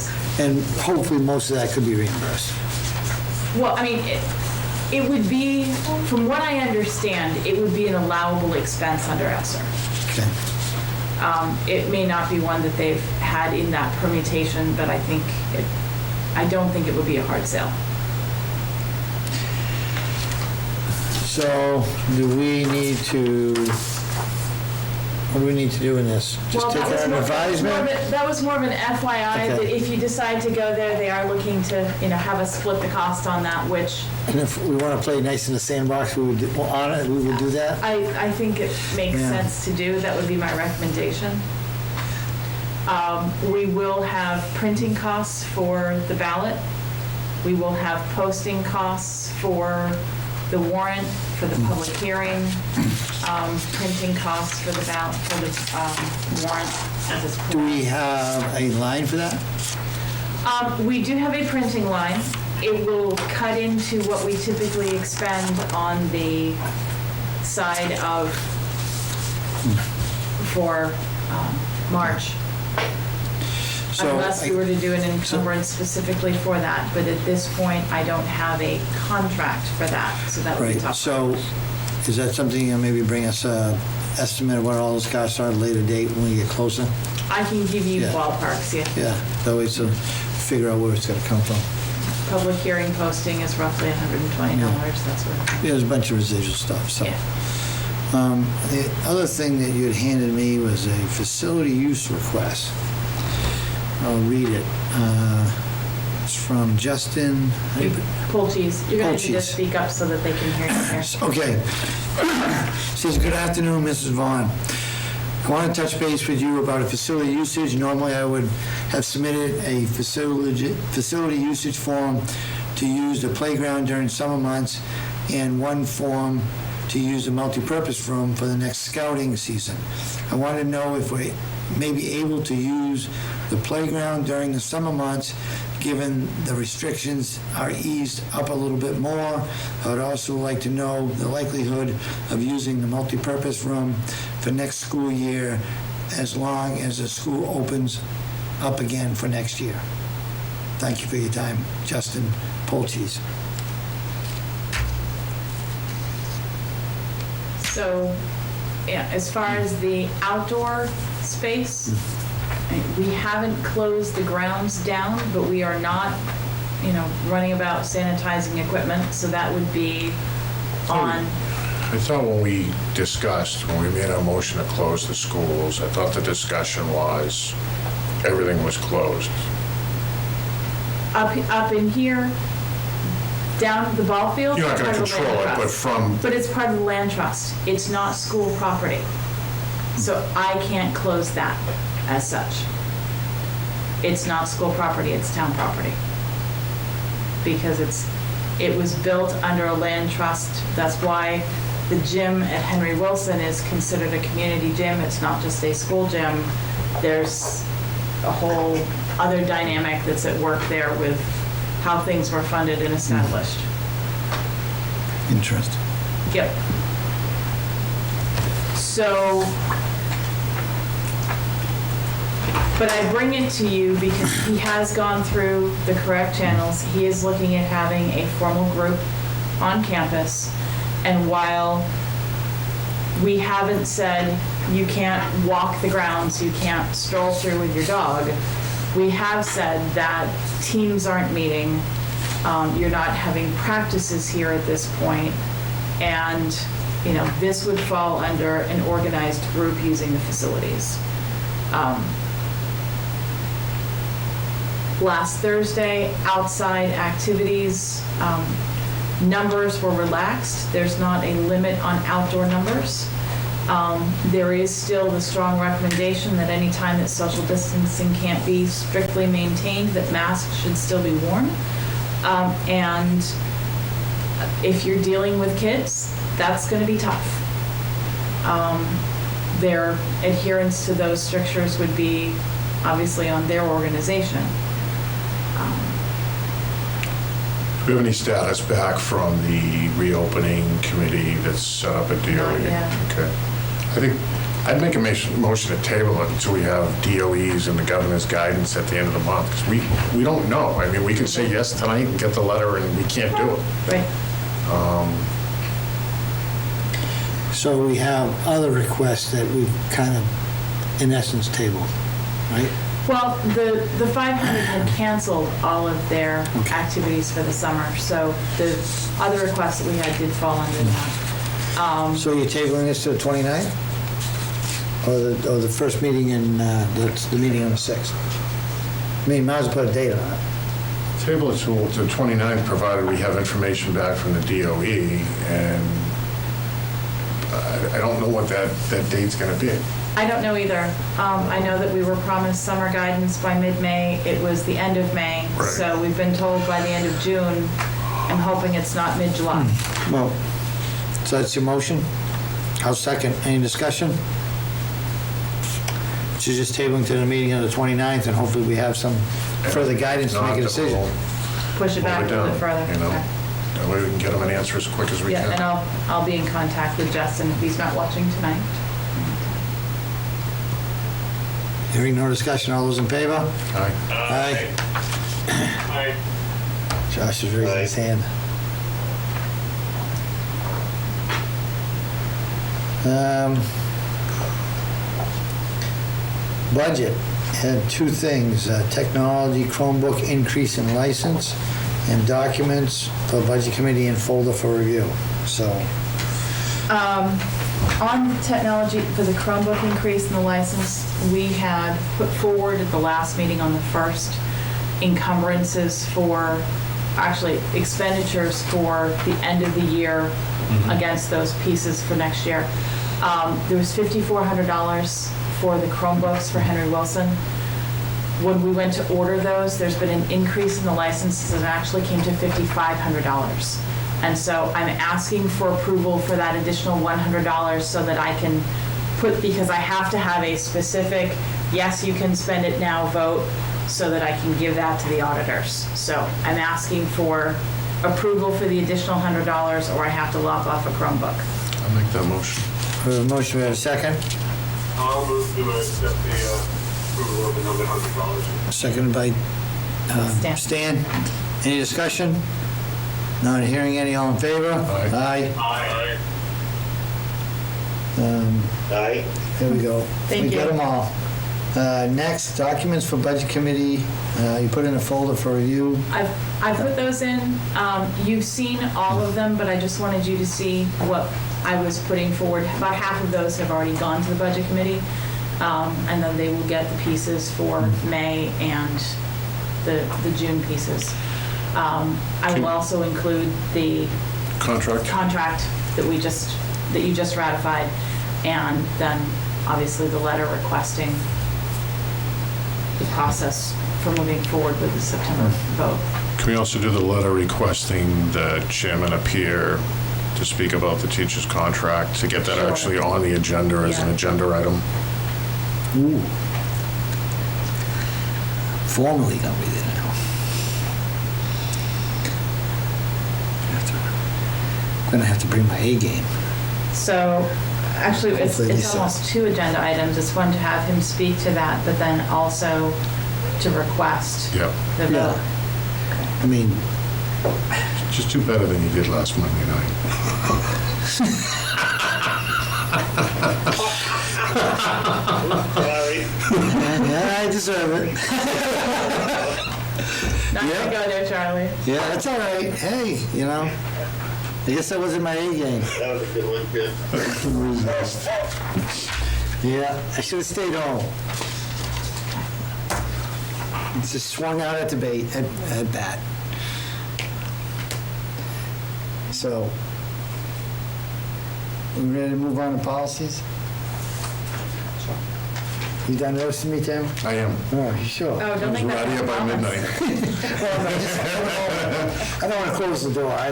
And hopefully most of that could be reimbursed. Well, I mean, it would be, from what I understand, it would be an allowable expense under ESSER. Okay. It may not be one that they've had in that permutation, but I don't think it would be a hard sale. So, do we need to, what do we need to do in this? Just Well, take that was an more- advisement? That was more of an FYI, Okay. that if you decide to go there, they are looking to, have us split the cost on that, which And if we want to play nice in the sandbox, we would, on it, we would do that? I think it makes Yeah. sense to do. That would be my recommendation. We will have printing costs for the ballot. We will have posting costs for the warrant, for the public hearing, printing costs for the ballot, for the warrant as it's Do we printed. have a line for that? We do have a printing line. It will cut into what we typically expend on the side of, for March. So Unless we were to do an encumbrance specifically for that, but at this point, I don't have a contract for that, so that would be Right, tough. so is that something, maybe bring us a estimate of what all those costs are at a later date when we get closer? I can give you Yeah. ballparks, yeah. Yeah, that way to figure out where it's gonna come from. Public hearing posting is roughly $120, that's what, Yeah, there's a bunch of residual stuff, so. yeah. The other thing that you had handed me was a facility use request. I'll read it. It's from Justin. Pull cheese, you're gonna need to Pull-cheese. speak up so that they can hear you here. Okay. Says, "Good afternoon, Mrs. Vaughn. I want to touch base with you about a facility usage. Normally, I would have submitted a facility usage form to use the playground during summer months and one form to use the multipurpose room for the next scouting season. I want to know if we may be able to use the playground during the summer months, given the restrictions are eased up a little bit more. I would also like to know the likelihood of using the multipurpose room for next school year, as long as the school opens up again for next year. Thank you for your time, Justin Polcheese." So, yeah, as far as the outdoor space, we haven't closed the grounds down, but we are not, running about sanitizing equipment, so that would be on, I thought when we discussed, when we made our motion to close the schools, I thought the discussion was everything was closed. up in here, down at the ball field. You're not going to part of the control land it, but trust. from, But it's part of the land trust. It's not school property. So I can't close that as such. It's not school property, it's town property. Because it was built under a land trust. That's why the gym at Henry Wilson is considered a community gym. It's not just a school gym. There's a whole other dynamic that's at work there with how things were funded and established. Interesting. Yep. So But I bring it to you because he has gone through the correct channels. He is looking at having a formal group on campus. And while we haven't said you can't walk the grounds, you can't stroll through with your dog, we have said that teams aren't meeting, you're not having practices here at this point, and this would fall under an organized group using the facilities. Last Thursday, outside activities, numbers were relaxed. There's not a limit on outdoor numbers. There is still the strong recommendation that any time that social distancing can't be strictly maintained, that masks should still be worn. And if you're dealing with kids, that's going to be tough. Their adherence to those strictures would be obviously on their organization. Do we have any status back from the reopening committee that's set up at DOE? Not yet. Okay. I think I'd make a motion to table it until we have DOE's and the governor's guidance at the end of the month, because we don't know. I mean, we could say yes tonight and get the letter, and we can't do it. Right. So we have other requests that we've kind of, in essence, tabled, right? Well, the 500 had canceled all of their activities for the summer, so the other requests that we had did fall under that. So you're tabling this to the 29th? Or the first meeting in, the meeting on the 6th? I mean, might as well put a date on it. Table it till the 29th, provided we have information back from the DOE, and I don't know what that date's going to be. I don't know either. I know that we were promised summer guidance by mid-May. It was the end of May, Right. so we've been told by the end of June. I'm hoping it's not mid-July. Well, so that's your motion? I'll second. Any discussion? So just tabling to the meeting on the 29th, and hopefully we have some further guidance to make a decision. Push it back a little bit further. Okay. That way we can get them an answer as quick as we Yeah, can. and I'll be in contact with Justin if he's not watching tonight. Hearing no discussion, all those in favor? Aye. Aye. Aye. Josh is raising his hand. Budget had two things, technology Chromebook increase in license and documents for budget committee and folder for review. So, On the technology for the Chromebook increase in the license, we had put forward at the last meeting on the 1st encumbrances for, actually expenditures for the end of the year against those pieces for next year. There was $5,400 for the Chromebooks for Henry Wilson. When we went to order those, there's been an increase in the licenses and it actually came to $5,500. And so I'm asking for approval for that additional $100 so that I can put, because I have to have a specific, yes, you can spend it now vote, so that I can give that to the auditors. So I'm asking for approval for the additional $100 or I have to lock off a Chromebook. I'll make that motion. we have a motion, we have a second. I'll move to accept the approval of another $100. Seconded by Stan. Any discussion? Not hearing any, all in favor? Aye. Aye. Aye. There we go. Thank We got you. them all. Next, documents for budget committee. You put in a folder for review. I put those in. You've seen all of them, but I just wanted you to see what I was putting forward. About half of those have already gone to the budget committee, and then they will get the pieces for May and the June pieces. I will also include the Contract? contract that you just ratified, and then obviously the letter requesting the process for moving forward with the September vote. Can we also do the letter requesting the chairman appear to speak about the teacher's contract, to get that Sure. actually on the agenda as an Yeah. agenda item? Ooh. Formally gonna be there now. I'm gonna have to bring my A game. So Actually, Hopefully it's Lisa. almost 2 agenda items. It's one to have him speak to that, but then also to request Yep. the Yeah. vote. I mean, Just do better than you did last Monday night. Sorry. yeah, I deserve it. Not gonna go there, Charlie. Yeah, that's all right. Hey, you know, I guess that wasn't my A game. That was a good one, too. Yeah, I should have stayed home. Just swung out at the bait, at bat. So, we ready to move on to policies? You done roasting me, Tim? I am. Oh, you sure? Oh, don't make We're that. out here by promise. midnight. I don't want to close the door. I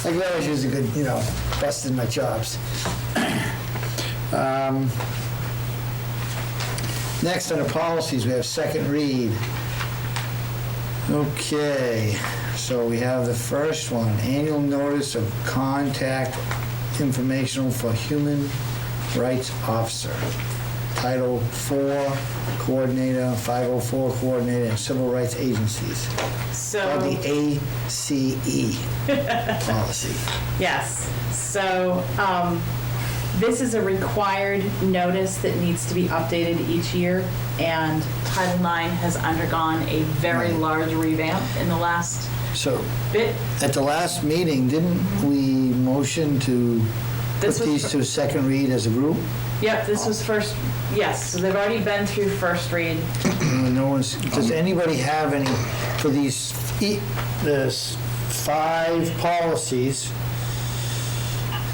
can always use a good, busting my chops. Next on the policies, we have second read. Okay, so we have the first one, annual notice of contact informational for human rights officer. Title 4 coordinator, 504 coordinator, and civil rights agencies. Called the ACE policy. Yes, so this is a required notice that needs to be updated each year, and Title IX has undergone a very Right. large revamp in the last So, bit. at the last meeting, didn't we motion to put This was these fir- to second read as a group? Yep, this was first, yes, so they've already been through first read. No one's, does anybody have any, for these, there's 5 policies?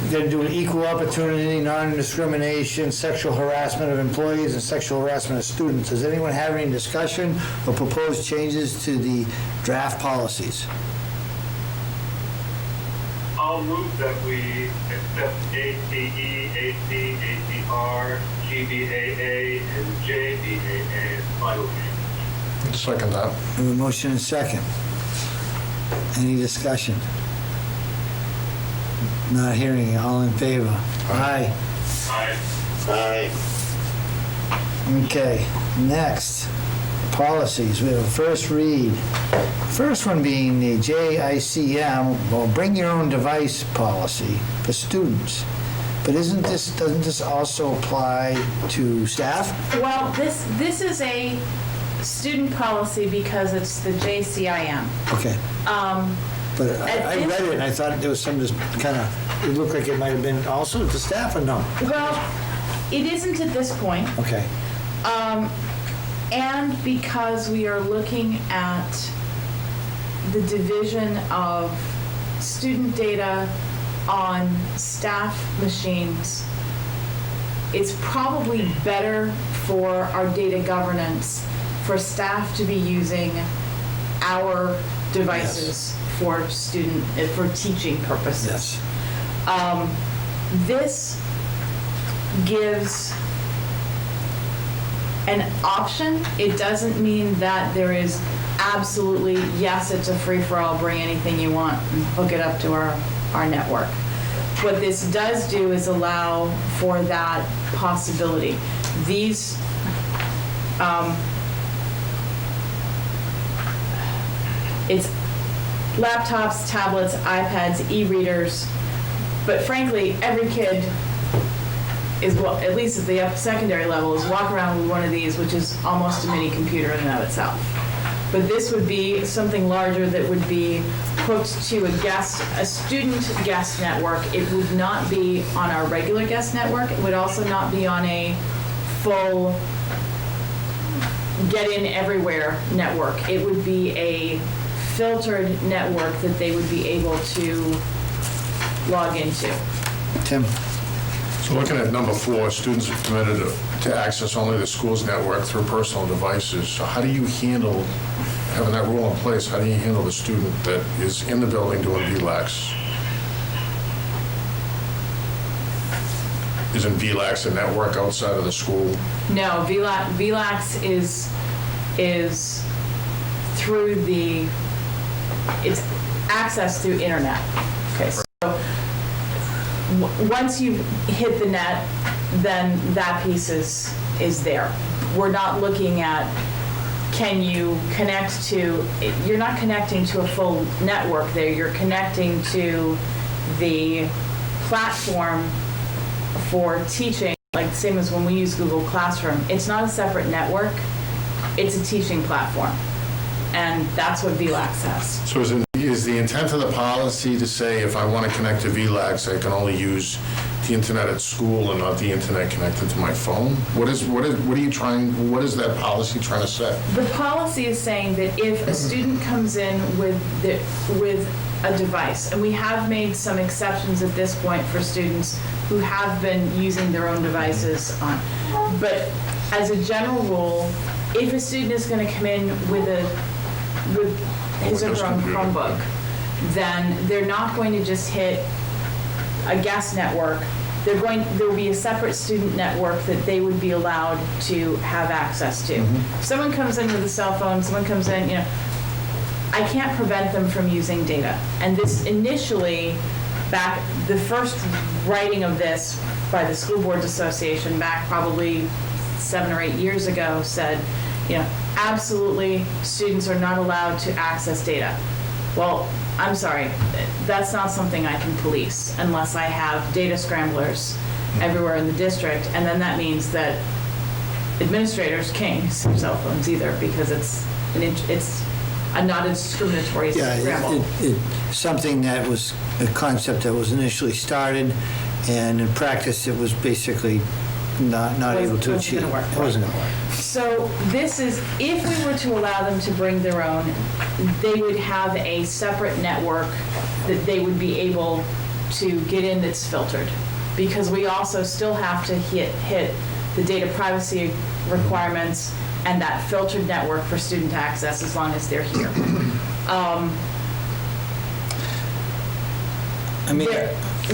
They're doing equal opportunity, non-discrimination, sexual harassment of employees, and sexual harassment of students. Does anyone have any discussion or proposed changes to the draft policies? I'll move that we accept ACE, AC, ACR, GBAA, and JBAA as final reading. Second that. We have a motion and second. Any discussion? Not hearing it. All in favor? Aye. Aye. Aye. Okay, next, policies. We have a first read. First one being the JICM, well, bring your own device policy for students. But doesn't this also apply to staff? Well, this is a student policy because it's the JCIM. Okay. But I read it and I thought there was some just kind of, it looked like it might have been also to staff or no? Well, it isn't at this point. Okay. And because we are looking at the division of student data on staff machines, it's probably better for our data governance for staff to be using our devices for teaching purposes. Yes. This gives an option. It doesn't mean that there is absolutely, yes, it's a free-for-all, bring anything you want and hook it up to our network. What this does do is allow for that possibility. These, it's laptops, tablets, iPads, e-readers, but frankly, every kid is, well, at least at the secondary level, is walk around with one of these, which is almost a mini computer in and of itself. But this would be something larger that would be hooked to a student guest network. It would not be on our regular guest network. It would also not be on a full get in everywhere network. It would be a filtered network that they would be able to log into. Tim? So looking at number 4, students are permitted to access only the school's network through personal devices. So how do you handle, having that rule in place, how do you handle the student that is in the building doing VLAX? Isn't VLAX a network outside of the school? No, VLAX is through it's access through internet. Okay, so once you hit the net, then that piece is there. We're not looking at, can you connect to, you're not connecting to a full network there, you're connecting to the platform for teaching, like the same as when we use Google Classroom. It's not a separate network, it's a teaching platform. And that's what VLAX has. So is the intent of the policy to say if I want to connect to VLAX, I can only use the internet at school and not the internet connected to my phone? What is that policy trying to say? The policy is saying that if a student comes in with a device, and we have made some exceptions at this point for students who have been using their own devices on, but as a general rule, if a student is going to come in with his or her own Chromebook, then they're not going to just hit a guest network. There will be a separate student network that they would be allowed to have access to. If someone comes in with a cell phone, someone comes in, I can't prevent them from using data. And this initially, back, the first writing of this by the School Boards Association back probably 7 or 8 years ago said, absolutely, students are not allowed to access data. Well, I'm sorry, that's not something I can police unless I have data scramblers everywhere in the district, and then that means that administrators can't use their cell phones either because it's a not discriminatory scramble. Something that was a concept that was initially started, and in practice, it was basically not able to achieve. It wasn't going to work. So this is, if we were to allow them to bring their own, they would have a separate network that they would be able to get in that's filtered. Because we also still have to hit the data privacy requirements and that filtered network for student access as long as they're here.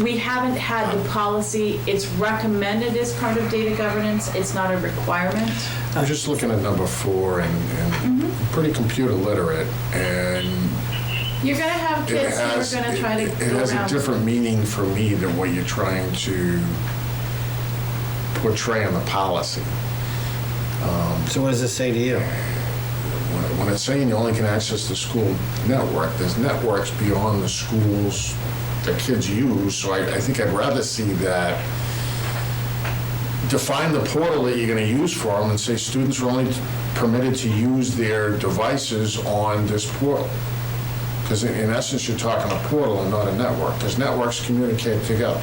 We haven't had the policy. It's recommended as part of data governance. It's not a requirement. I'm just looking at number 4 and pretty computer literate, and You're going to have kids who are going to try to it go has around. a different meaning for me than what you're trying to portray in the policy. So what does it say to you? When it's saying you only can access the school network, there's networks beyond the schools that kids use, so I think I'd rather see that define the portal that you're going to use for them and say students are only permitted to use their devices on this portal. Because in essence, you're talking a portal and not a network, because networks communicate together.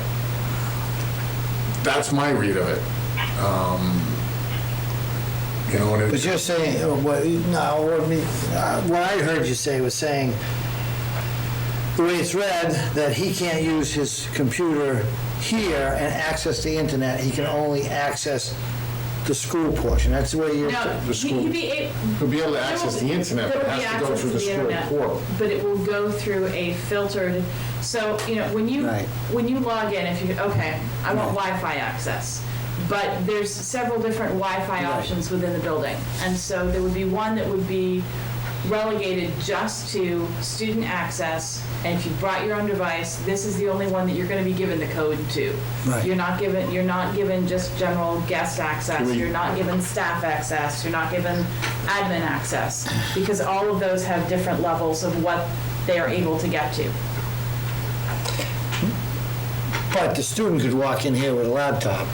That's my read of it. But you're saying, what I heard you say was saying, the way it's read, that he can't use his computer here and access the internet, he can only access the school portion. That's the way you're... No, The school- he'll be He'll be able to access the internet, but there will it be has to go access through the to school internet, portal. but it will go through a filtered, so, when you Right. log in, if you, okay, I want Wi-Fi access, but there's several different Wi-Fi options within the building. And so there would be one that would be relegated just to student access, and if you brought your own device, this is the only one that you're going to be given the code to. Right. You're not given just general guest access, you're not given staff access, you're not given admin access, because all of those have different levels of what they are able to get to. But the student could walk in here with a laptop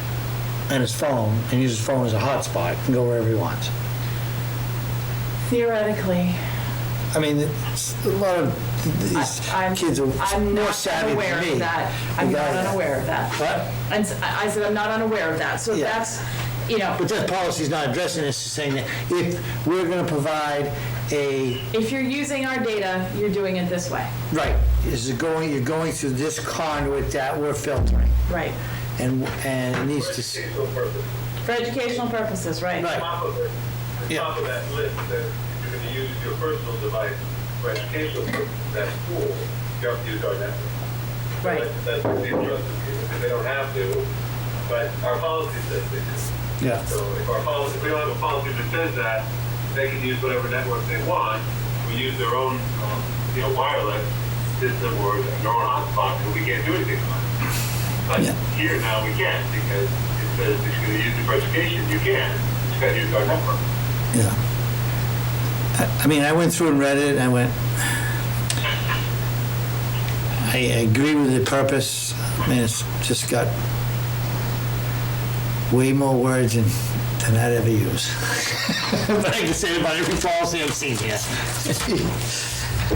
and his phone, and use his phone as a hotspot and go wherever he wants. Theoretically, I mean, it's a lot of these kids are I'm more not savvy unaware than me. of that. I'm The not guy- unaware of that. What? And I said, I'm not unaware of that. So Yeah. that's, But that policy's not addressing this, it's saying that if we're gonna provide a, if you're using our data, you're doing it this way. right, you're going through this conduit that we're filtering, Right. and it needs to, Educational purpose. For educational purposes, right? Right. Top of it, the top of that list, that you're going to use your personal device for educational purposes at school, you have to use our network. Right. That's the interest of people, because they don't have to, but our policy says they do. yeah. So if we don't have a policy that says that, they can use whatever network they want, we use their own, wireless system or their own hotspot, and we can't do anything about it. But here now we can, because it's says it's going to use diversification, you can. It's got to use our network. Yeah. I mean, I went through and read it, and I went, I agree with the purpose. I mean, it's just got way more words than I'd ever use. But I can say it about every policy I've seen here.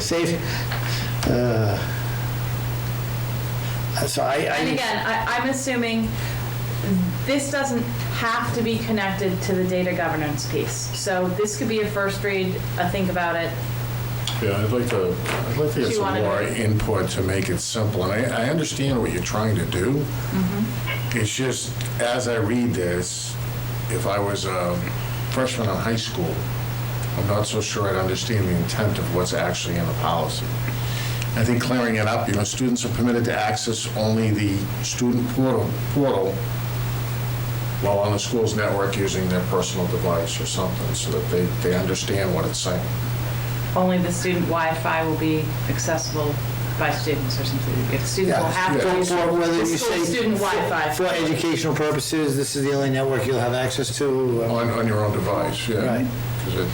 Safe. So And again, I'm assuming this doesn't have to be connected to the data governance piece. So this could be a first read, a think about it. Yeah, I'd like to Do get you some wanna more go? input to make it simple, and I understand what you're trying to do. It's just, as I read this, if I was a freshman in high school, I'm not so sure I'd understand the intent of what's actually in the policy. I think clearing it up, students are permitted to access only the student portal while on the school's network using their personal device or something, so that they understand what it's saying. Only the student Wi-Fi will be accessible by students or something. If students will have to use For whether the you school say student Wi-Fi. for educational purposes, this is the only network you'll have access to. On your own device, yeah. Right. 'Cause it-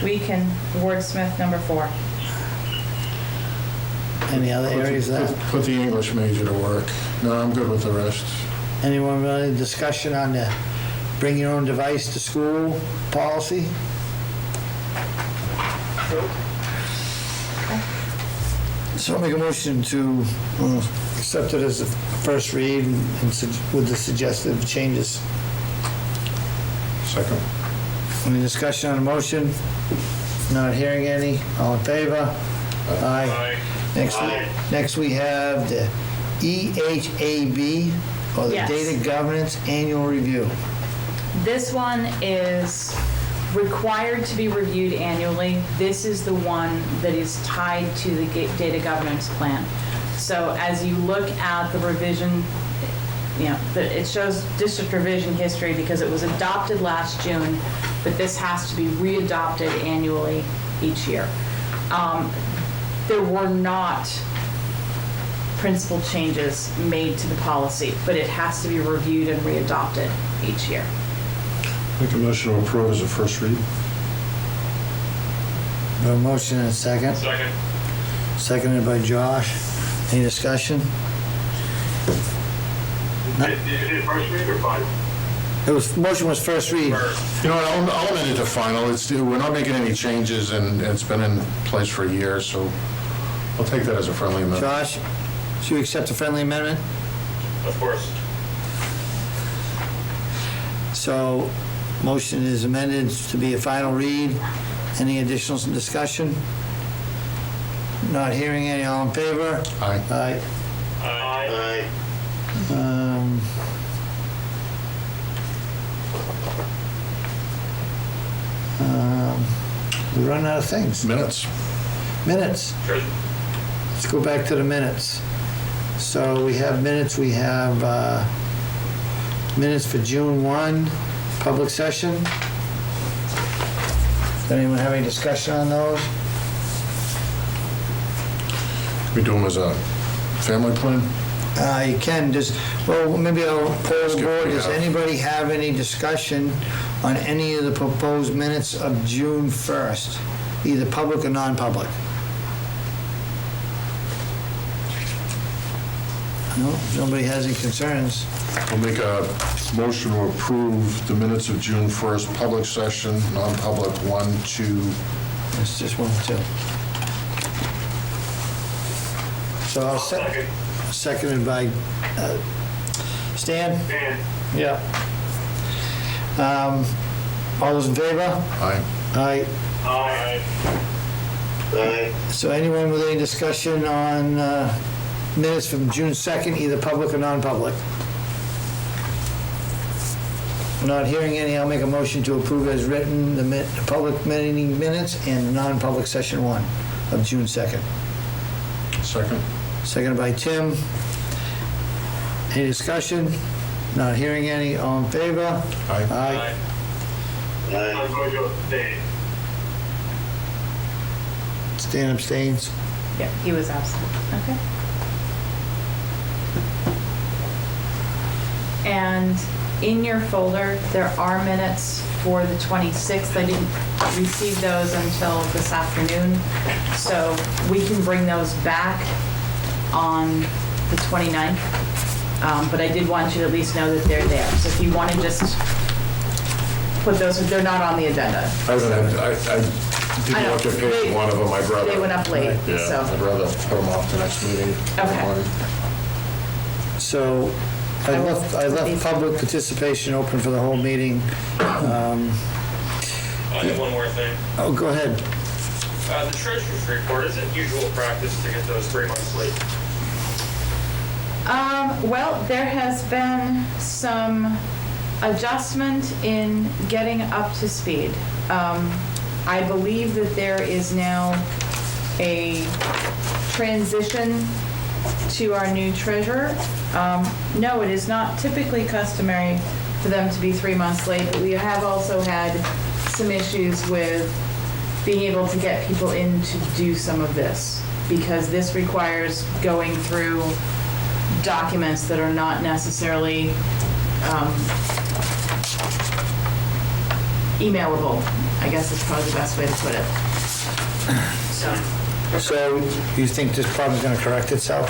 We can wordsmith number 4. Any other areas of that? Put the English major to work. No, I'm good with the rest. Anyone really discussion on the bring your own device to school policy? So I'll make a motion to accept it as a first read and with the suggested changes. Second. Any discussion on the motion? Not hearing any. All in favor? Aye. Next we have the EHAB, or the Yes. Data Governance Annual Review. This one is required to be reviewed annually. This is the one that is tied to the data governance plan. So as you look at the revision, it shows district revision history because it was adopted last June, but this has to be re-adopted annually each year. There were not principal changes made to the policy, but it has to be reviewed and re-adopted each year. Make a motion to approve as a first read. A motion and a second. Second. Seconded by Josh. Any discussion? Is it first read or final? Motion was first read. You know what, I'll amend it to final. We're not making any changes, and it's been in place for years, so I'll take that as a friendly amendment. Josh, should we accept a friendly amendment? Of course. So, motion is amended to be a final read. Any additional discussion? Not hearing any, all in favor? Aye. Aye. Aye. We're running out of things. Minutes. Minutes. Sure. Let's go back to the minutes. So we have minutes, minutes for June 1, public session. Does anyone have any discussion on those? We do them as a family plan? You can maybe I'll poll the board. Does Yeah. anybody have any discussion on any of the proposed minutes of June 1st, either public or non-public? No, if nobody has any concerns. I'll make a motion to approve the minutes of June 1st, public session, non-public 1, 2. It's just 1 or 2. So I'll Second. seconded by Stan? And Yeah. All those in favor? Aye. Aye. aye. Aye. So anyone with any discussion on minutes from June 2nd, either public or non-public? Not hearing any, I'll make a motion to approve as written the public meeting minutes and the non-public session 1 of June 2nd. Second. Seconded by Tim. Any discussion? Not hearing any, all in favor? Aye. Aye. I'm going to abstain. Stan abstains. Yeah, he was absent. Okay. And in your folder, there are minutes for the 26th. I didn't receive those until this afternoon, so we can bring those back on the 29th. But I did want you to at least know that they're there. So if you want to just put those, they're not on the agenda. I didn't look at page one of them, I'd rather. They went up late, Yeah, so. I'd rather put them off to next meeting. Okay. So I left public participation open for the whole meeting. I have one more thing. Oh, go ahead. The treasurer's report, is it usual practice to get those 3 months late? Well, there has been some adjustment in getting up to speed. I believe that there is now a transition to our new treasurer. No, it is not typically customary for them to be 3 months late, but we have also had some issues with being able to get people in to do some of this, because this requires going through documents that are not necessarily emailable, I guess is probably the best way to put it. So you think this problem's going to correct itself?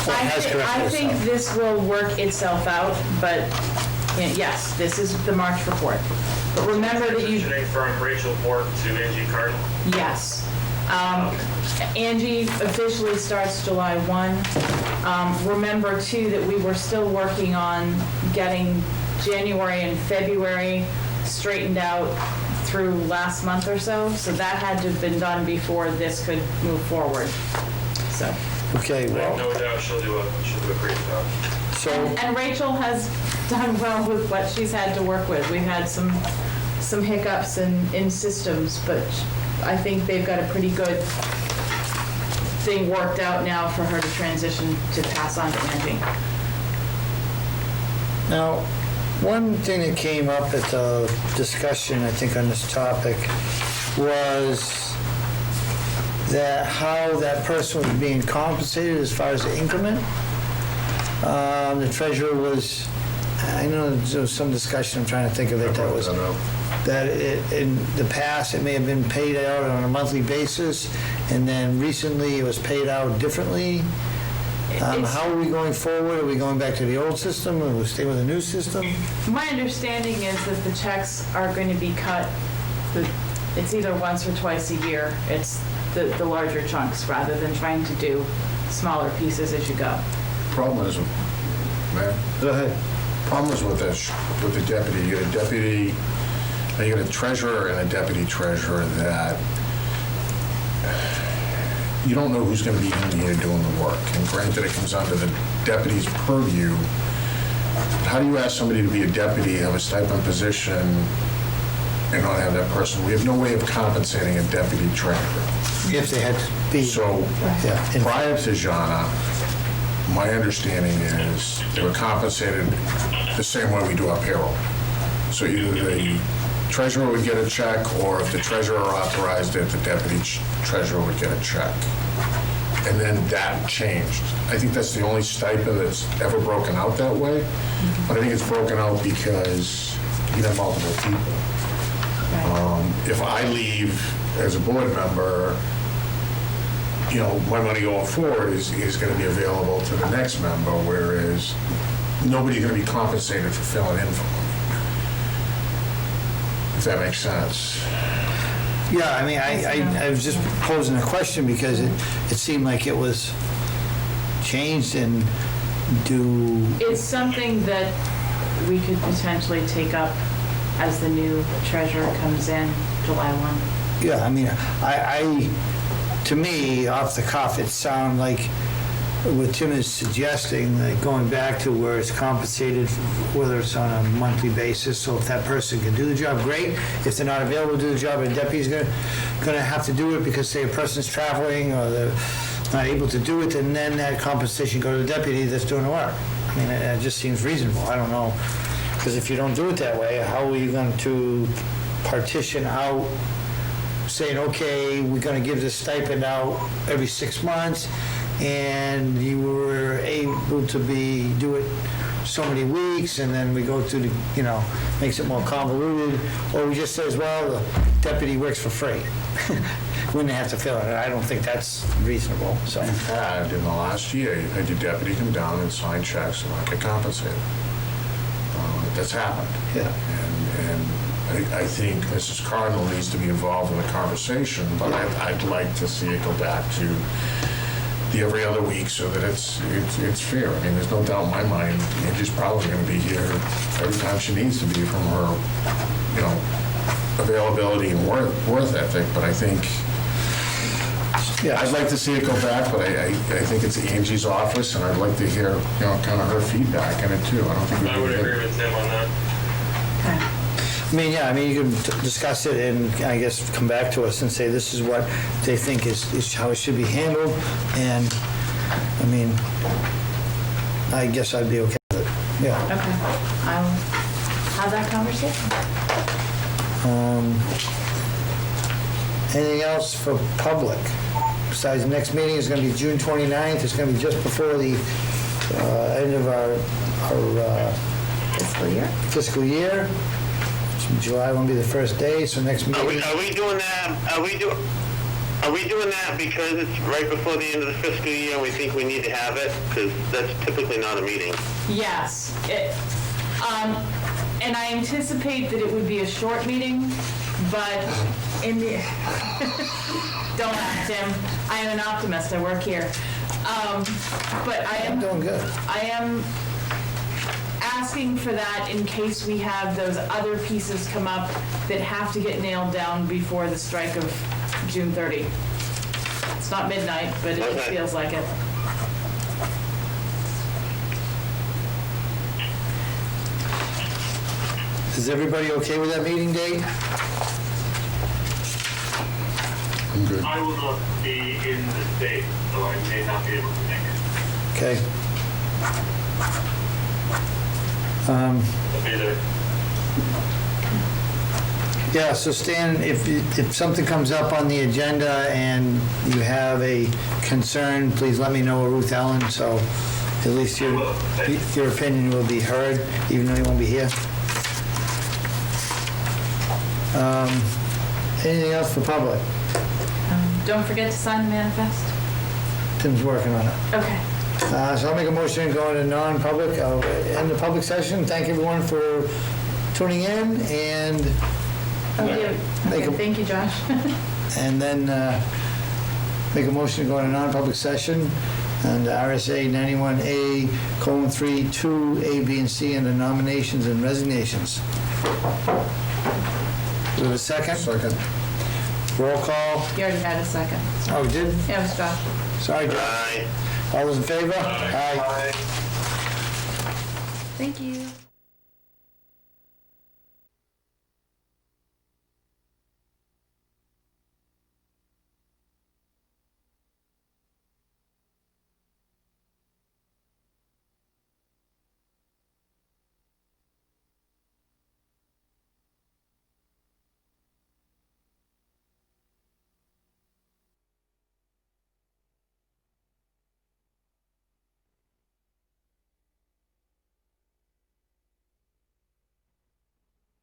Or has corrected I think itself? this will work itself out, but yes, this is the March report. But remember that you, Transitioning from Rachel Bork to Angie Cardinal? yes. Angie officially starts July 1. Remember too that we were still working on getting January and February straightened out through last month or so. So that had to have been done before this could move forward. So. Okay, I have well, no doubt she'll do a great job. so, And Rachel has done well with what she's had to work with. We've had some hiccups in systems, but I think they've got a pretty good thing worked out now for her to transition to pass on to Angie. now, one thing that came up at the discussion, I think, on this topic was that how that person was being compensated as far as the increment. The treasurer was, I know there was some discussion, I'm trying to think of it, that was, that in the past, it may have been paid out on a monthly basis, and then recently it was paid out differently. How are we going forward? Are we going back to the old system, or we stay with the new system? My understanding is that the checks are going to be cut, it's either once or twice a year. It's the larger chunks rather than trying to do smaller pieces as you go. Problem is, man, Go ahead. problem is with this, with the deputy, you get a deputy, you get a treasurer and a deputy treasurer that you don't know who's going to be in here doing the work. And granted, it comes under the deputy's purview. How do you ask somebody to be a deputy, have a stipend position, and not have that person? We have no way of compensating a deputy treasurer. If they had to be. So Yeah. prior to Jana, my understanding is they were compensated the same way we do our payroll. So either the treasurer would get a check, or if the treasurer authorized it, the deputy treasurer would get a check. And then that changed. I think that's the only stipend that's ever broken out that way. But I think it's broken out because you have multiple people. If I leave as a board member, you know, my money going forward is going to be available to the next member, whereas nobody's going to be compensated for filling in for me. If that makes sense. Yeah, I mean, I was just posing a question because it seemed like it was changed, and It's something that we could potentially take up as the new treasurer comes in July 1. yeah, I mean, to me, off the cuff, it sounded like what Tim is suggesting, like going back to where it's compensated, whether it's on a monthly basis, so if that person can do the job, great. If they're not available to do the job, a deputy's gonna have to do it because, say, a person's traveling or they're not able to do it, and then that compensation go to the deputy that's doing the work. I mean, it just seems reasonable. I don't know, because if you don't do it that way, how are you going to partition out, saying, okay, we're going to give this stipend out every 6 months, and you were able to do it so many weeks, and then we go through the, makes it more convoluted, or we just says, well, the deputy works for free. Wouldn't have to fill it. I don't think that's reasonable, so. And in the last year, I had your deputy come down and sign checks and not get compensated. That's happened. Yeah. And I think Mrs. Cardinal needs to be involved in the conversation, but I'd like to see it go back to the every other week so that it's fair. I mean, there's no doubt in my mind, Angie's probably going to be here every time she needs to be from her, availability and worth ethic, but I think, I'd like to see it go back, but I think it's Angie's office, and I'd like to hear, kind of her feedback in it too. I don't think I would agree with Tim on that. You can discuss it and I guess come back to us and say this is what they think is how it should be handled. And, I guess I'd be okay with it. Yeah. Okay, I'll have that conversation. Anything else for public? Besides, the next meeting is going to be June 29th. It's going to be just before the end of our fiscal year. July won't be the first day, so next meeting. Are we doing that? Are we doing that because it's right before the end of the fiscal year and we think we need to have it? Because that's typically not a meeting. Yes, and I anticipate that it would be a short meeting, but in the, don't ask Tim, I am an optimist, I work here. But I'm doing good. I am asking for that in case we have those other pieces come up that have to get nailed down before the strike of June 30. It's not midnight, but it feels like it. Is everybody okay with that meeting date? I'm good. I will not be in the state, so I may not be able to make it. Okay. I'll be there. Yeah, so Stan, if something comes up on the agenda and you have a concern, please let me know, or Ruth Ellen, so at least your opinion will be heard, even though you won't be here. Anything else for public? Don't forget to sign the manifest. Tim's working on it. Okay. So I'll make a motion to go into non-public. I'll end the public session. Thank everyone for tuning in, and Okay, thank you, Josh. and then make a motion to go into non-public session and RSA 91A:3, 2, A, B, and C, and the nominations and resignations. Do we have a second? Second. Roll call. You already had a second. Oh, we did? Yeah, it was Josh. Sorry, Joe. Aye. All those in favor? Aye. Thank you.